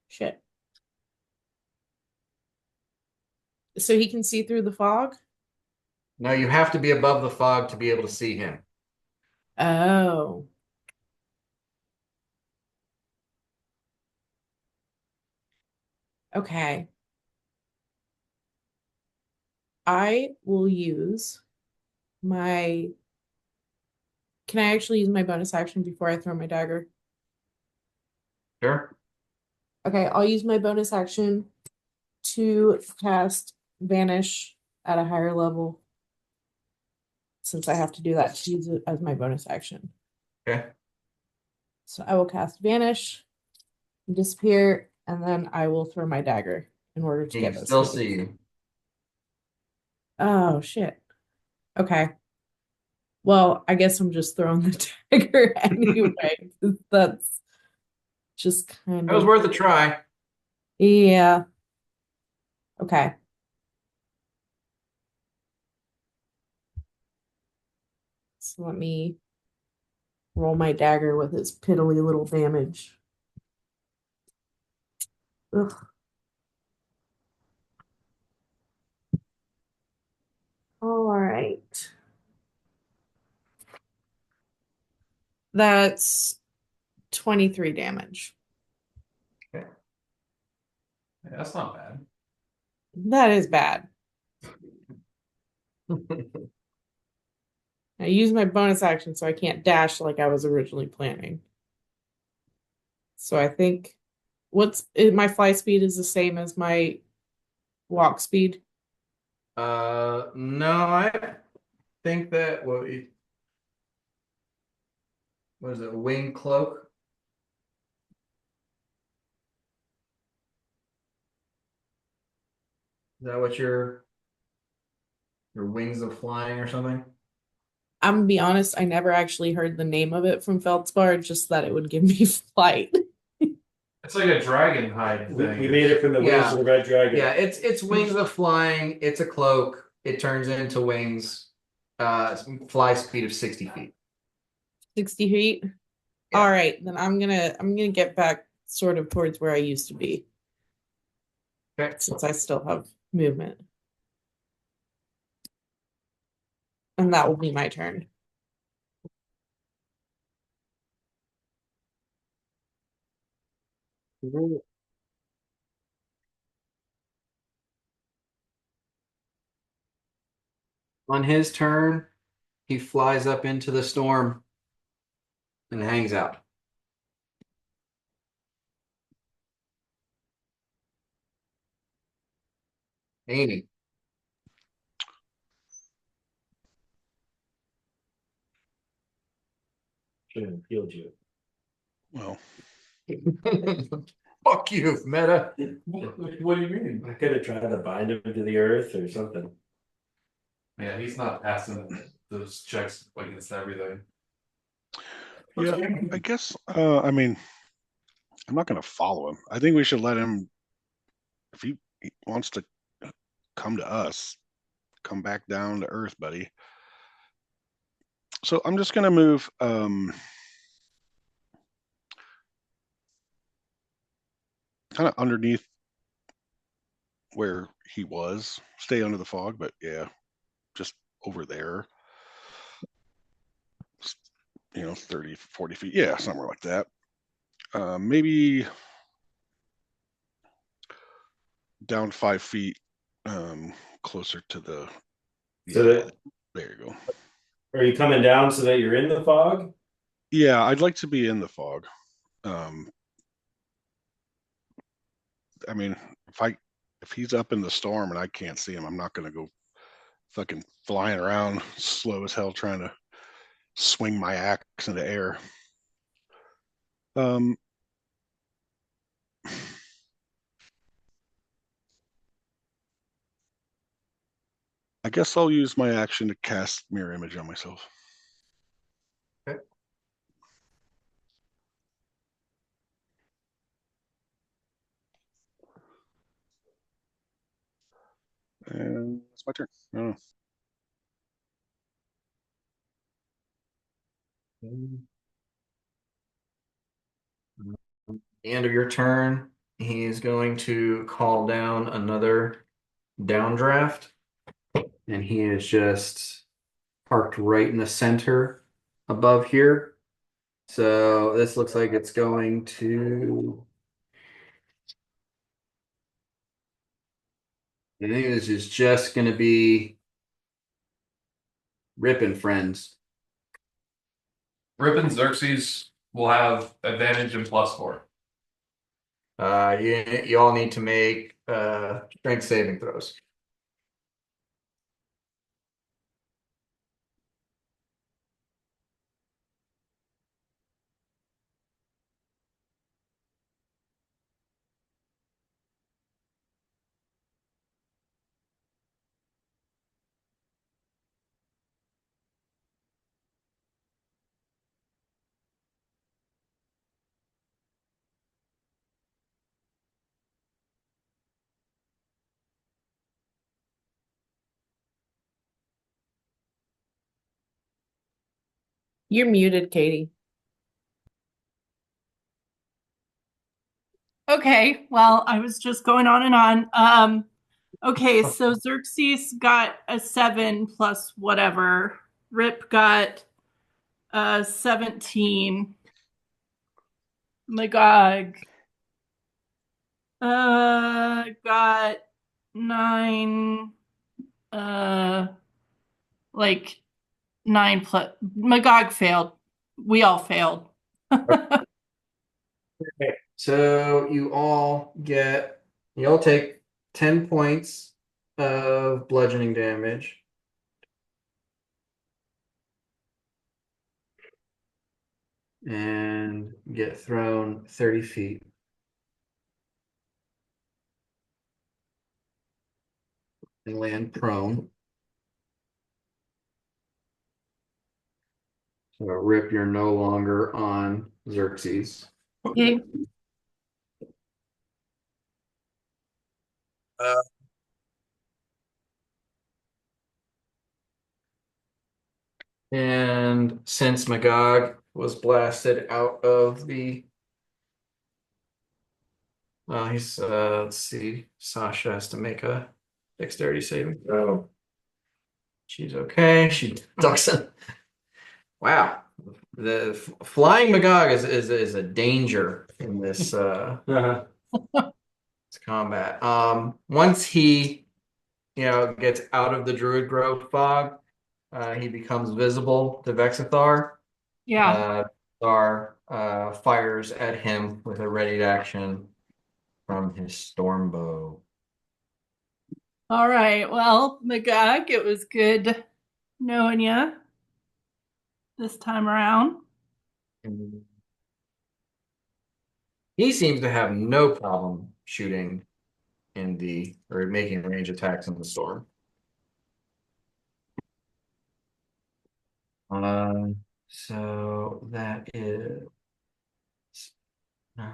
Shit. So he can see through the fog? No, you have to be above the fog to be able to see him. Oh. Okay. I will use my. Can I actually use my bonus action before I throw my dagger? Sure. Okay, I'll use my bonus action to cast Vanish at a higher level since I have to do that to use it as my bonus action. Okay. So I will cast Vanish, disappear, and then I will throw my dagger in order to He can get those still sneak. see you. Oh shit. Okay. Well, I guess I'm just throwing the dagger anyway. 'Cause that's just kind That was of worth a try. yeah. Okay. So let me roll my dagger with its piddly little damage. Ugh. All right. That's 23 damage. Yeah, that's not bad. That is bad. I use my bonus action, so I can't dash like I was originally planning. So I think my fly speed is the same as my walk speed. No, I think that what is it, wing cloak? Is that what your wings of flying or something? I'm gonna be honest, I never actually heard the name of it from Feldspar, just that it would give me flight. It's like a dragon hide We thing. made it from the wings Yeah. of the red dragon. Yeah, it's wings of flying. It's a cloak. It turns into wings. Fly speed of 60 feet. 60 feet. Yeah. All right, then I'm gonna get back sort of towards where I used to be, Okay. since I still have movement. And that will be my turn. On his turn, he flies up into the storm and hangs out. Amy. Should have healed you. Well, Fuck you, Meta. What do you mean? I could have tried to bind him to the earth or something. Yeah, he's not passing those checks against everything. yeah, I guess, I mean, I'm not going to follow him. I think we should let him, if he wants to come to us, come back down to earth, buddy. So I'm just going to move, kind of underneath where he was, stay under the fog, but yeah, just over there, 30, 40 feet. Yeah, somewhere like that. Maybe down 5 feet, closer to the, So yeah, that there you go. are you coming down so that you're in the fog? Yeah, I'd like to be in the fog. Um, I mean, if he's up in the storm and I can't see him, I'm not gonna go fucking flying around slow as hell trying to swing my axe in the air. Um, I guess I'll use my action to cast mirror image on myself. Okay. And it's my turn. Oh, The end of your turn, he is going to call down another downdraft, and he is just parked right in the center above here. So this looks like it's going to. I think this is just going to be ripping friends. Rip and Xerxes will have advantage in +4. You all need to make strength saving throws. You're muted, Katie. Okay, well, I was just going on and on. Okay, so Xerxes got a 7 plus whatever. Rip got 17. Magog got 9, uh like 9 plus. Magog failed. We all failed. Okay. So you all take 10 points of bludgeoning damage. And get thrown 30 feet. And land prone. So Rip, you're no longer on Xerxes. Okay. And since Magog was blasted out of the he's let's see, Sasha has to make a dexterity saving throw. She's okay. She ducks in. Wow. The flying Magog is a danger in this this combat. Once he gets out of the Druid Grove fog, he becomes visible to Vexithar. Yeah. Vexithar fires at him with a ready action from his storm bow. All right. Well, Magog, it was good knowing you this time around. He seems to have no problem shooting or making range attacks in the storm. So that is 9.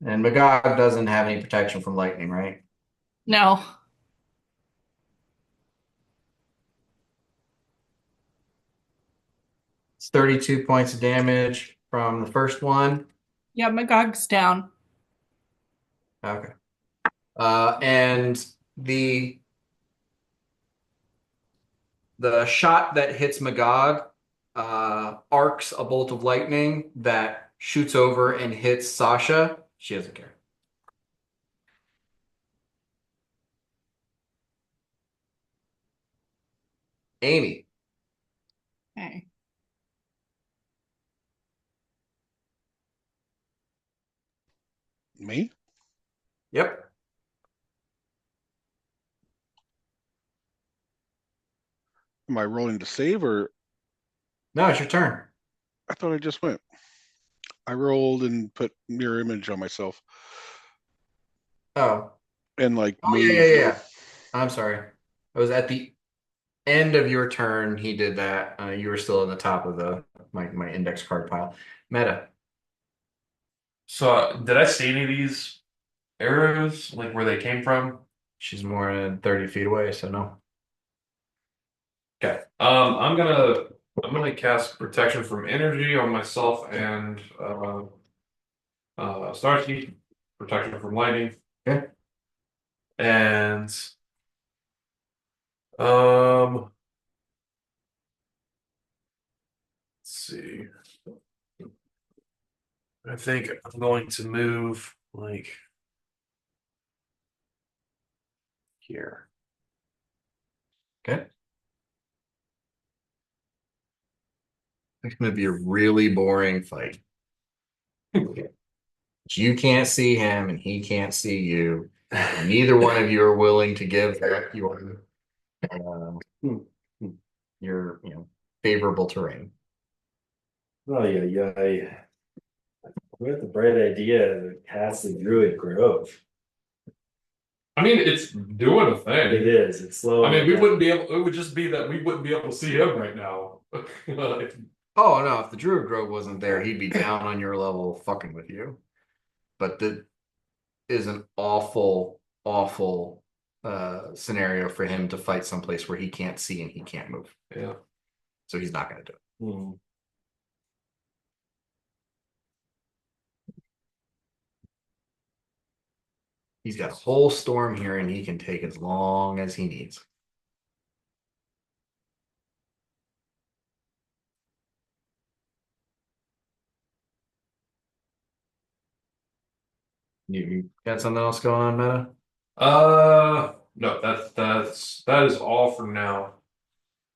And Magog doesn't have any protection from lightning, right? No. It's 32 points of damage from the first one. Yeah, Magog's down. Okay. And the shot that hits Magog arcs a bolt of lightning that shoots over and hits Sasha. She doesn't care. Amy. Okay. Me? Yep. Am I rolling to save, or No, it's your turn. I thought I just went? I rolled and put mirror image on myself Oh. and like Oh, moved. yeah. I'm sorry. It was at the end of your turn. He did that. You were still in the top of my index card pile. Meta. So, did I see any of these arrows, like where they came from? She's more than 30 feet away, so no. Okay. I'm gonna cast protection from energy on myself and Starsky, protection from lightning, Okay. and let's see. I think I'm going to move like here. Okay. It's going to be a really boring fight. You can't see him and he can't see you. Neither one of you are willing to give up your favorable terrain. Oh yeah. We had the bright idea to cast the Druid Grove. I mean, it's doing a thing. It is. It's slow. I mean, we wouldn't be able. It would just be that we wouldn't be able to see him right now. Like, Oh no, if the Druid Grove wasn't there, he'd be down on your level fucking with you. But that is an awful, awful scenario for him to fight someplace where he can't see and he can't move. yeah. So he's not going to do it. Hmm. He's got a whole storm here and he can take as long as he needs. You got something else going on, Meta? No, that is all for now.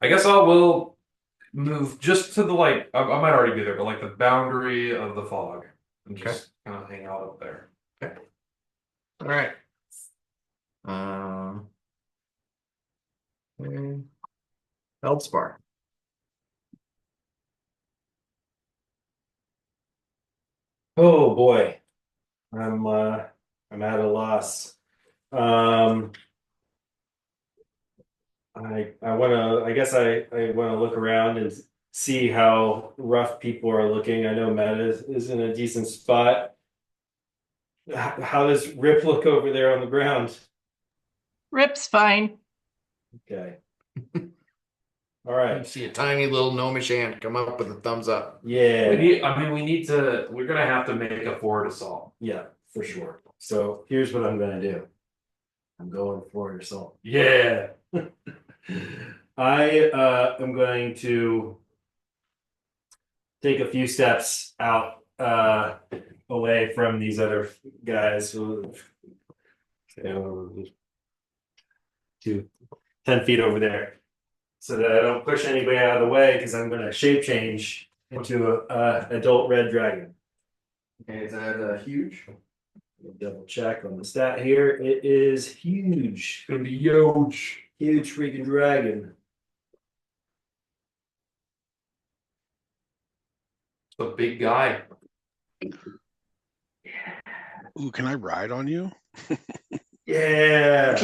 I guess I will move just to the like I might already be there, but like the boundary of the fog and just kind of hang out up there. Okay. All right. Okay. Feldspar. Oh boy, I'm at a loss. Um, I wanna I guess I wanna look around and see how rough people are looking. I know Matt is in a decent spot. How does Rip look over there on the ground? Rip's fine. Okay. All You right. see a tiny little gnomish hand come up with a thumbs up. Yeah. We need to we're gonna have to make a forward assault. Yeah, for sure. So here's what I'm gonna do. I'm going for your soul. Yeah. I am going to take a few steps out away from these other guys who, you know, to 10 feet over there so that I don't push anybody out of the way because I'm going to shape change into a adult red dragon. Okay, is that huge? Double check on the stat here. It is huge. Gonna be huge. Huge freaking dragon. A big guy. Ooh, can I ride on you? Yeah.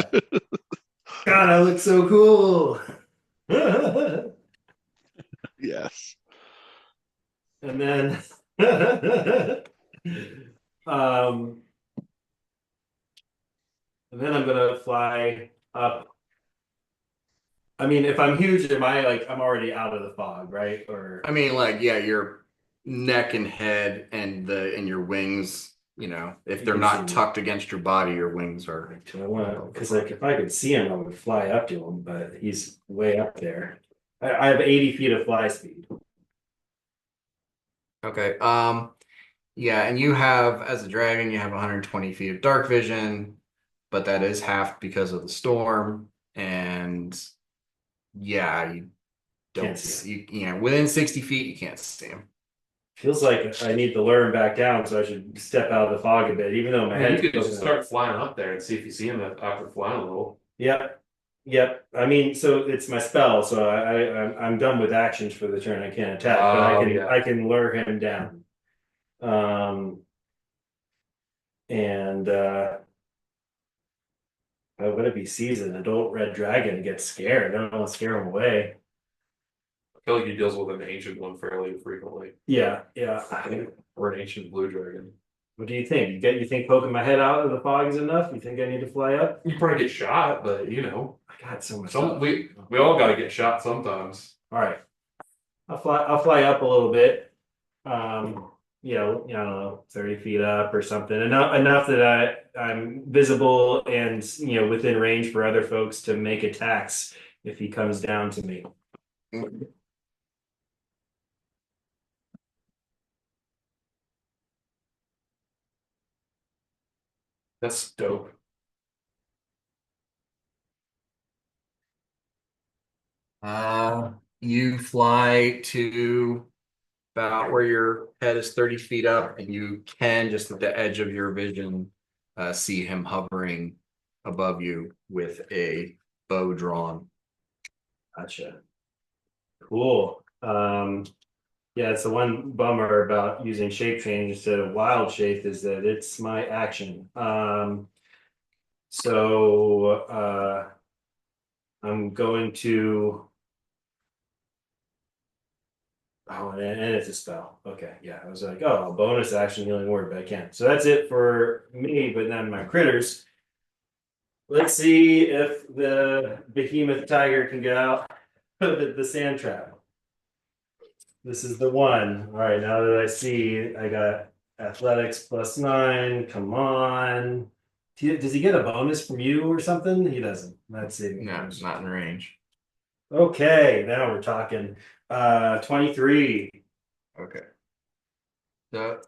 God, I look so cool. Yes. And then um and then I'm gonna fly up. I mean, if I'm huge, am I like I'm already out of the fog, right? Or I mean, like, yeah, your neck and head and your wings, if You they're can not see. tucked against your body, your wings are. do I want to? Because like if I could see him, I would fly up to him, but he's way up there. I have 80 feet of fly speed. Okay. Yeah, and you have, as a dragon, you have 120 feet of dark vision, but that is half because of the storm. And yeah, you Can't don't see him. within 60 feet, you can't see them. Feels like I need to lure him back down, so I should step out of the fog a bit, even though my I mean, head's you could just poking up. start flying up there and see if you see him after flying a little. Yep. Yep. I mean, so it's my spell, so I'm done with actions for the turn. I can't attack, but Oh, yeah. I can lure him down. Um and what if he sees an adult red dragon and gets scared? I don't want to scare him away. I feel like he deals with an ancient one fairly frequently. Yeah, yeah. Or an ancient blue dragon. What do you think? You think poking my head out of the fog is enough? You think I need to fly up? You probably get shot, but you know. I got so much Some stuff. we all gotta get shot sometimes. All right. I'll fly up a little bit. I don't know, 30 feet up or something. Enough that I'm visible and within range for other folks to make attacks if he comes down to me. That's dope. You fly to about where your head is 30 feet up, and you can, just at the edge of your vision, see him hovering above you with a bow drawn. Gotcha. Cool. Yeah, it's the one bummer about using shape change instead of wild shape is that it's my action. So I'm going to. Oh, and it's a spell. Okay, yeah. I was like, oh, bonus action healing word, but I can't. So that's it for me, but then my critters. Let's see if the behemoth tiger can get out of the sand trap. This is the one. All right, now that I see, I got athletics +9. Come on. Does he get a bonus from you or something? He doesn't. Not saving No, throws. not in range. Okay, now we're talking. 23. Okay. So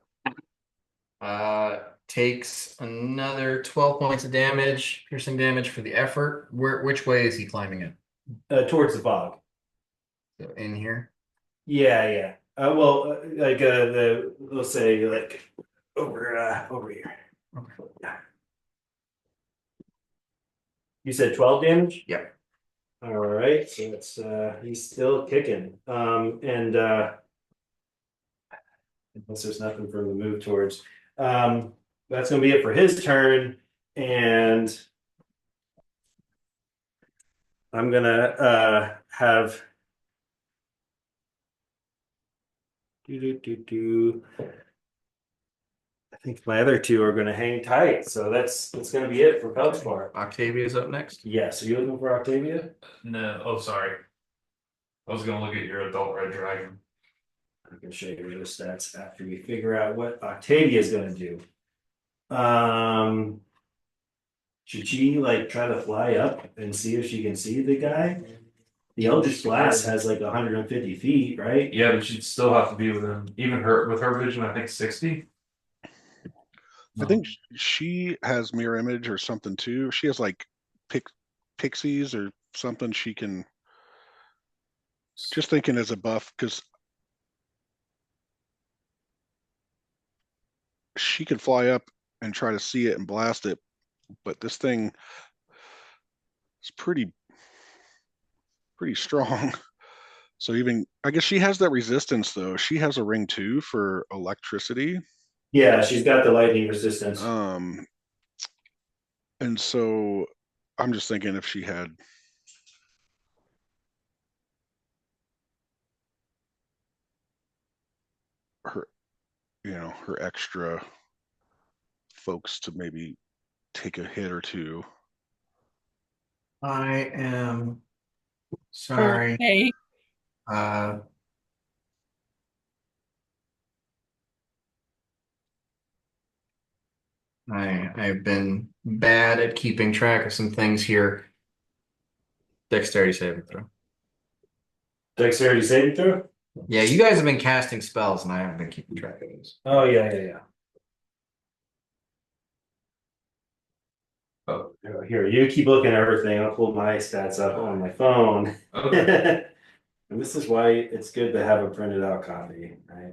takes another 12 points of damage, piercing damage for the effort. Which way is he climbing it? Towards the fog. So in here. Yeah, yeah. Well, like the let's say like over here. Okay. Yeah. You said 12 damage? Yeah. All right, so it's he's still kicking. And unless there's nothing for him to move towards. That's gonna be it for his turn. And I'm gonna have do. I think my other two are gonna hang tight. So that's gonna be it for Felspar. Octavia's up next. Yes, are you looking for Octavia? No, oh, sorry. I was gonna look at your adult red dragon. I can show you those stats after we figure out what Octavia is gonna do. Should she like try to fly up and see if she can see the guy? The Eldritch Blast has like 150 feet, right? Yeah, but she'd still have to be within, even her, with her vision, I think 60. I think she has mirror image or something too. She has like pixies or something she can. Just thinking as a buff, because she could fly up and try to see it and blast it, but this thing is pretty strong. So even I guess she has that resistance though. She has a ring too for electricity. Yeah, she's got the lightning resistance. Um, and so I'm just thinking if she had her, her extra folks to maybe take a hit or two. I am sorry. Okay. Uh, I've been bad at keeping track of some things here. Dexterity saving throw. Dexterity saving throw? Yeah, you guys have been casting spells, and I haven't been keeping track of these. Oh yeah, yeah, yeah. Oh, Here, you keep looking at everything. I'll pull my stats up on my phone. okay. And this is why it's good to have a printed out copy, right?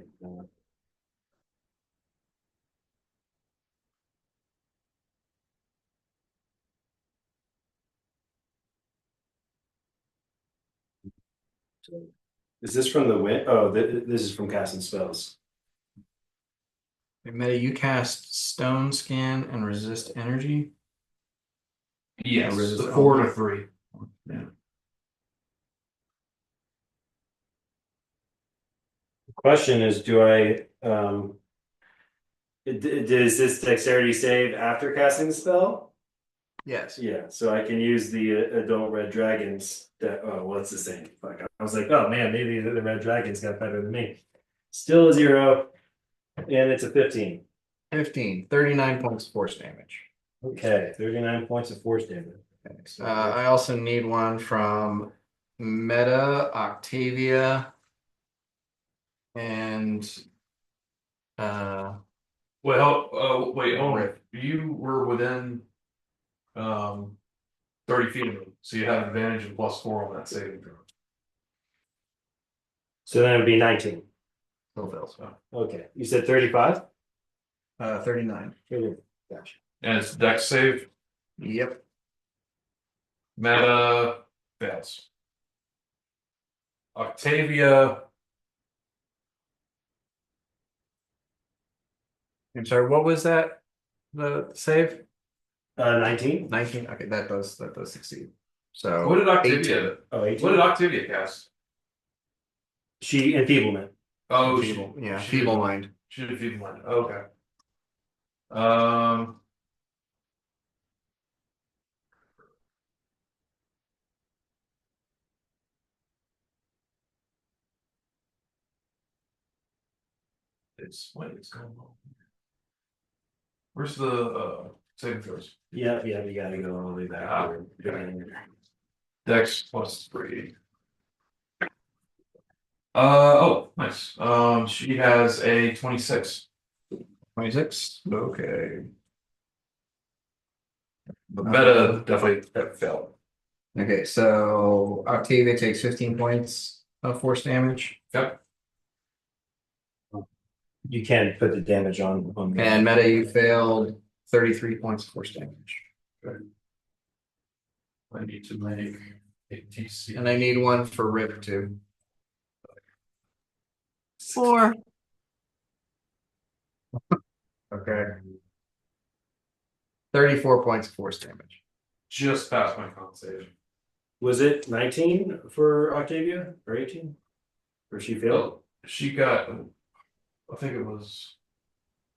Is this from the win? Oh, this is from casting spells. Meta, you cast Stone Scan and Resist Energy. Yes, Or resist the 4 to 3. Yeah. The question is, do I does this dexterity save after casting the spell? Yes. Yeah, so I can use the adult red dragons. That well, it's the same. Like I was like, oh man, maybe the red dragons got better than me. Still a 0, and it's a 15. 15, 39 points of force damage. Okay, 39 points of force damage. Okay, so I also need one from Meta, Octavia, and Wait, hold on. Rip. You were within 30 feet of me, so you have advantage of +4 on that saving throw. so then it'd be 19. Still fails. Okay, you said 35? 39. Gotcha. And it's dex save. Yep. Meta fails. Octavia. I'm sorry, what was that? The save? 19? 19. Okay, that does succeed. So What did 18. Octavia? Oh, 18? What did Octavia cast? She enfeeblement. Oh, Feeble, yeah, she feeble did- mind. She did feeble mind. Okay. Um. It's going on? Where's the saving throws. Yeah, you gotta go all the way back. Dex +3. Oh, nice. She has a 26. 26. Okay. The meta definitely failed. Okay, so Octavia takes 15 points of force damage. Yep. You can put the damage on. And Meta, you failed 33 points of force damage. I need to make a TC. And I need one for Rip too. 4. Okay. 34 points of force damage. Just past my compensation. Was it 19 for Octavia or 18? Or she failed? Oh, she got. I think it was.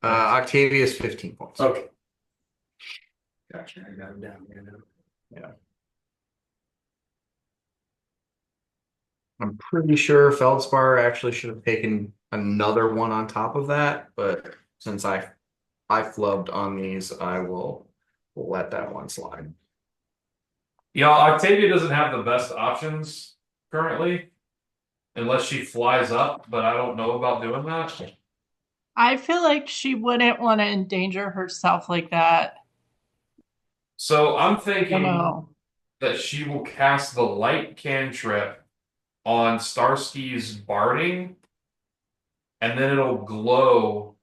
Octavia's 15 points. Okay. Gotcha. I got it down here now. Yeah. I'm pretty sure Feldspar actually should have taken another one on top of that, but since I flubbed on these, I will let that one slide. Yeah, Octavia doesn't have the best options currently, unless she flies up. But I don't know about doing that. I feel like she wouldn't want to endanger herself like that. So I'm I thinking don't know. that she will cast the light cantrip on Starsky's barding, and then it'll glow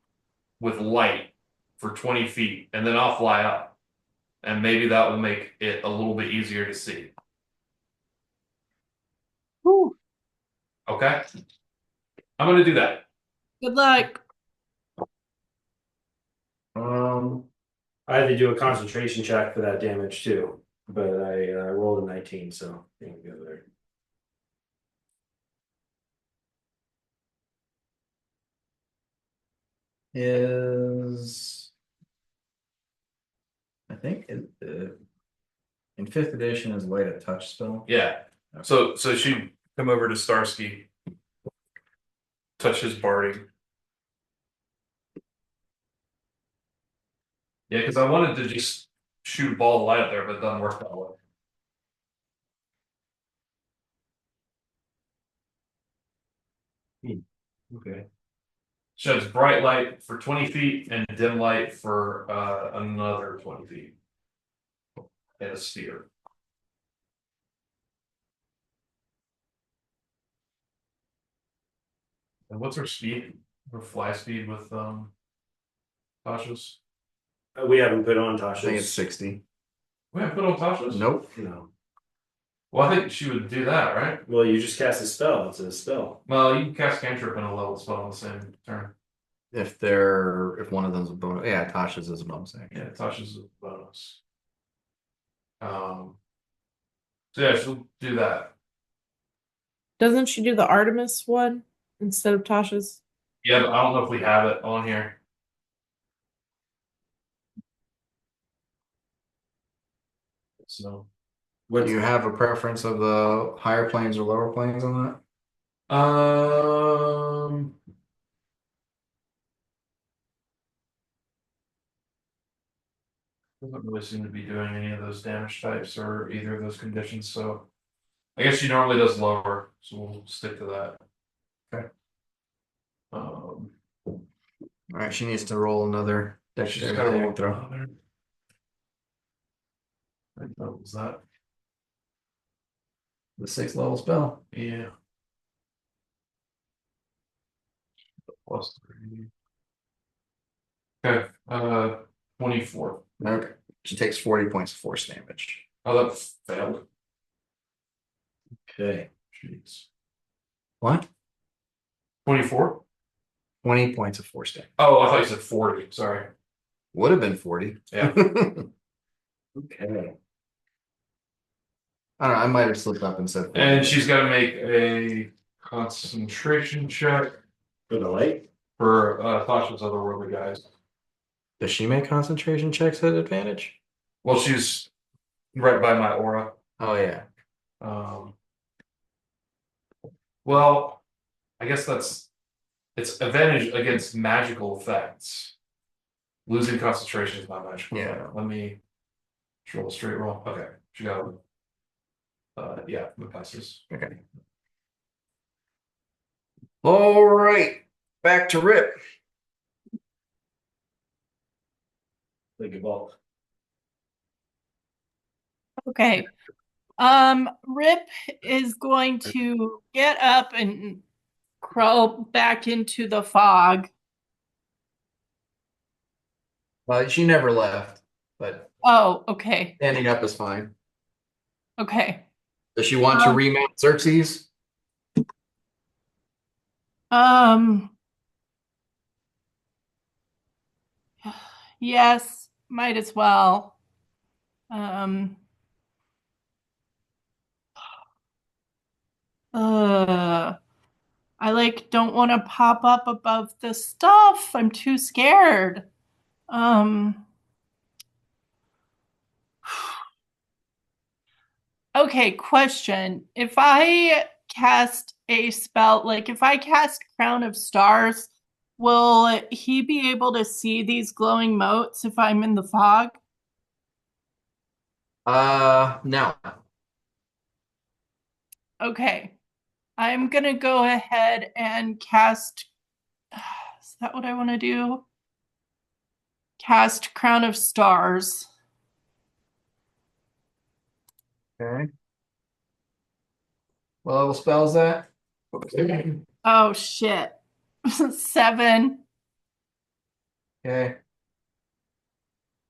with light for 20 feet, and then I'll fly up. And maybe that will make it a little bit easier to see. Whew. Okay? I'm going to do that. Good luck. I had to do a concentration check for that damage too, but I rolled a 19, so you can go there. Is I think in 5th edition is light a touch spell. Yeah. So she come over to Starsky, touch his barding. Yeah, because I wanted to just shoot a ball of light up there, but it doesn't work that way. Okay. Sheds bright light for 20 feet and dim light for another 20 feet. And a sphere. And what's her speed? Her fly speed with Tasha's? We haven't put on I think it's Tasha's. 60. We haven't put on Tasha's? Nope. No. Well, I think she would do that, right? Well, you just cast a spell. It's a spell. Well, you can cast cantrip and a level spell on the same turn. If one of them's a bonus, yeah, Tasha's is a bonus action. Yeah, Tasha's a bonus. So yeah, she'll do that. Doesn't she do the Artemis one instead of Tasha's? Yeah, but I don't know if we have it on here. So Do you have a preference of the higher planes or lower planes on that? Doesn't really seem to be doing any of those damage types or either of those conditions, so I guess she normally does lower, so we'll stick to that. Okay. Um, All right, she needs to roll another she's dexterity got a saving roll throw. another. What was that? The 6th level spell. Yeah. +3. Okay, 24. Okay. She takes 40 points of force damage. Oh, that failed. Okay. Jeez. What? 24? 20 points of force damage. Oh, I thought you said 40. Sorry. Would have been 40. Yeah. Okay. I don't know, I might have slipped up and said 40. And she's got to make a concentration check For the light? for Tasha's otherworldly guys. Does she make concentration checks at advantage? Well, she's right by my aura. Oh yeah. Well, I guess it's advantage against magical effects. Losing concentration is not much. Yeah. Let me roll a straight roll. Okay, she got yeah, the passes. Okay. All right. Back to Rip. Like a ball. Okay. Rip is going to get up and crawl back into the fog. She never left, but Oh, okay. standing up is fine. Okay. Does she want to remount Xerxes? Um, yes, might as well. Um, I like don't want to pop up above the stuff. I'm too scared. Um, okay, question. If I cast a spell, like if I cast Crown of Stars, will he be able to see these glowing motes if I'm in the fog? No. Okay. I'm gonna go ahead and cast. Is that what I want to do? Cast Crown of Stars. Okay. What level spell is that? Oh shit. 7. Okay.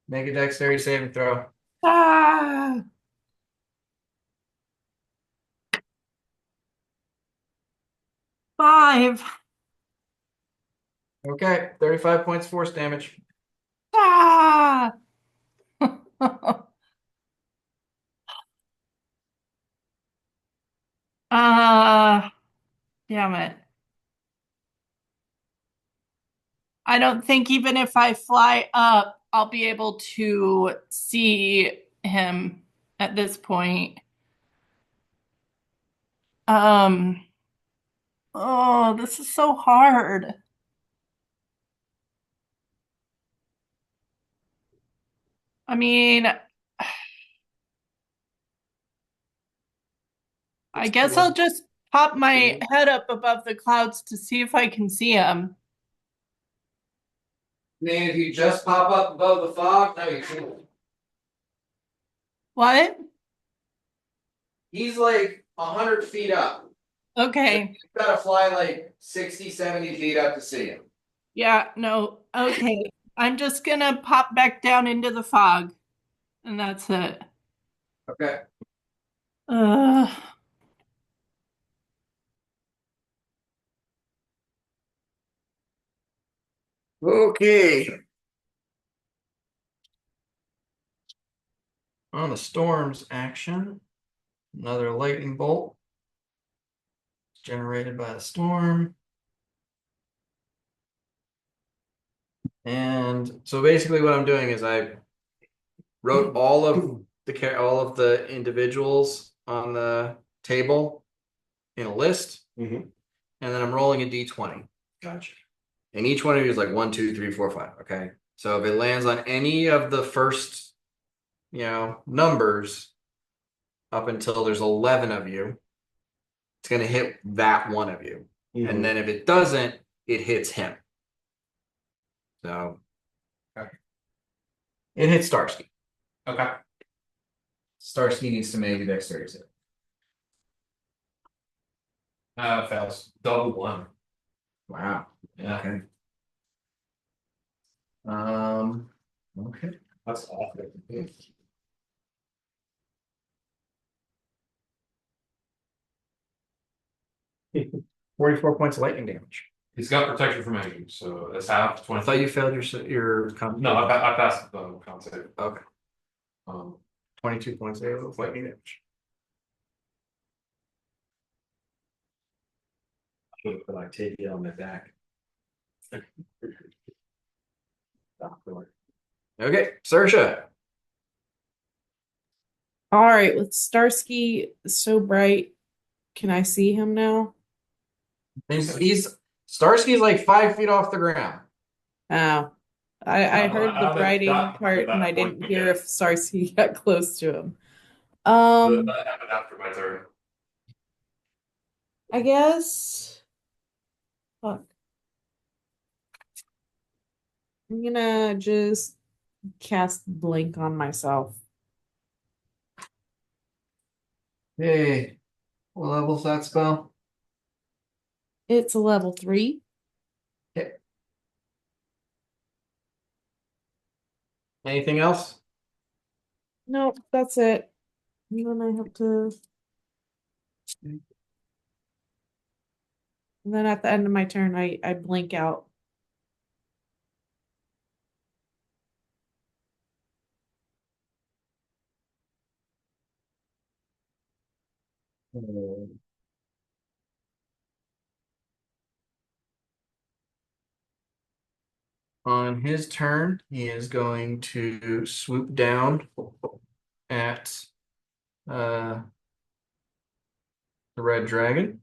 Make a dexterity saving throw. Ah. 5. Okay. 35 points force damage. Ah. uh, damn it. I don't think even if I fly up, I'll be able to see him at this point. Um, oh, this is so hard. I mean, I guess I'll just pop my head up above the clouds to see if I can see him. Man, if you just pop up above the fog, no, you can't. What? He's like 100 feet up. Okay. You've got to fly like 60, 70 feet up to see him. Yeah, no. Okay. I'm just gonna pop back down into the fog, and that's it. Okay. Uh, Okay. On the storm's action, another lightning bolt generated by the storm. And so basically what I'm doing is I wrote all of the individuals on the table in a list, Mhm. and then I'm rolling a d20. Gotcha. And each one of you is like 1, 2, 3, 4, 5. Okay. So if it lands on any of the first, numbers up until there's 11 of you, it's going to hit that one of you. Mhm. And then if it doesn't, it hits him. So it hits Starsky. Okay. Starsky needs to make a dexterity save. Fails. Double 1. Wow. Yeah. Okay. Okay. That's awful. 44 points of lightning damage. He's got protection from energy, so that's half. I 20. thought you failed your No, I passed the concept. Okay. 22 points of lightning damage. I would put Octavia on my back. Okay, Saoirse. All right, with Starsky so bright, can I see him now? He's Starsky's like 5 feet off the ground. Oh, I heard the writing part and I didn't hear if Sarcy got close to him. Um, That happened after my turn. I guess. Fuck. I'm gonna just cast blink on myself. Hey, what level's that spell? It's a level 3. Okay. Anything else? Nope, that's it. And then I have to. And then at the end of my turn, I blink out. On his turn, he is going to swoop down at uh, the red dragon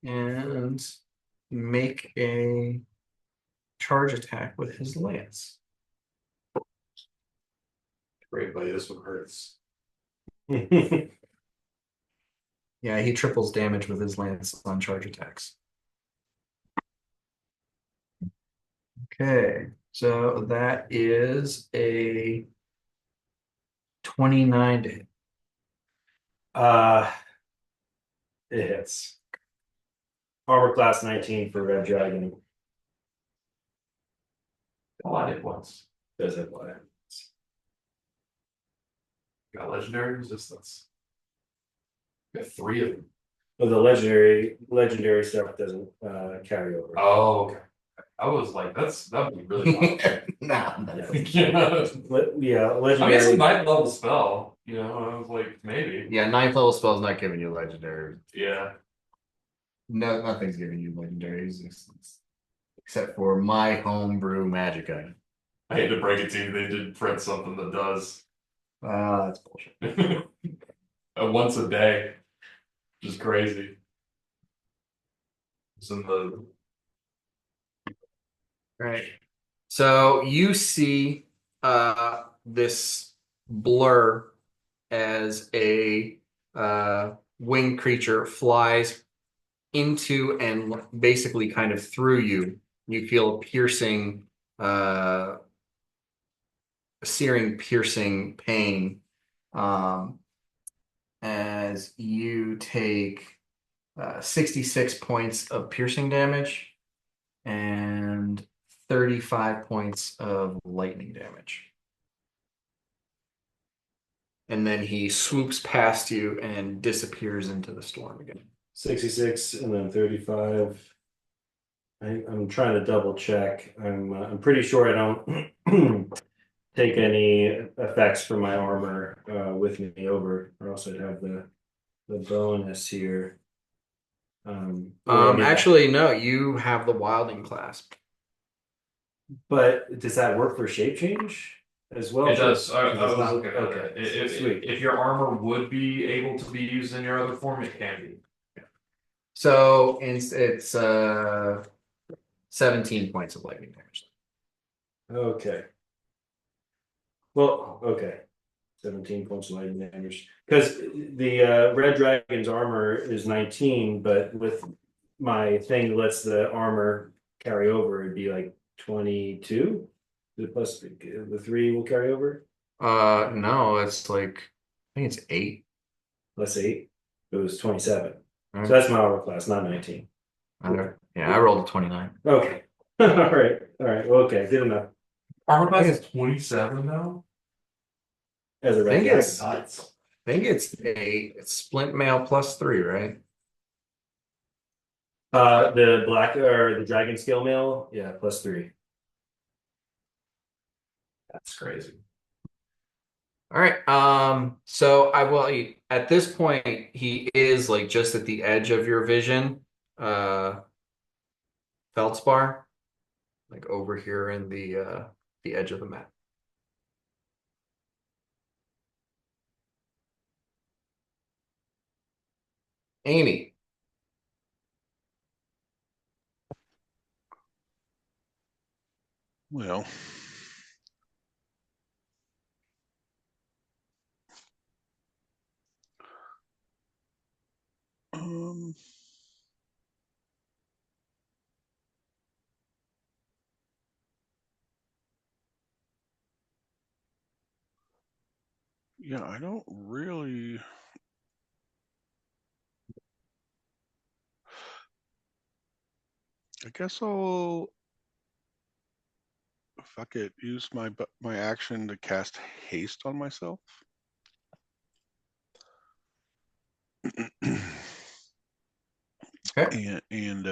and make a charge attack with his lance. Great, buddy. This one hurts. Yeah, he triples damage with his lance on charge attacks. Okay, so that is a 29 to hit. Uh, it hits. Armor class 19 for Red Dragon. Oh, I did once. Does it apply? Got legendary resistance. Got 3 of them. Well, the legendary stuff doesn't carry over. Oh, okay. I was like, that'd be really fun. Nah, Yeah. Yeah, I mean, it's a legendary. 9th level spell. You know, I was like, maybe. yeah, 9th level spell's not giving you legendary. Yeah. No, nothing's giving you legendaries except for my homebrew magic item. I hate to break it to you, they did print something that does That's bullshit. once a day. Just crazy. It's in the Right. So you see this blur as a winged creature flies into and basically kind of through you. You feel a piercing, searing, piercing pain as you take 66 points of piercing damage and 35 points of lightning damage. And then he swoops past you and disappears into the storm again. 66 and then 35. I'm trying to double check. I'm pretty sure I don't take any effects from my armor with me over, or else I'd have the bonus here. I mean, Actually, no, you have the wilding clasp. but does that work for shape change as well? it does. I It was does not? looking at Okay, it. sweet. If your armor would be able to be used in your other form, it can be. So it's 17 points of lightning damage. Okay. Well, okay. 17 points of lightning damage. Because the red dragon's armor is 19, but with my thing that lets the armor carry over, it'd be like 22. Plus the 3 will carry over. No, it's like I think it's 8. Plus 8. It was 27. Right. So that's my armor class, not 19. Yeah, I rolled a 29. Okay. All right. All right. Well, okay. Good enough. Armor class is 27 now. As a I red think dragon. it's it's splint mail plus 3, right? The black or the dragon scale mail, yeah, plus 3. That's crazy. All right. So I will at this point he is like just at the edge of your vision, Feldspar, like over here in the edge of the map. Amy. Well, um, yeah, I don't really. I guess I'll fuck it. Use my action to cast haste on myself. Okay. And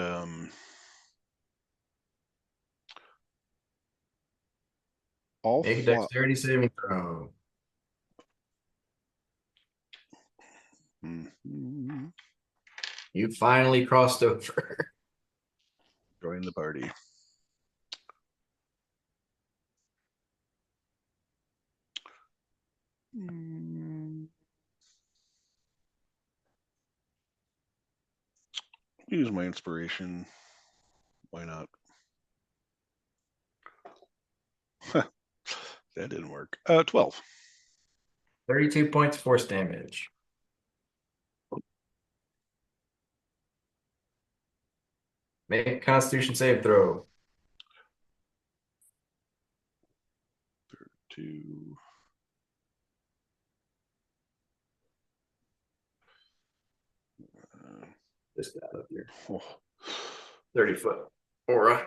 I'll Make a fly. dexterity saving throw. Mhm. You finally crossed over. Join the party. Mm, Use my inspiration. Why not? That didn't work. 12. 32 points force damage. Make a constitution save throw. 2. Just out of here. Oh. 30-foot aura.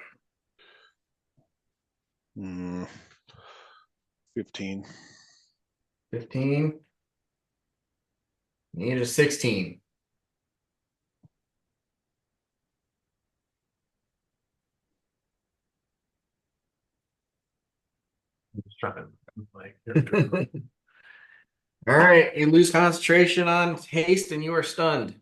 15. 15. Need a 16. I'm just trying to like All right, you lose concentration on haste and you are stunned.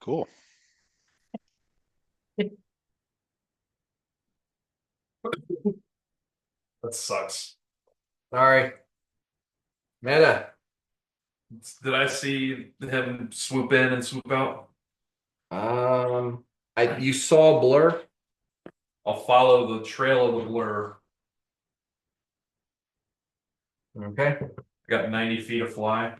Cool. that sucks. Sorry. Meta. Did I see him swoop in and swoop out? You saw blur. I'll follow the trail of the blur. Okay. I got 90 feet of fly.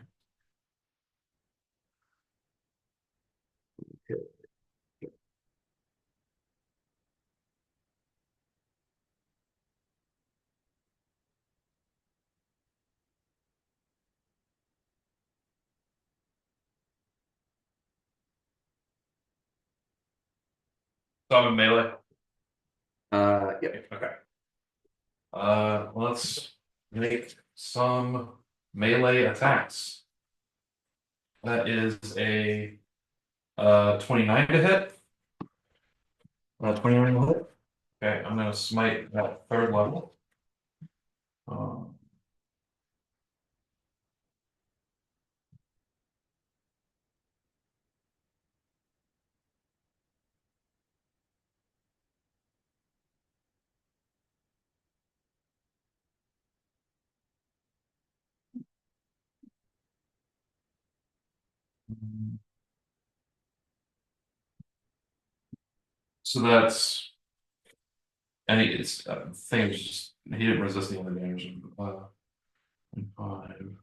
So I'm in melee. Yep. Okay. Let's make some melee attacks. That is a 29 to hit. 29 will hit. Okay, I'm gonna smite that third level. Um, so that's and it's thing is just he didn't resist the other damage. Five.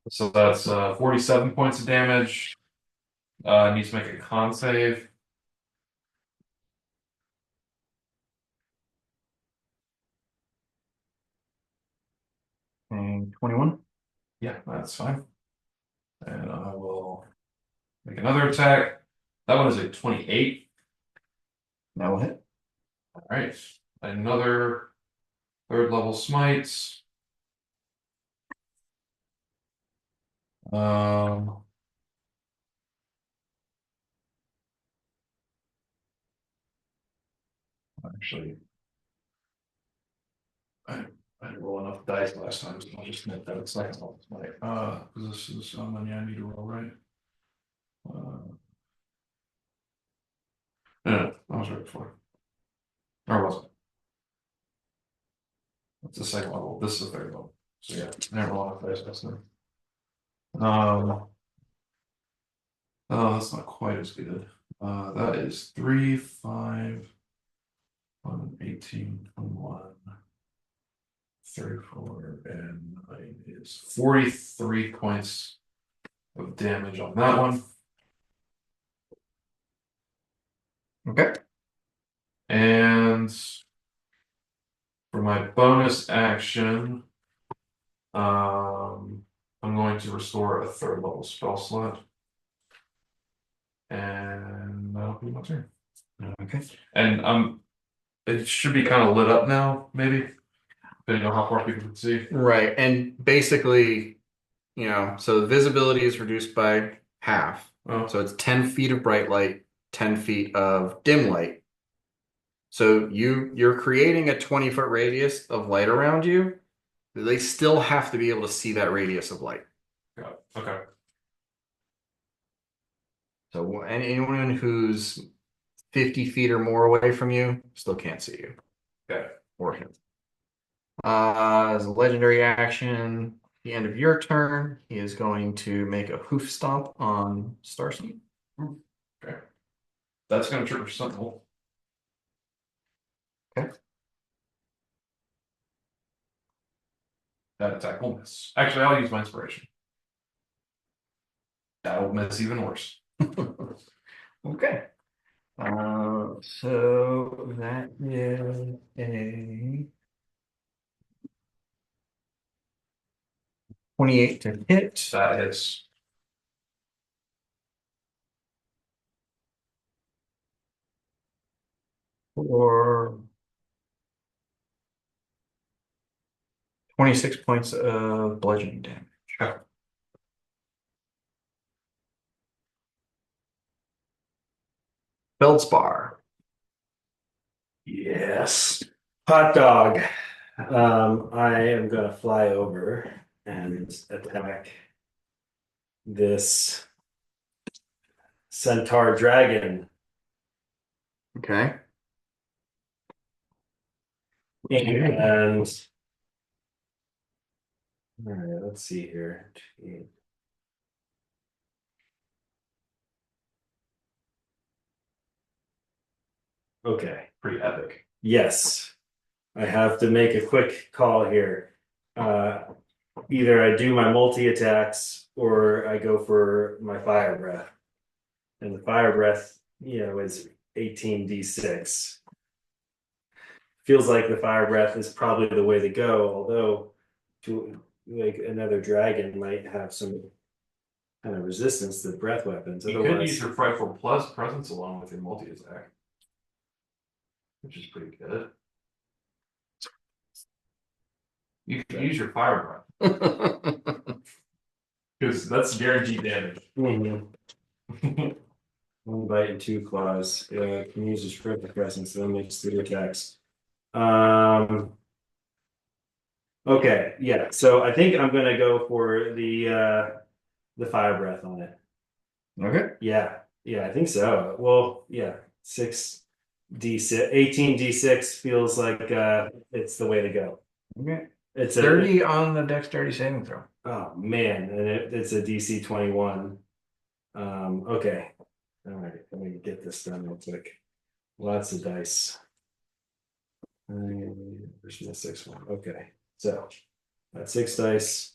So that's 47 points of damage. Needs to make a con save. And 21. Yeah, that's fine. And I will make another attack. That one is a 28. That will hit. All right. Another third level smites. Um, actually, I, I didn't roll enough dice last time, so I'll just make that a second level smite. This is how many I need to roll, right? No, I was right before. Or was it? That's the second level. This is the third level. So yeah, never want to face this now. Oh, that's not quite as good. That is 3, 5, 1, 18, 21, 34, and 9 is 43 points of damage on that one. Okay. And for my bonus action, I'm going to restore a 3rd level spell slot. And that'll be my turn. Okay. And it should be kind of lit up now, maybe. Depending on how far people can see. Right. And basically, so visibility is reduced by half. Oh. So it's 10 feet of bright light, 10 feet of dim light. So you're creating a 20-foot radius of light around you. They still have to be able to see that radius of light. Yeah. Okay. So anyone who's 50 feet or more away from you still can't see you. Okay. Or him. As a legendary action, the end of your turn, he is going to make a hoof stomp on Starseed. Okay. That's going to trigger Sentinel. Okay. That attack will miss. Actually, I'll use my inspiration. That'll miss even worse. Okay. So that is a 28 to hit. That hits. For 26 points of bludgeoning damage. Okay. Feldspar. Yes. Hot dog. I am gonna fly over and attack this centaur dragon. Okay. And all right, let's see here. Okay. Pretty epic. Yes. I have to make a quick call here. Either I do my multi attacks or I go for my fire breath. And the fire breath, is 18d6. Feels like the fire breath is probably the way to go, although like another dragon might have some kind of resistance to breath weapons. You could use your Frightful Plus presence along with your multi attack, which is pretty good. You could use your fire breath because that's guaranteed damage. Mhm. One bite and 2 claws. Can use his perfect presence, so that makes 3 attacks. Okay, yeah. So I think I'm gonna go for the fire breath on it. Okay. Yeah, I think so. Well, yeah, 6d6, 18d6 feels like it's the way to go. Okay. It's 30 on the dexterity saving throw. Oh man, and it's a DC 21. Okay. All right, let me get this done real quick. Lots of dice. Where's my 6th one? Okay, so that's 6 dice,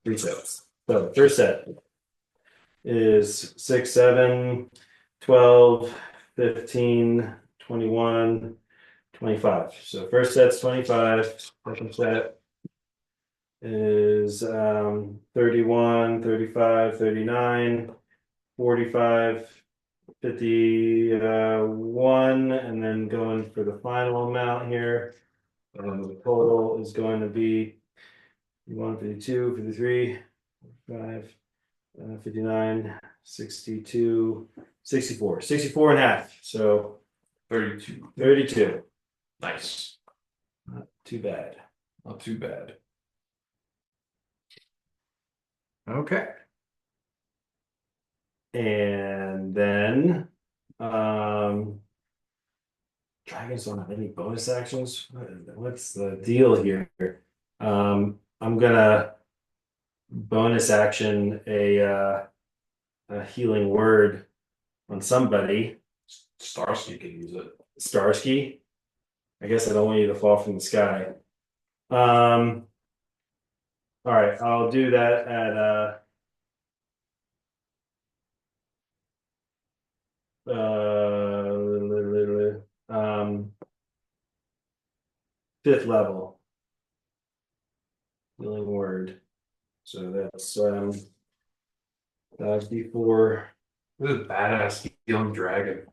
3 sets. So first set is 6, 7, 12, 15, 21, 25. So first set's 25, second set is 31, 35, 39, 45, 51, and then going for the final amount here. The total is going to be 51, 52, 53, 5, 59, 62, 64, 64 and a half. So 32. 32. Nice. Not too bad. Not too bad. Okay. And then dragons don't have any bonus actions. What's the deal here? I'm gonna bonus action a healing word on somebody. Starsky can use it. Starsky. I guess I don't want you to fall from the sky. All right, I'll do that at fifth level. Healing word. So that's D4. This is a badass healing dragon.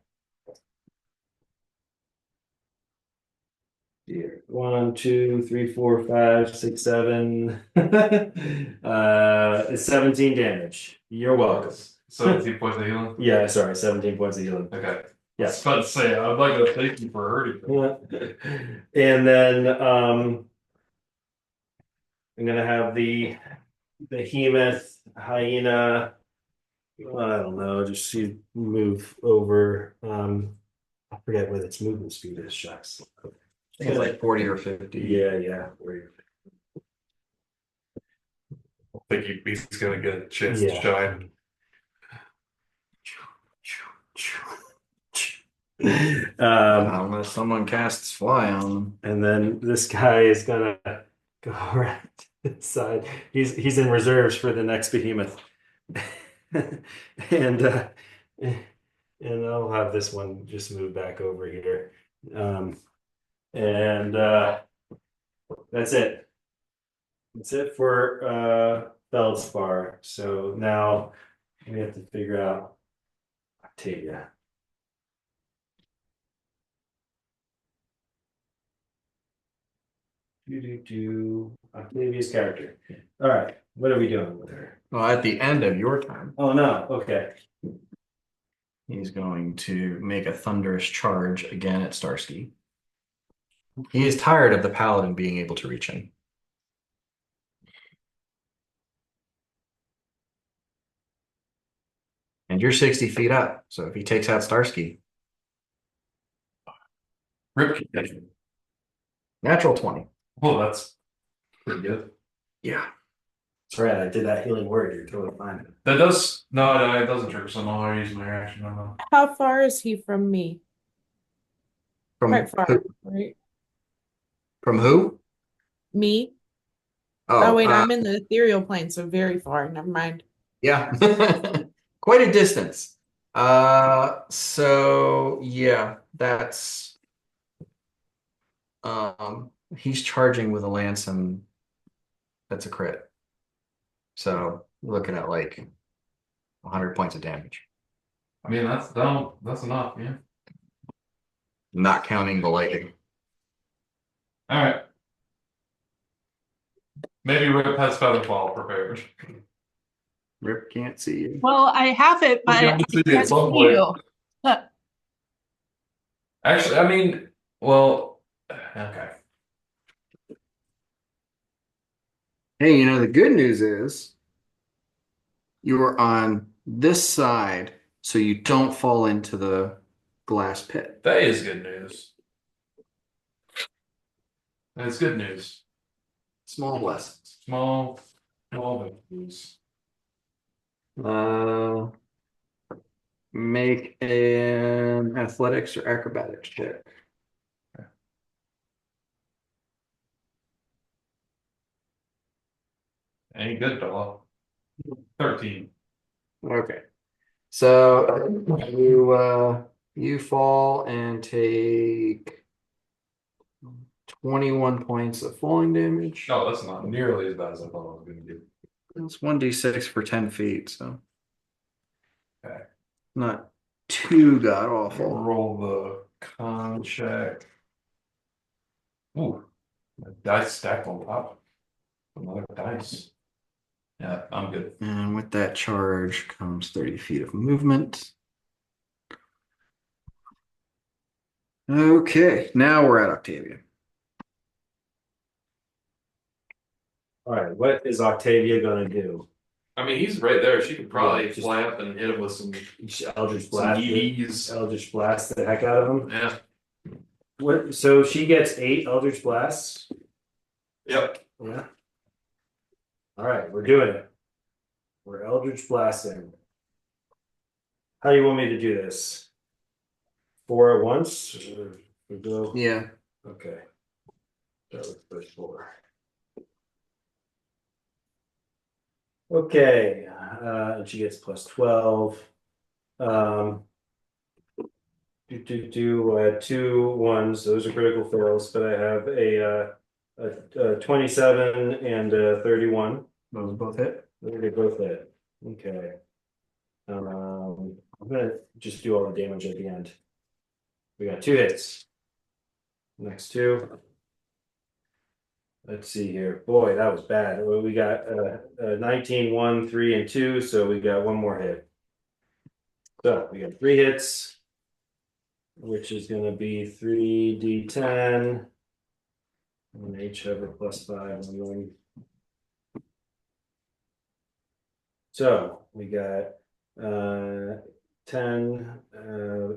Here. 1, 2, 3, 4, 5, 6, 7. It's 17 damage. You're welcome. 17 points of healing. Yeah, sorry, 17 points of healing. Okay. Yeah. I was about to say, I'd like to thank you for hurting me. And then I'm gonna have the behemoth hyena. I don't know, just see move over. I forget what its movement speed is, shucks. I think it's like 40 or 50. Yeah. I think he's gonna get a chance Yeah. to shine. Unless someone casts fly on them. And then this guy is gonna go around to the side. He's in reserves for the next behemoth. and I'll have this one just move back over here. And that's it. That's it for Feldspar. So now we have to figure out Octavia. Octavia's character. All right, what are we doing with her? Well, at the end of your time, Oh no, okay. he's going to make a thunderous charge again at Starsky. He is tired of the paladin being able to reach him. And you're 60 feet up, so if he takes out Starsky, Rip condition. natural 20. Well, that's pretty good. Yeah. That's right, I did that healing word. You're totally fine. That does no, it doesn't trigger. So I use my reaction on that. How far is he from me? From Quite far, who? right? From who? Me? Oh, Oh, wait, I'm in the ethereal plane, so very far. Never mind. yeah. Quite a distance. So yeah, that's he's charging with a lance and that's a crit. So we're looking at like 100 points of damage. I mean, that's enough, yeah. Not counting the lightning. All right. Maybe Rip has Featherfall prepared. Rip can't see you. Well, I have it, but You I can see it can't see somewhere. you. Actually, I mean, well, okay. Hey, you know, the good news is you're on this side, so you don't fall into the glass pit. That is good news. That's good news. Small blessings. Small victories. Make an athletics or acrobatics check. Ain't good, dog. 13. Okay. So you fall and take 21 points of falling damage. No, that's not nearly as bad as I thought I was going to do. It's 1d6 for 10 feet, so Okay. not too god awful. Roll the con check. Ooh, the dice stacked on top. Another dice. Yeah, I'm good. And with that charge comes 30 feet of movement. Okay, now we're at Octavia. All right, what is Octavia gonna do? I mean, he's right there. She could probably Yeah, just- fly up and hit him with some Eldritch blast. EVs. Eldritch blast the heck out of him. Yeah. What? So she gets 8 Eldritch blasts. Yep. Yeah. All right, we're doing it. We're Eldritch Blasting. How do you want me to do this? 4 at once? Or we go? Yeah. Okay. That was first 4. Okay, and she gets plus 12. Um, two ones. Those are critical fails, but I have a 27 and a 31. Those both hit. They both hit. Okay. I'm gonna just do all the damage at the end. We got 2 hits. Next 2. Let's see here. Boy, that was bad. Well, we got 19, 1, 3, and 2, so we got one more hit. So we got 3 hits, which is going to be 3d10. And they each have a plus 5 on them. So we got 10,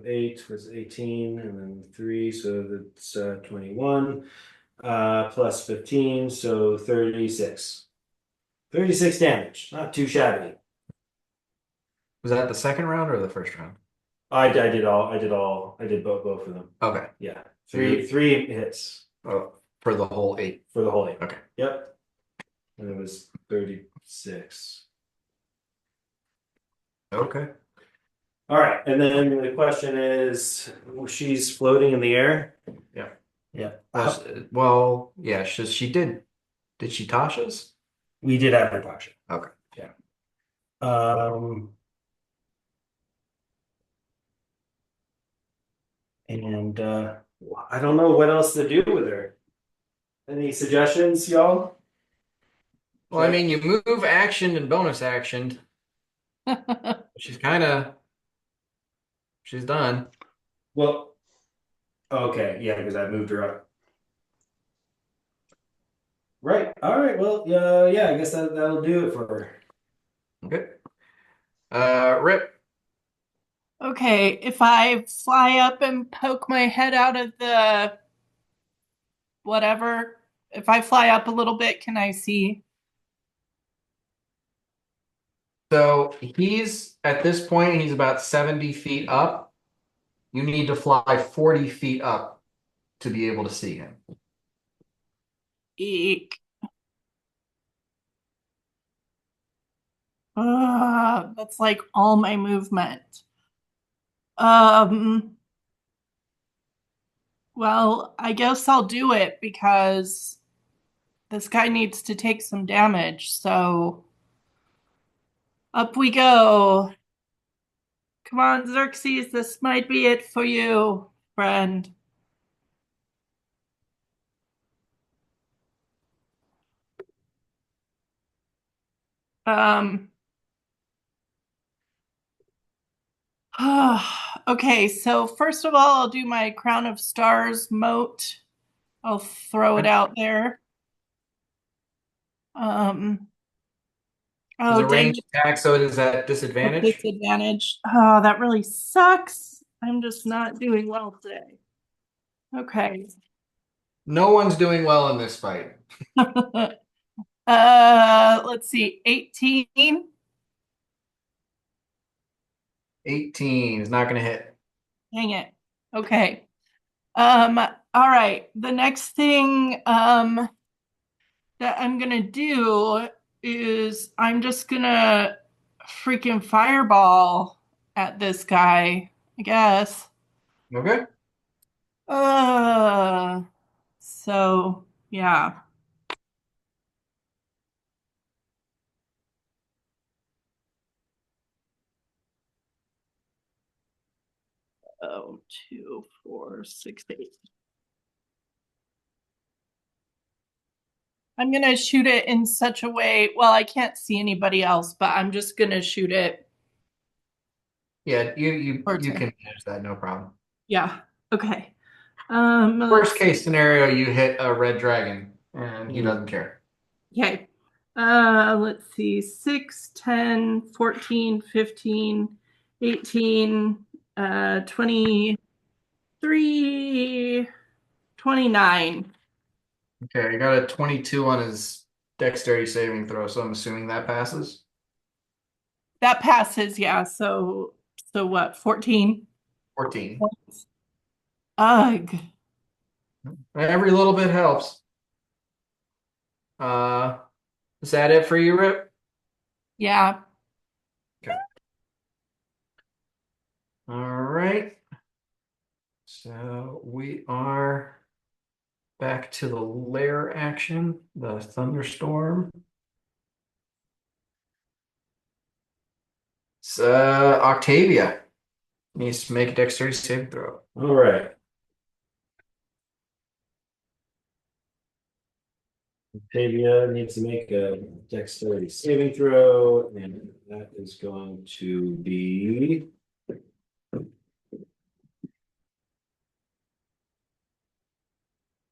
8 was 18, and then 3, so that's 21. Plus 15, so 36. 36 damage, not too shabby. Was that the second round or the first round? I did both of them. Okay. Yeah, three hits Oh, for the whole 8. for the whole 8. Okay. Yep, and it was 36. Okay. All right, and then the question is, she's floating in the air. Yeah. Yeah. Well, yeah, she did. Did she Tasha's? We did have her Tasha. Okay. Yeah. Um. And I don't know what else to do with her. Any suggestions, y'all? Well, I mean, you move action and bonus action. She's done. Well, okay, yeah, because I moved her up. Right. All right. Well, yeah. I guess that'll do it for her. Okay. Rip. Okay, if I fly up and poke my head out of the whatever, if I fly up a little bit, can I see? So he's at this point, he's about 70 feet up. You need to fly 40 feet up to be able to see him. Eek. That's like all my movement. Um, well, I guess I'll do it because this guy needs to take some damage. So up we go. Come on, Xerxes, this might be it for you, friend. Um, okay, so first of all, I'll do my Crown of Stars moat. I'll throw it out there. Um, It's oh, a dang ranged attack, so it is at it, disadvantage. disadvantage. Oh, that really sucks. I'm just not doing well today. Okay. No one's doing well in this fight. Let's see, 18. 18 is not going to hit. Dang it. Okay. All right. The next thing that I'm gonna do is I'm just gonna freaking fireball at this guy, I guess. Okay. Uh so yeah. Oh, 2, 4, 6, 8. I'm gonna shoot it in such a way. Well, I can't see anybody else, but I'm just gonna shoot it Yeah, you towards you him. can manage that, no problem. Yeah. Okay. Worst case scenario, you hit a red dragon and he doesn't care. Okay. Let's see. 6, 10, 14, 15, 18, 23, 29. Okay, I got a 22 on his dexterity saving throw, so I'm assuming that passes. That passes, yeah. So what? 14. 14. Ugh. Every little bit helps. Uh, is that it for you, Rip? Yeah. Okay. All right. So we are back to the lair action, the thunderstorm. So Octavia needs to make a dexterity saving throw. All right. Octavia needs to make a dexterity saving throw, and that is going to be.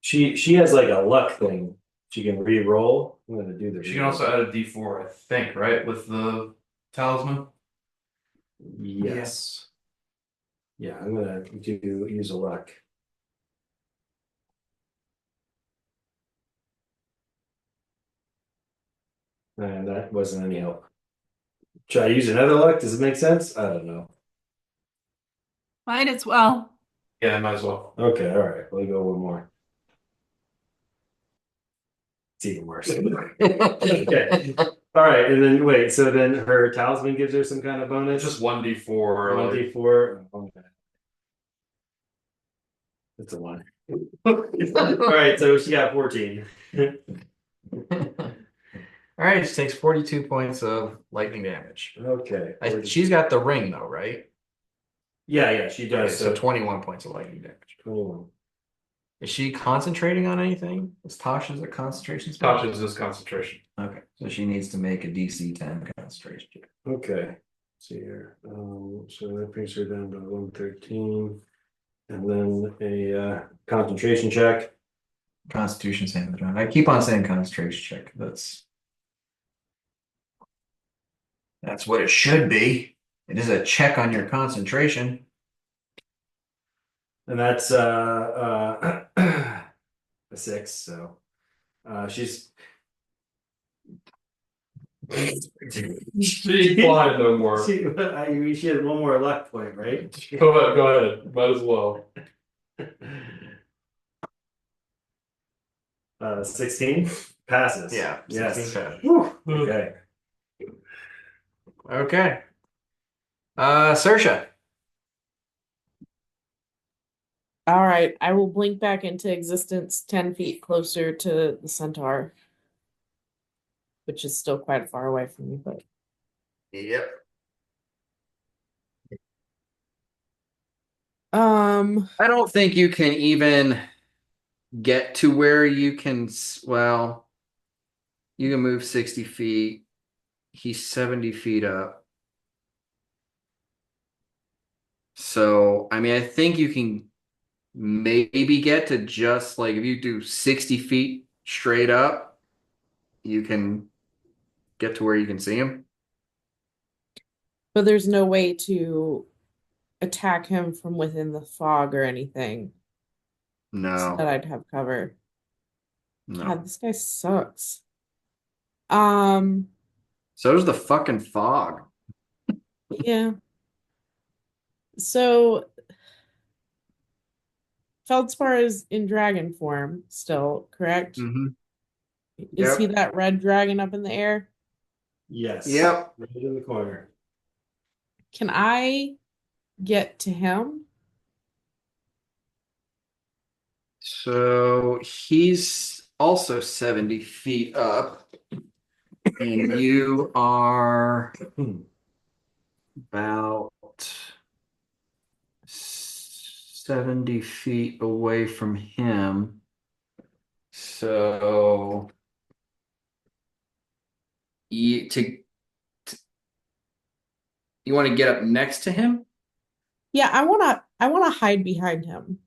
She has like a luck thing. She can re-roll. I'm gonna do the. She can also add a D4, I think, right? With the talisman. Yes. Yeah, I'm gonna do use a luck. And that wasn't any help. Should I use another luck? Does it make sense? I don't know. Might as well. Yeah, might as well. Okay, all right. We'll go one more. It's even worse. Okay. All right, and then wait. So then her talisman gives her some kind of bonus. It's just 1D4. One Like, D4. Okay. That's a one. All right, so she got 14. All right, she takes 42 points of lightning damage. Okay. She's got the ring though, right? Yeah, she Okay, does. so So 21 points of lightning damage. 21. Is she concentrating on anything? Is Tasha's a concentration spell? Tasha's just concentration. Okay, so she needs to make a DC 10 concentration check. Okay. Let's see here. So that brings her down to 113. And then a concentration check. Constitution saving throw. I keep on saying concentration check. That's what it should be. It is a check on your concentration. And that's a 6. So she's She flying no more. she has one more luck point, right? Go ahead. Might as well. 16 passes. Yeah, Yes. 16 passes. Whew. Okay. Okay. Saoirse. All right, I will blink back into existence 10 feet closer to the centaur, which is still quite far away from me, but Yep. I don't think you can even get to where you can, well, you can move 60 feet. He's 70 feet up. So, I mean, I think you can maybe get to just like if you do 60 feet straight up, you can get to where you can see him. but there's no way to attack him from within the fog or anything so that No, I'd have cover. no. God, this guy sucks. Um, So does the fucking fog. yeah. So Feldspar is in dragon form still, correct? Mm-hmm. Is he Yep. that red dragon up in the air? Yes. Yep. Right in the corner. Can I get to him? So he's also 70 feet up, and you are about 70 feet away from him. So you you want to get up next to him? Yeah, I wanna hide behind him.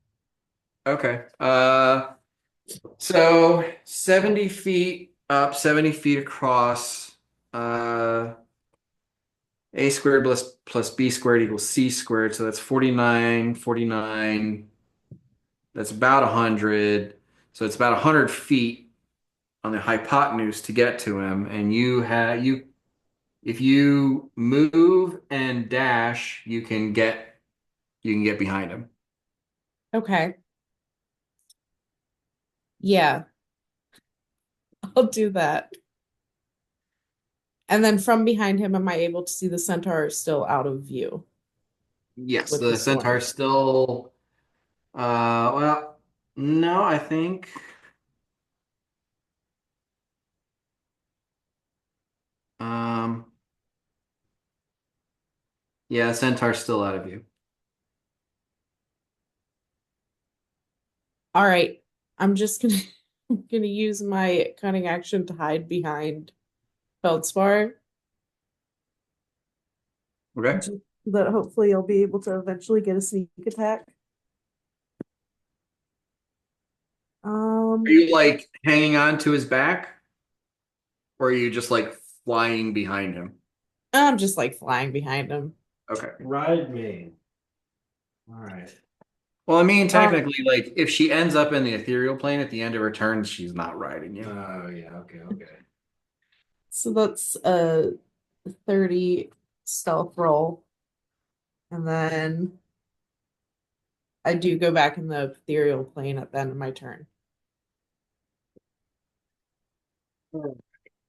Okay. So 70 feet up, 70 feet across. A squared plus B squared equals C squared. So that's 49, 49. That's about 100. So it's about 100 feet on the hypotenuse to get to him, and you if you move and dash, you can get behind him. Okay. Yeah, I'll do that. And then from behind him, am I able to see the centaur still out of view Yes, with the the storm? centaur still well, no, I think um yeah, centaur's still out of view. All right. I'm just gonna I'm gonna use my cunning action to hide behind Feldspar. Okay. So that hopefully you'll be able to eventually get a sneak attack. Are you like hanging on to his back, or are you just like flying behind him? I'm just like flying behind him. Okay. Ride me. All right. Well, I mean, Um, technically, like if she ends up in the ethereal plane at the end of her turn, she's not riding you. Oh yeah. Okay. Okay. so that's a 30 stealth roll. And then I do go back in the ethereal plane at the end of my turn.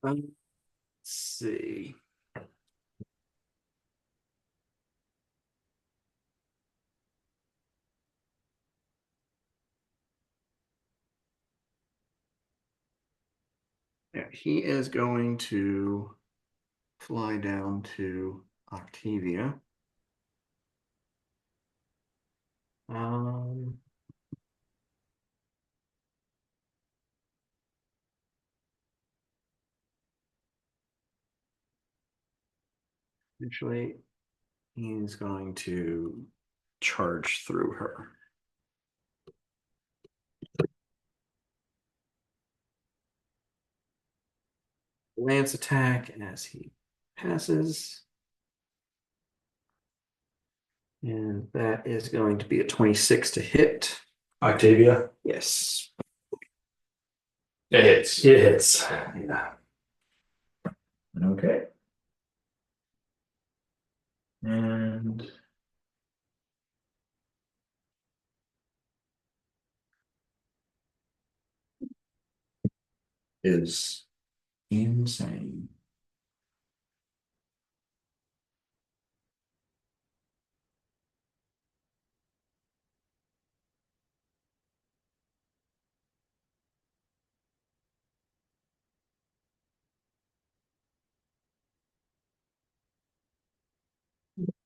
Let's see. Yeah, he is going to fly down to Octavia. Um, Actually, he's going to charge through her. Lance attack as he passes. And that is going to be a 26 to hit. Octavia. Yes. It hits. It hits. Yeah. Okay. And is insane.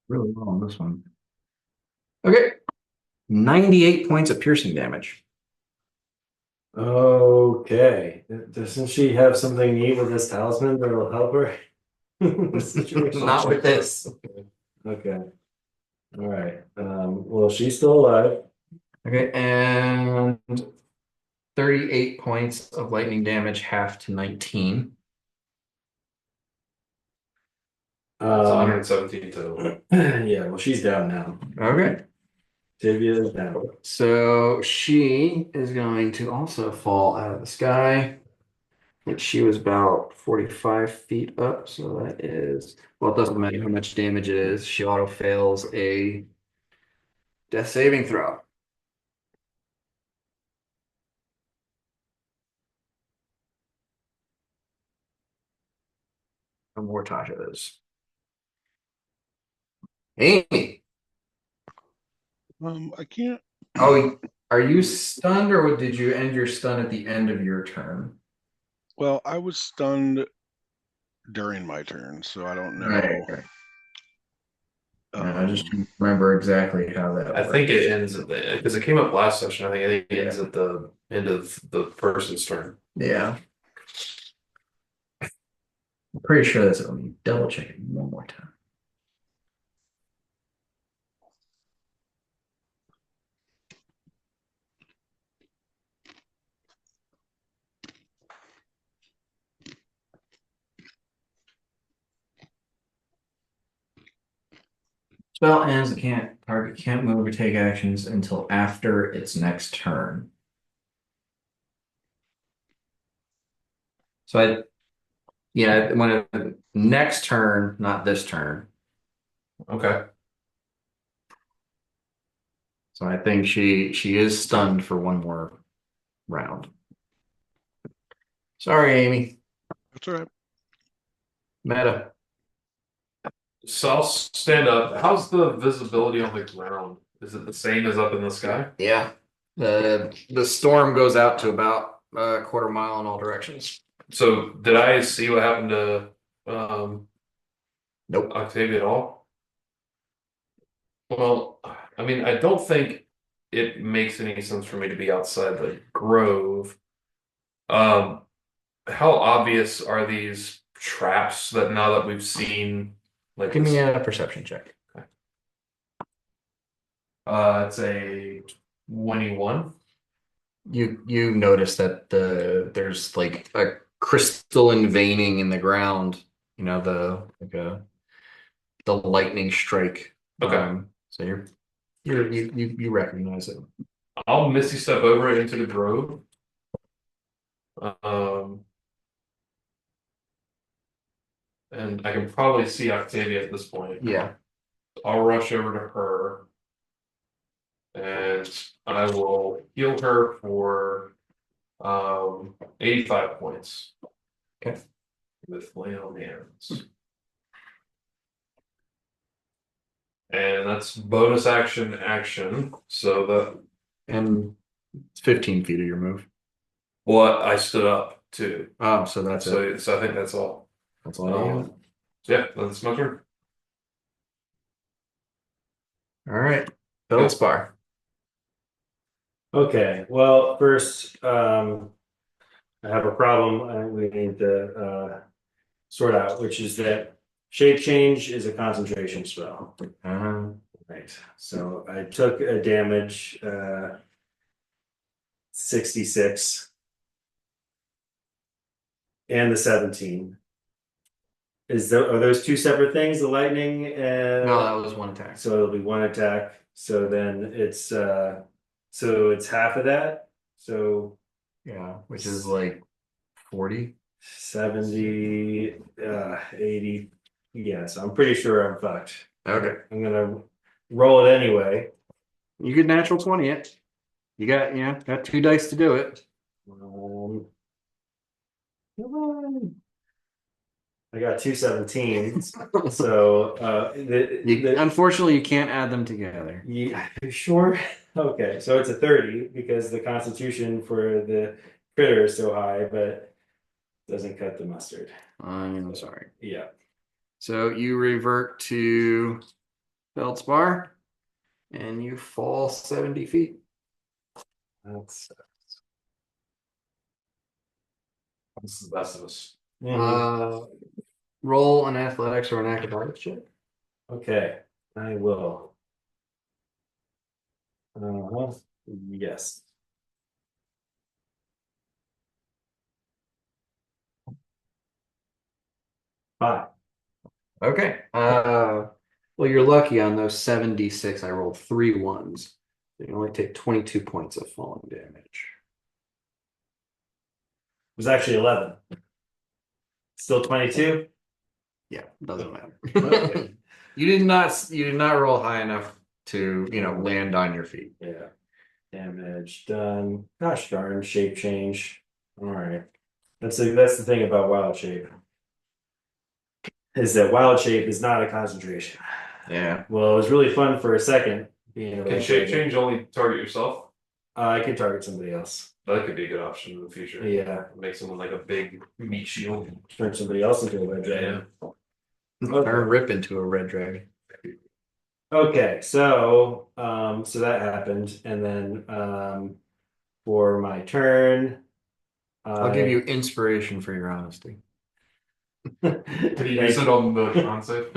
Really low on this one. Okay. 98 points of piercing damage. Okay. Doesn't she have something neat with this talisman that'll help her? in this situation? Not with this. Okay. All right. Well, she's still alive. Okay, and 38 points of lightning damage, half to 19. It's 117 total. Yeah, well, she's down now. Okay. Tavia is down. So she is going to also fall out of the sky, which she was about 45 feet up. So that is, well, it doesn't matter how much damage it is. She auto fails a death saving throw. No more Tasha's. Amy. I can't. Oh, are you stunned or did you end your stun at the end of your turn? Well, I was stunned during my turn, so I don't know. Right. I just Um, don't remember exactly how that I think it ends at the because it came up last session. I think it ends at the end of the person's turn. Yeah. I'm pretty sure that's it. Let me double check it one more time. Spell ends, the target can't move or take actions until after its next turn. So yeah, next turn, not this turn. Okay. So I think she is stunned for one more round. Sorry, Amy. That's all right. Meta. So I'll stand up. How's the visibility on the ground? Is it the same as up in the sky? Yeah. The storm goes out to about a quarter mile in all directions. So did I see what happened to Nope. Octavia at all? Well, I mean, I don't think it makes any sense for me to be outside the grove. Um, how obvious are these traps that now that we've seen like Give this? me a perception check. It's a 21. You notice that there's like a crystalline veining in the ground. You know, the lightning strike. Okay. So you recognize it. I'll Misty step over it into the grove. Um, and I can probably see Octavia at this point. Yeah. I'll rush over to her and I will heal her for 85 points. Okay. With lay on hands. And that's bonus action. So that And it's 15 feet of your move. what I stood up too. Oh, so that's it. So I think that's all. That's all you got. Yeah, that's my turn. All right. Feldspar. Okay, well, first, I have a problem we need to sort out, which is that shape change is a concentration spell. Right, so I took a damage 66 and the 17. Are those two separate things, the lightning and No, that was one attack. so it'll be one attack. So then it's half of that. So Yeah, which is like 40. 70, 80. Yeah, so I'm pretty sure I'm fucked. Okay. I'm gonna roll it anyway. You could natural 20 it. You got two dice to do it. Come on. I got two 17s. So Unfortunately, you can't add them together. yeah, you sure? Okay, so it's a 30 because the constitution for the critter is so high, but doesn't cut the mustard. I'm sorry. Yeah. So you revert to Feldspar and you fall 70 feet. That's This is the best of us. Roll an athletics or an acrobatics check. okay, I will. Yes. Five. Okay. Well, you're lucky on those 76. I rolled 3 ones. So you only take 22 points of falling damage. It was actually 11. Still 22? Yeah, doesn't matter. Okay. You did not roll high enough to, land on your feet. Yeah. Damage done. Gosh darn, shape change. All right. That's the thing about wild shape. Is that wild shape is not a concentration. Yeah. Well, it was really fun for a second being a Can red shape dragon. change only target yourself? I can target somebody else. That could be a good option in the future. Yeah. Make someone like a big meat shield. Turn somebody else into a red dragon. Turn Rip into a red dragon. Okay, so so that happened, and then for my turn, I'll give you inspiration for your honesty. Can you use it on the concept?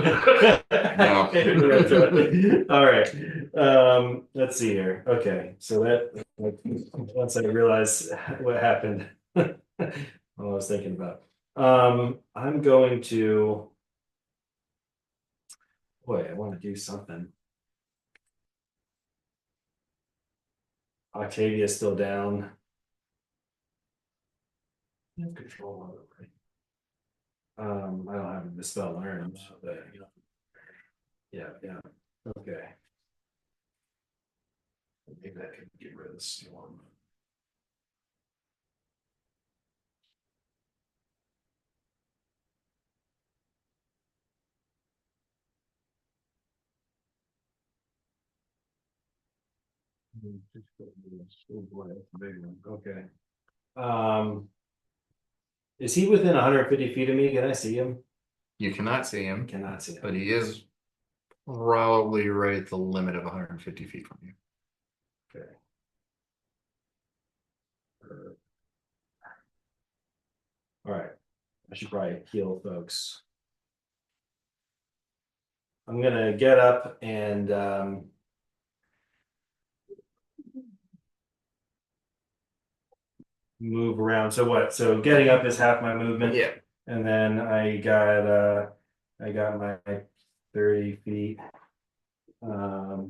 No. All right. Let's see here. Okay, so that once I realize what happened, what I was thinking about. I'm going to. Boy, I want to do something. Octavia's still down. You have control of it, right? I don't have the spell learned, but you know. Yeah. Okay. Maybe that could get rid of the storm. Oh boy, that's a big one. Okay. Is he within 150 feet of me? Can I see him? You cannot see him, Cannot see him. but he is probably right at the limit of 150 feet from you. Okay. All right. I should probably heal folks. I'm gonna get up and move around. So what? So getting up is half my movement. Yeah. And then I got my 30 feet to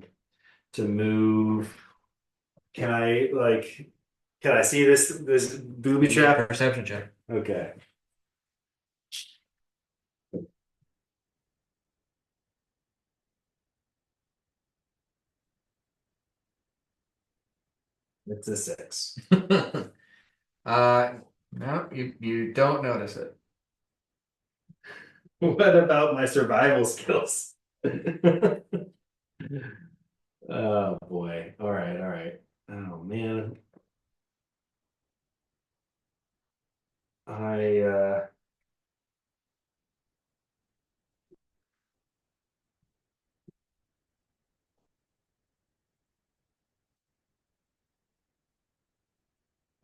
move. Can I see this booby trap? Perception check. Okay. It's a 6. No, you don't notice it. What about my survival skills? Oh boy. All right. Oh man. I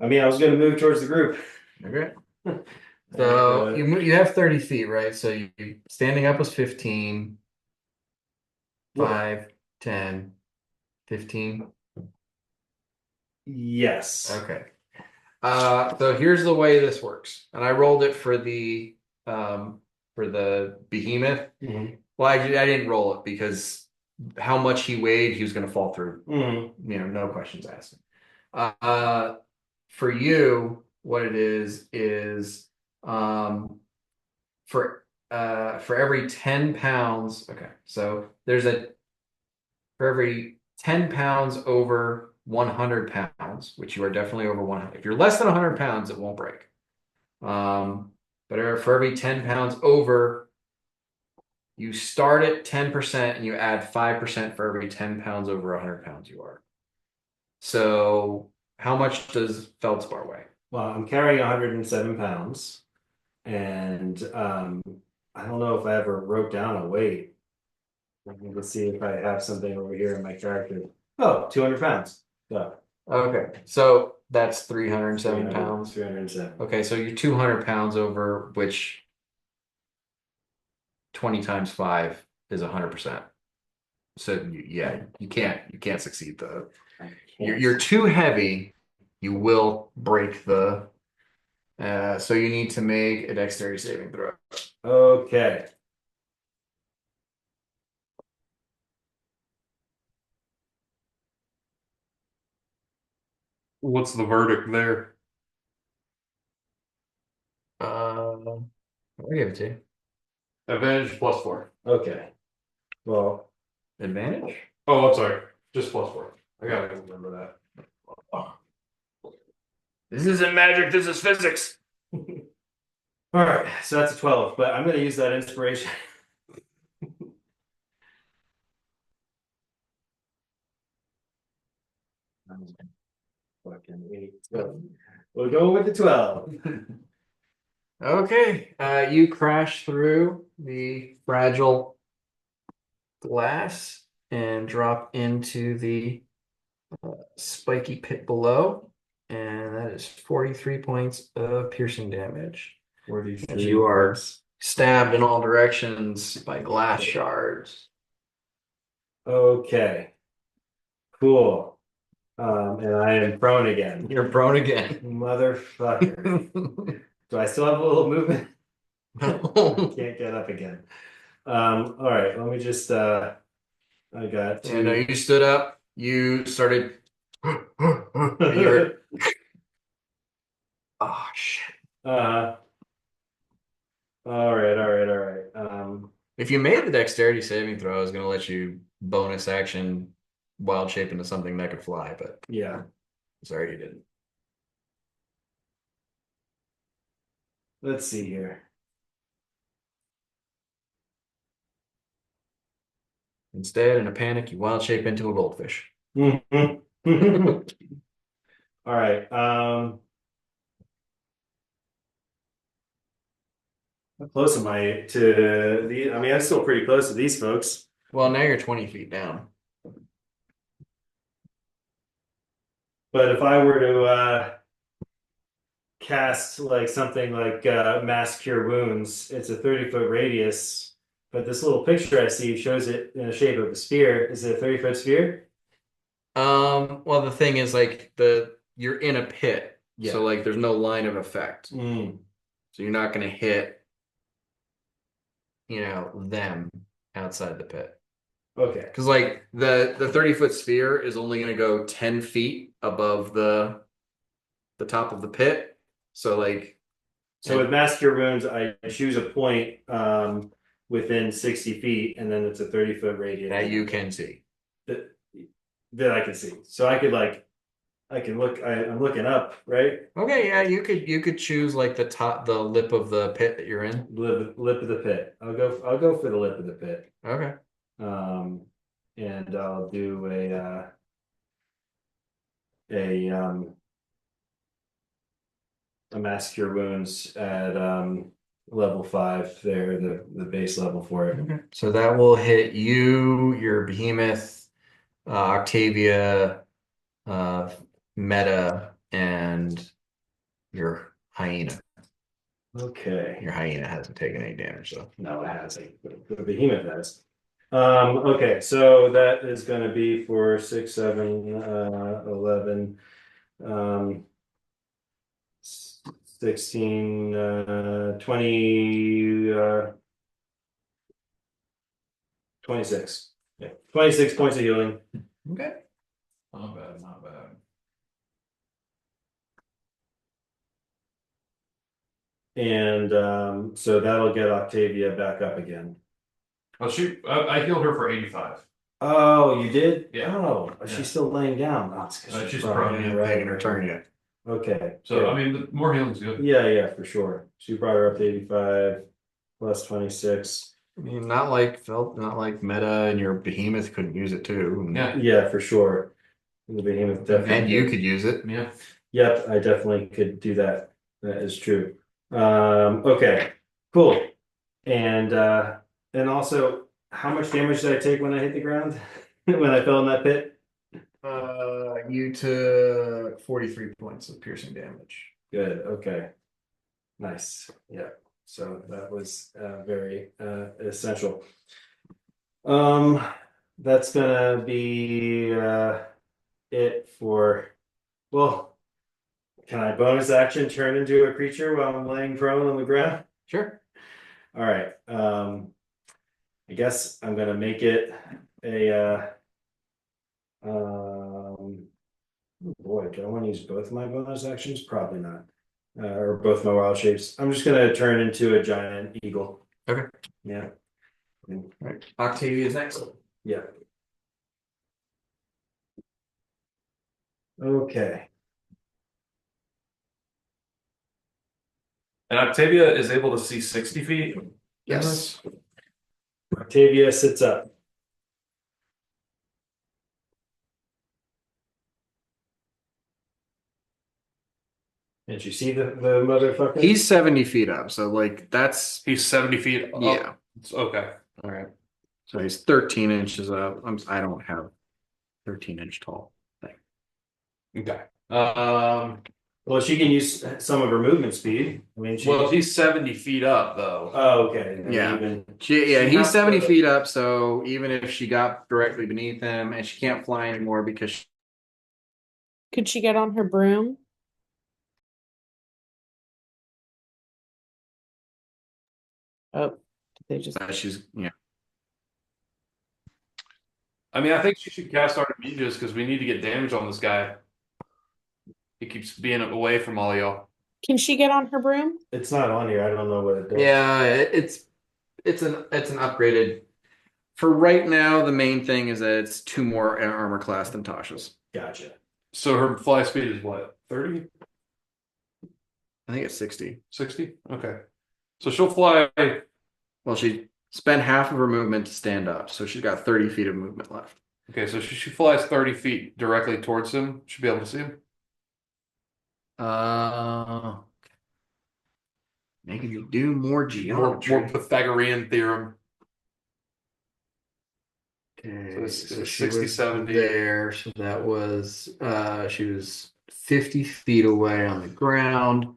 mean I was gonna move towards the group. Okay. So Uh, you have 30 feet, right? So you standing up was 15, 5, 10, 15. Yes. Okay. So here's the way this works. And I rolled it for the behemoth. Mhm. Well, I didn't roll it because how much he weighed, he was going to fall through. Mhm. No questions asked. For you, what it is for every 10 pounds. Okay, so for every 10 pounds over 100 pounds, which you are definitely over 100. If you're less than 100 pounds, it won't break. But for every 10 pounds over, you start at 10% and you add 5% for every 10 pounds over 100 pounds you are. So how much does Feldspar weigh? Well, I'm carrying 107 pounds, and I don't know if I ever wrote down a weight. Let's see if I have something over here in my character. Oh, 200 pounds. So, Okay, so that's 307 pounds. 307. Okay, so you're 200 pounds over, which 20 times 5 is 100%. So you can't succeed though. You're too heavy. You will break the. So you need to make a dexterity saving throw. Okay. What's the verdict there? I'll give it to you. Advantage +4. Okay. Well, Advantage? Oh, I'm sorry. Just +4. I gotta remember that. This isn't magic. This is physics. all right. So that's a 12, but I'm going to use that inspiration. Fucking 8. We'll go with the 12. Okay. You crash through the fragile glass and drop into the spiky pit below. And that is 43 points of piercing damage. 43. As you are stabbed in all directions by glass shards. Okay. Cool. And I am prone again. You're prone again. Motherfucker. Do I still have a little movement? No. Can't get up again. All right, let me just I got Yeah, no, two. you stood up, you started and you're oh shit. Uh, all right, all right, all right. If you made the dexterity saving throw, I was going to let you bonus action wild shape into something that could fly, but Yeah. sorry you didn't. Let's see here. Instead, in a panic, you wild shape into a goldfish. All right. How close am I to the? I mean, I'm still pretty close to these folks. Well, now you're 20 feet down. But if I were to cast like something like mass cure wounds, it's a 30-foot radius. But this little picture I see shows it in the shape of a sphere. Is it a 30-foot sphere? Well, the thing is, like, you're in a pit, Yeah. so like there's no line of effect. Mm. So you're not going to hit, them outside the pit. Okay. Because like the 30-foot sphere is only going to go 10 feet above the top of the pit. So like, So with mass cure wounds, I choose a point within 60 feet, and then it's a 30-foot radius that you can see. that that I can see. So I could like I can look. I'm looking up, right? Okay, yeah, you could choose like the lip of the pit that you're in. Lip of the pit. I'll go for the lip of the pit. Okay. Um, and I'll do a mass cure wounds at level 5 there, the base level for it. Okay. So that will hit you, your behemoth, Octavia, Meta, and your hyena. Okay. Your hyena hasn't taken any damage though. No, it hasn't. The behemoth has. Okay, so that is going to be for 6, 7, 11, 16, 20, 26. Yeah, 26 points of healing. Okay. Not bad, not bad. And so that'll get Octavia back up again. Oh, I healed her for 85. Oh, you did? Yeah. Oh, Yeah. she's still laying down. Oh, it's 'cause She's prone. prone, Yeah, Right, taking her turn yet. Okay. So, good. I mean, the more healing's good. Yeah, for sure. So you brought her up to 85 plus 26. I mean, not like Meta and your behemoth couldn't use it too. Yeah. Yeah, for sure. The behemoth definitely. And you could use it. Yeah. Yep, I definitely could do that. That is true. Okay, cool. And also, how much damage did I take when I hit the ground? When I fell in that pit? You took 43 points of piercing damage. Good. Okay. Nice. Yeah. So that was very essential. That's gonna be it for. Well, can I bonus action turn into a creature while I'm laying prone on the ground? Sure. All right. I guess I'm gonna make it a. Oh boy, do I want to use both my bonus actions? Probably not. Or both my wild shapes. I'm just gonna turn into a giant eagle. Okay. Yeah. All right. Octavia's next. Yeah. Okay. And Octavia is able to see 60 feet. Yes. Octavia sits up. Did you see the motherfucker? He's 70 feet up, so like that's He's 70 feet up. yeah. Okay. All right. So he's 13 inches up. I don't have 13-inch tall thing. Okay. Well, she can use some of her movement speed. I mean, Well, he's 70 feet up though. Oh, okay. Then Yeah. even- Yeah, She he's has 70 to- feet up, so even if she got directly beneath him and she can't fly anymore because Could she get on her broom? Oh, did they just she's I mean, I think she should cast Artemisias because we need to get damage on this guy. He keeps being away from all y'all. Can she get on her broom? It's not on here. I don't know what it does. Yeah, it's an upgraded. For right now, the main thing is that it's 2 more armor class than Tasha's. Gotcha. So her fly speed is what? 30? I think it's 60. 60? Okay. So she'll fly. Well, she spent half of her movement to stand up, so she's got 30 feet of movement left. Okay, so she flies 30 feet directly towards him. Should be able to see him. Making you do more More geometry. Pythagorean theorem. Okay, So so it's she 60, was 70. there. So that was she was 50 feet away on the ground,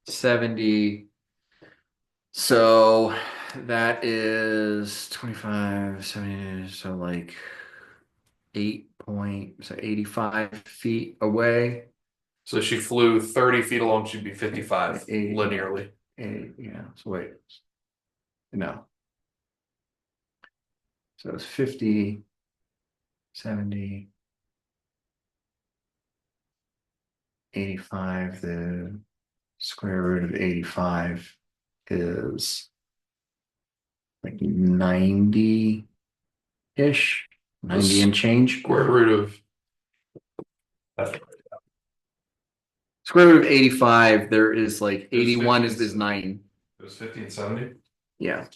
70. So that is 25, 70, so like 85 feet away. So she flew 30 feet along, she'd be 55 Eight. linearly. Yeah, so wait. No. So it's 50, 70, 85. The square root of 85 is like 90-ish, 90 and change. Square root of that's Square root of 85, there is like There's 81 50. is 9. it was 50 and 70. Yeah.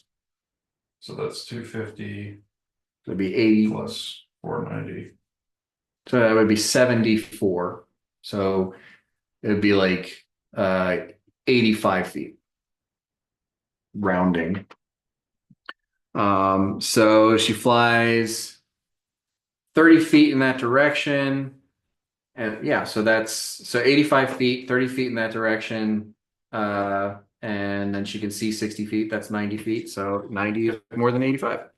So that's 250 It'd be 80. plus 490. So that would be 74. So it would be like 85 feet rounding. So she flies 30 feet in that direction. And yeah, so 85 feet, 30 feet in that direction. And then she can see 60 feet. That's 90 feet. So 90 is more than 85.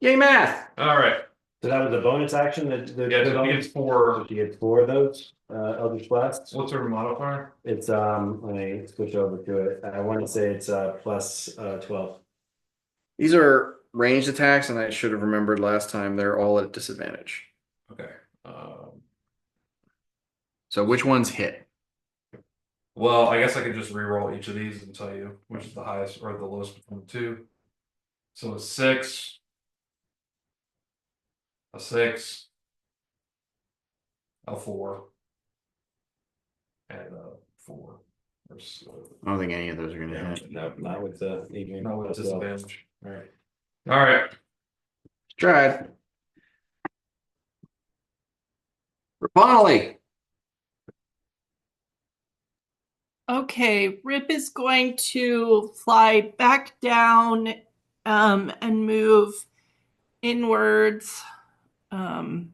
Yay, math. All right. So that was a bonus action that Yeah, that so he on- gets 4. so she gets 4 of those Eldritch Blasts. What's her modifier? It's let me switch over to it. I want to say it's plus 12. These are ranged attacks, and I should have remembered last time they're all at disadvantage. Okay. So which ones hit? Well, I guess I could just re-roll each of these and tell you which is the highest or the lowest between the two. So a 6, a 6, a 4, and a 4. I don't think any of those are going to Yeah. hit. No, not with the Adrian. No, with plus 12. disadvantage. All right. All right. Tried. Bonley. Okay, Rip is going to fly back down and move inwards, I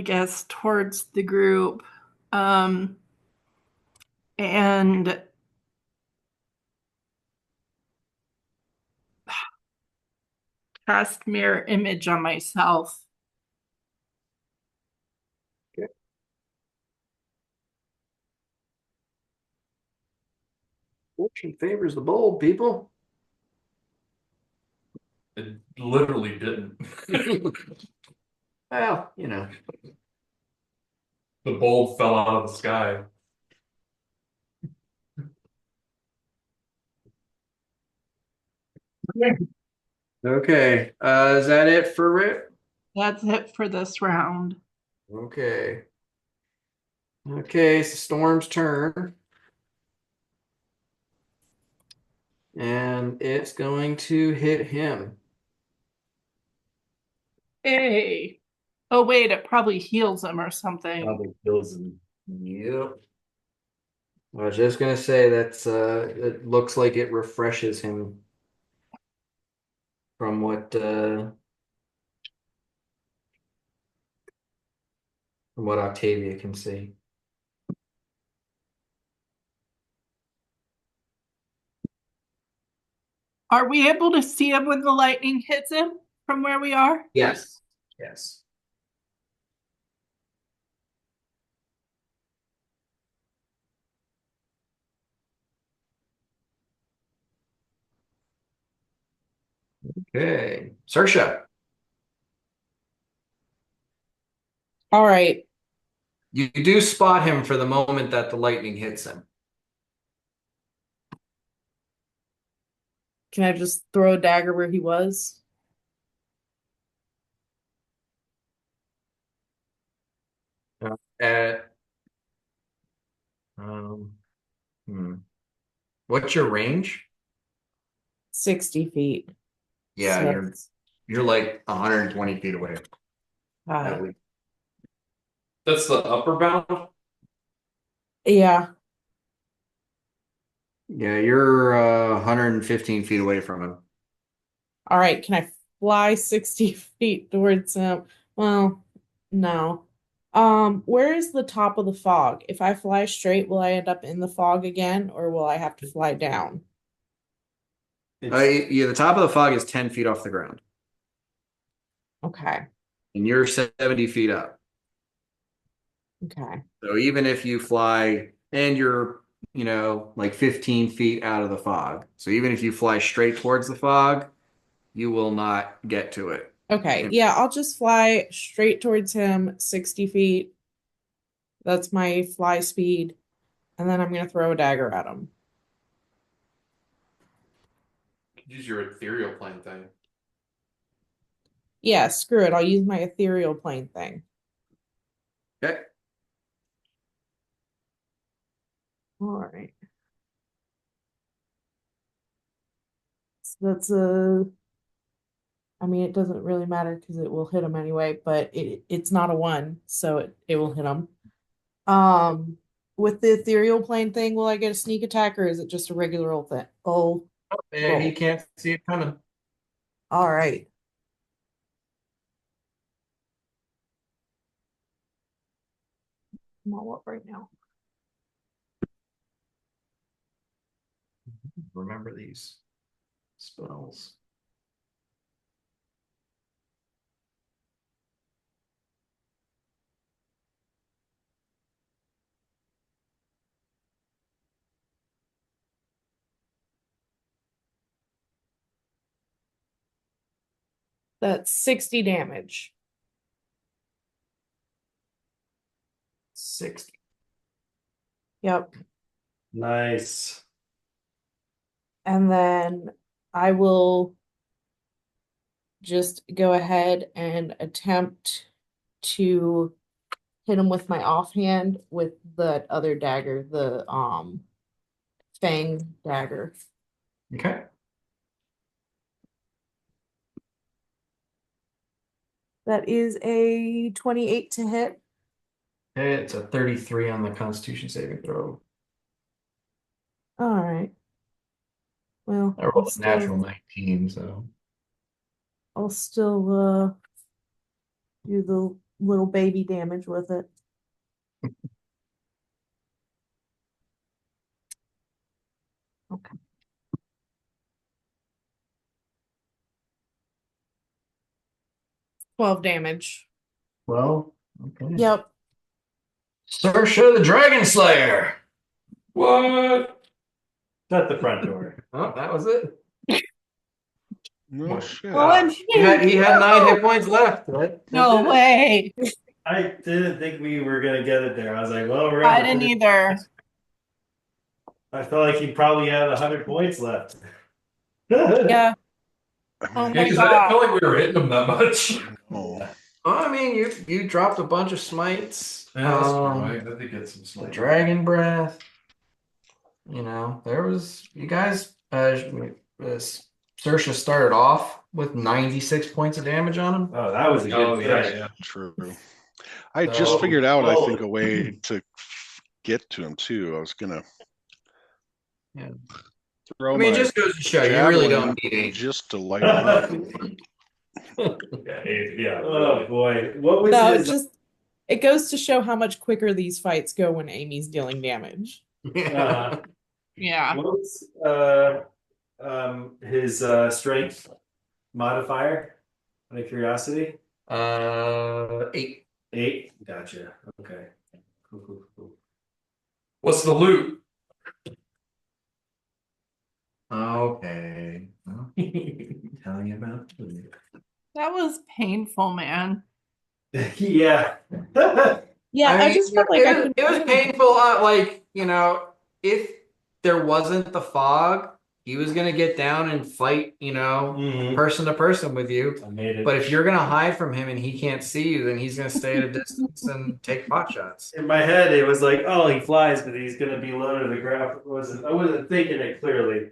guess, towards the group. And cast mirror image on myself. Fortune favors the bold, people. It literally didn't. Well, you know. The bulb fell out of the sky. Okay. Is that it for Rip? That's it for this round. Okay. Okay, it's the Storm's turn. And it's going to hit him. Hey. Oh, wait, it probably heals him or something. Probably kills him. Yep. I was just gonna say that's it looks like it refreshes him from what Octavia can see. Are we able to see him when the lightning hits him from where we are? Yes. Yes. Okay. Saoirse. All right. You do spot him for the moment that the lightning hits him. Can I just throw a dagger where he was? Uh, um, hmm. What's your range? 60 feet. Yeah, So, you're like 120 feet away uh, at least. That's the upper bound. yeah. Yeah, you're 115 feet away from him. All right. Can I fly 60 feet towards him? Well, no. Where is the top of the fog? If I fly straight, will I end up in the fog again, or will I have to fly down? It's Yeah, the top of the fog is 10 feet off the ground, Okay. and you're 70 feet up. Okay. So even if you fly and you're, like 15 feet out of the fog, so even if you fly straight towards the fog, you will not get to it. Okay. Yeah, I'll just fly straight towards him, 60 feet. That's my fly speed. And then I'm going to throw a dagger at him. Use your ethereal plane thing. Yeah, screw it. I'll use my ethereal plane thing. Okay. All right. So that's a. I mean, it doesn't really matter because it will hit him anyway, but it's not a one, so it will hit him. Um, with the ethereal plane thing, will I get a sneak attack or is it just a regular old thing? Oh, And he roll. can't see it coming. All right. I'm all up right now. Remember these spells. That's 60 damage. 60. Yep. nice. And then I will just go ahead and attempt to hit him with my offhand with the other dagger, the fang dagger. Okay. That is a 28 to hit. Okay, it's a 33 on the Constitution saving throw. All right. Well, I rolled a natural 19, so. I'll still do the little baby damage with it. Okay. 12 damage. Well, okay. Yep. Saoirse the Dragon Slayer. What? Shut the front door. Oh, that was it. No shit. He had 9 hit points left, right? No way. I didn't think we were gonna get it there. I was like, well, we're I at the didn't finish. either. I felt like he probably had 100 points left. Yeah. I Oh mean, Yeah, my because I didn't feel God. like we were hitting them that much. oh, Well, I mean, you dropped a bunch of smites. Yeah, that's right. I did get some The slight. Dragon Breath. There was you guys. Saoirse started off with 96 points of damage on him. Oh, that was a good Oh, yeah, fight. yeah. true. I So- just figured out, I think, Oh. a way to get to him too. I was gonna Yeah. throw I mean, it my just goes to show you really javelin don't need eight. just to light him up. Yeah. Oh boy, what was No, his? it goes to show how much quicker these fights go when Amy's dealing damage. Uh, Yeah. what was his strength modifier? Out of curiosity, 8. 8. Gotcha. Okay. Cool. What's the loot? Okay. Well, tell you about it. That was painful, man. Yeah. Yeah, I just felt like I couldn't it do was anything. painful. Like, if there wasn't the fog, he was gonna get down and fight, Mhm. person to person with you. I made it. But if you're gonna hide from him and he can't see you, then he's gonna stay at a distance and take pot shots. In my head, it was like, oh, he flies, but he's gonna be low to the ground. I wasn't thinking it clearly.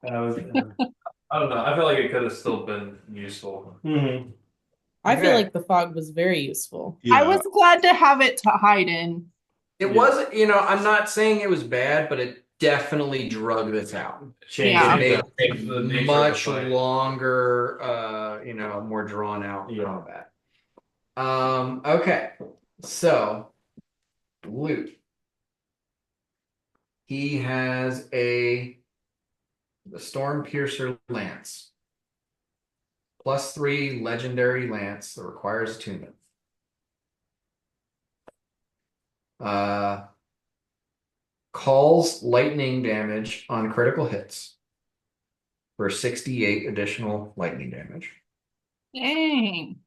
I was. I don't know. I feel like it could have still been useful. Mhm. I feel Okay. like the fog was very useful. I Yeah, was glad to have it to hide in. It Yeah. wasn't, I'm not saying it was bad, but it definitely drug this out. Change Yeah. It made Change the it nature of the much fight. longer, more drawn out Yeah. combat. Okay. So, Luke. He has the Storm Piercer Lance. +3 legendary lance that requires attunement. Calls lightning damage on critical hits for 68 additional lightning damage. Dang.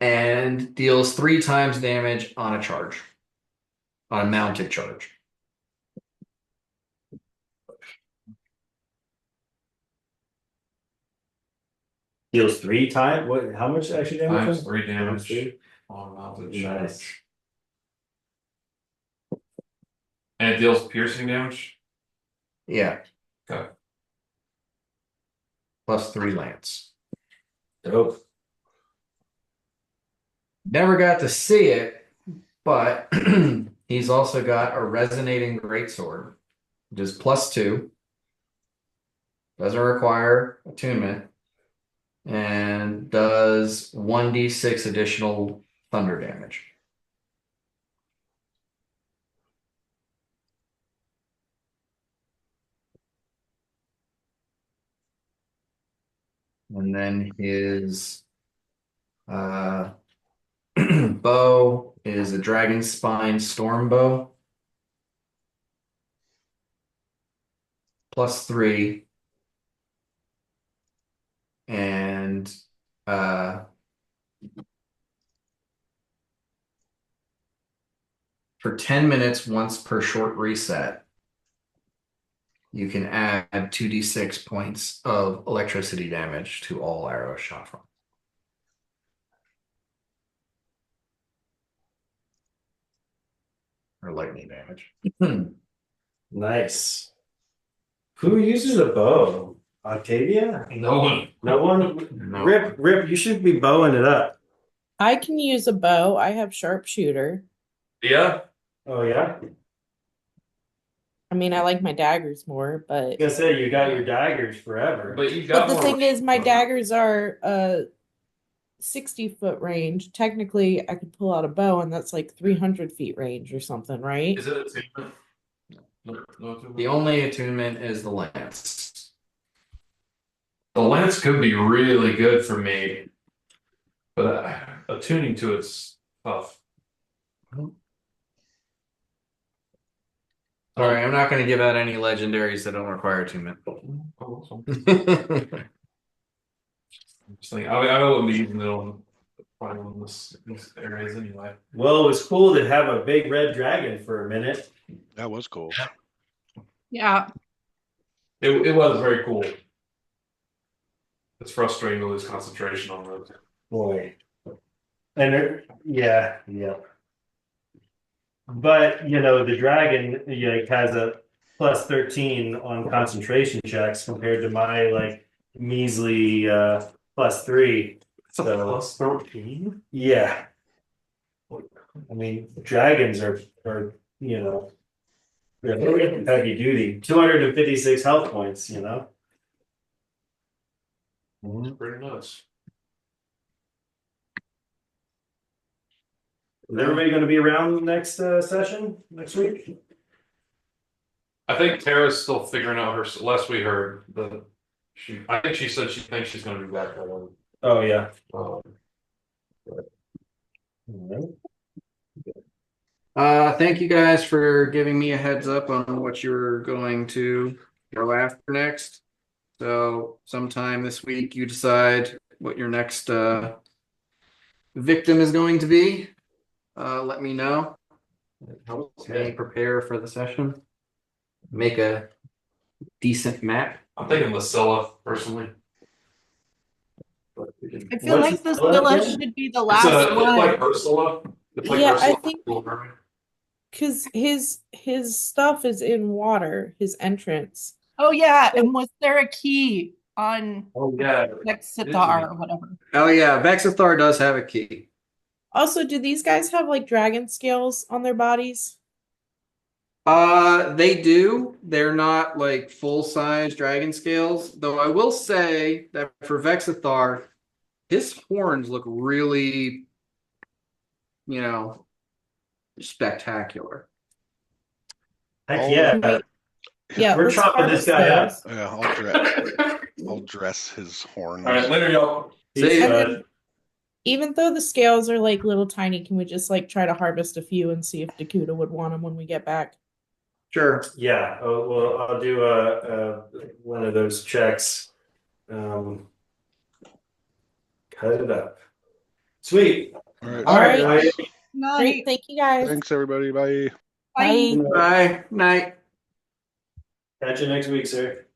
And deals 3 times damage on a charge. On a mounted charge. Deals 3 times. What? How much actually damage? Times 3 Times damage three? on mounted Nice. charge. And it deals piercing damage. Yeah. Okay. +3 lance. Dope. Never got to see it, but he's also got a resonating greatsword, which is +2. Doesn't require attunement. And does 1d6 additional thunder damage. And then his bow is a dragon spine storm bow. +3. And for 10 minutes once per short reset, you can add 2d6 points of electricity damage to all arrows shot from. Or lightning damage. Nice. Who uses a bow? Octavia? No one. No one. No. Rip. You should be bowing it up. I can use a bow. I have sharpshooter. Yeah. Oh yeah. I mean, I like my daggers more, but Like I said, you got your daggers forever. But you got the more. thing is, my daggers are 60-foot range. Technically, I could pull out a bow, and that's like 300 feet range or something, right? Is it a statement? No, The only attunement is the lance. the lance could be really good for me, but attuning to it's tough. Sorry, I'm not going to give out any legendaries that don't require attunement. Oh, just like, I wouldn't be using it on probably in these areas anyway. Well, it was cool to have a big red dragon for a minute. that was cool. Yeah. It was very cool. It's frustrating to lose concentration on those. Boy. And yeah. But the dragon has a +13 on concentration checks compared to my like measly +3. It's a So- +13. Yeah. I mean, dragons are they're heavy duty. 256 health points, It's pretty nuts. Is everybody going to be around next session next week? I think Tara's still figuring out her. Last we heard, I think she said she thinks she's going to be back by then. Oh yeah. Thank you guys for giving me a heads up on what you're going to go after next. So sometime this week you decide what your next victim is going to be. let me know. It helps me prepare for the session. Make a decent map. I'm thinking Lacilla personally. I feel What's like the Scylla Scylla again? should be the It's last it's one. like Ursula. It's like Yeah, Ursula. I think because his stuff is in water, his entrance. Oh yeah, and was there a key on Oh yeah. Nexitar or whatever? Oh yeah, Vexithar does have a key. Also, do these guys have like dragon scales on their bodies? They do. They're not like full-size dragon scales, though I will say that for Vexithar, his horns look really, spectacular. Heck Oh. yeah. Yeah, We're let's chopping this harvest guy up. those. Yeah, I'll dress his horns. All right, later, y'all. See, And then, even though the scales are like little tiny, can we just like try to harvest a few and see if Dakuta would want them when we get back? sure. Yeah. Oh, well, I'll do one of those checks. Cut it up. Sweet. All right. All right. Alright. Night. Great, thank you guys. Thanks, everybody. Bye. Bye. Bye. Night. Catch you next week, sir.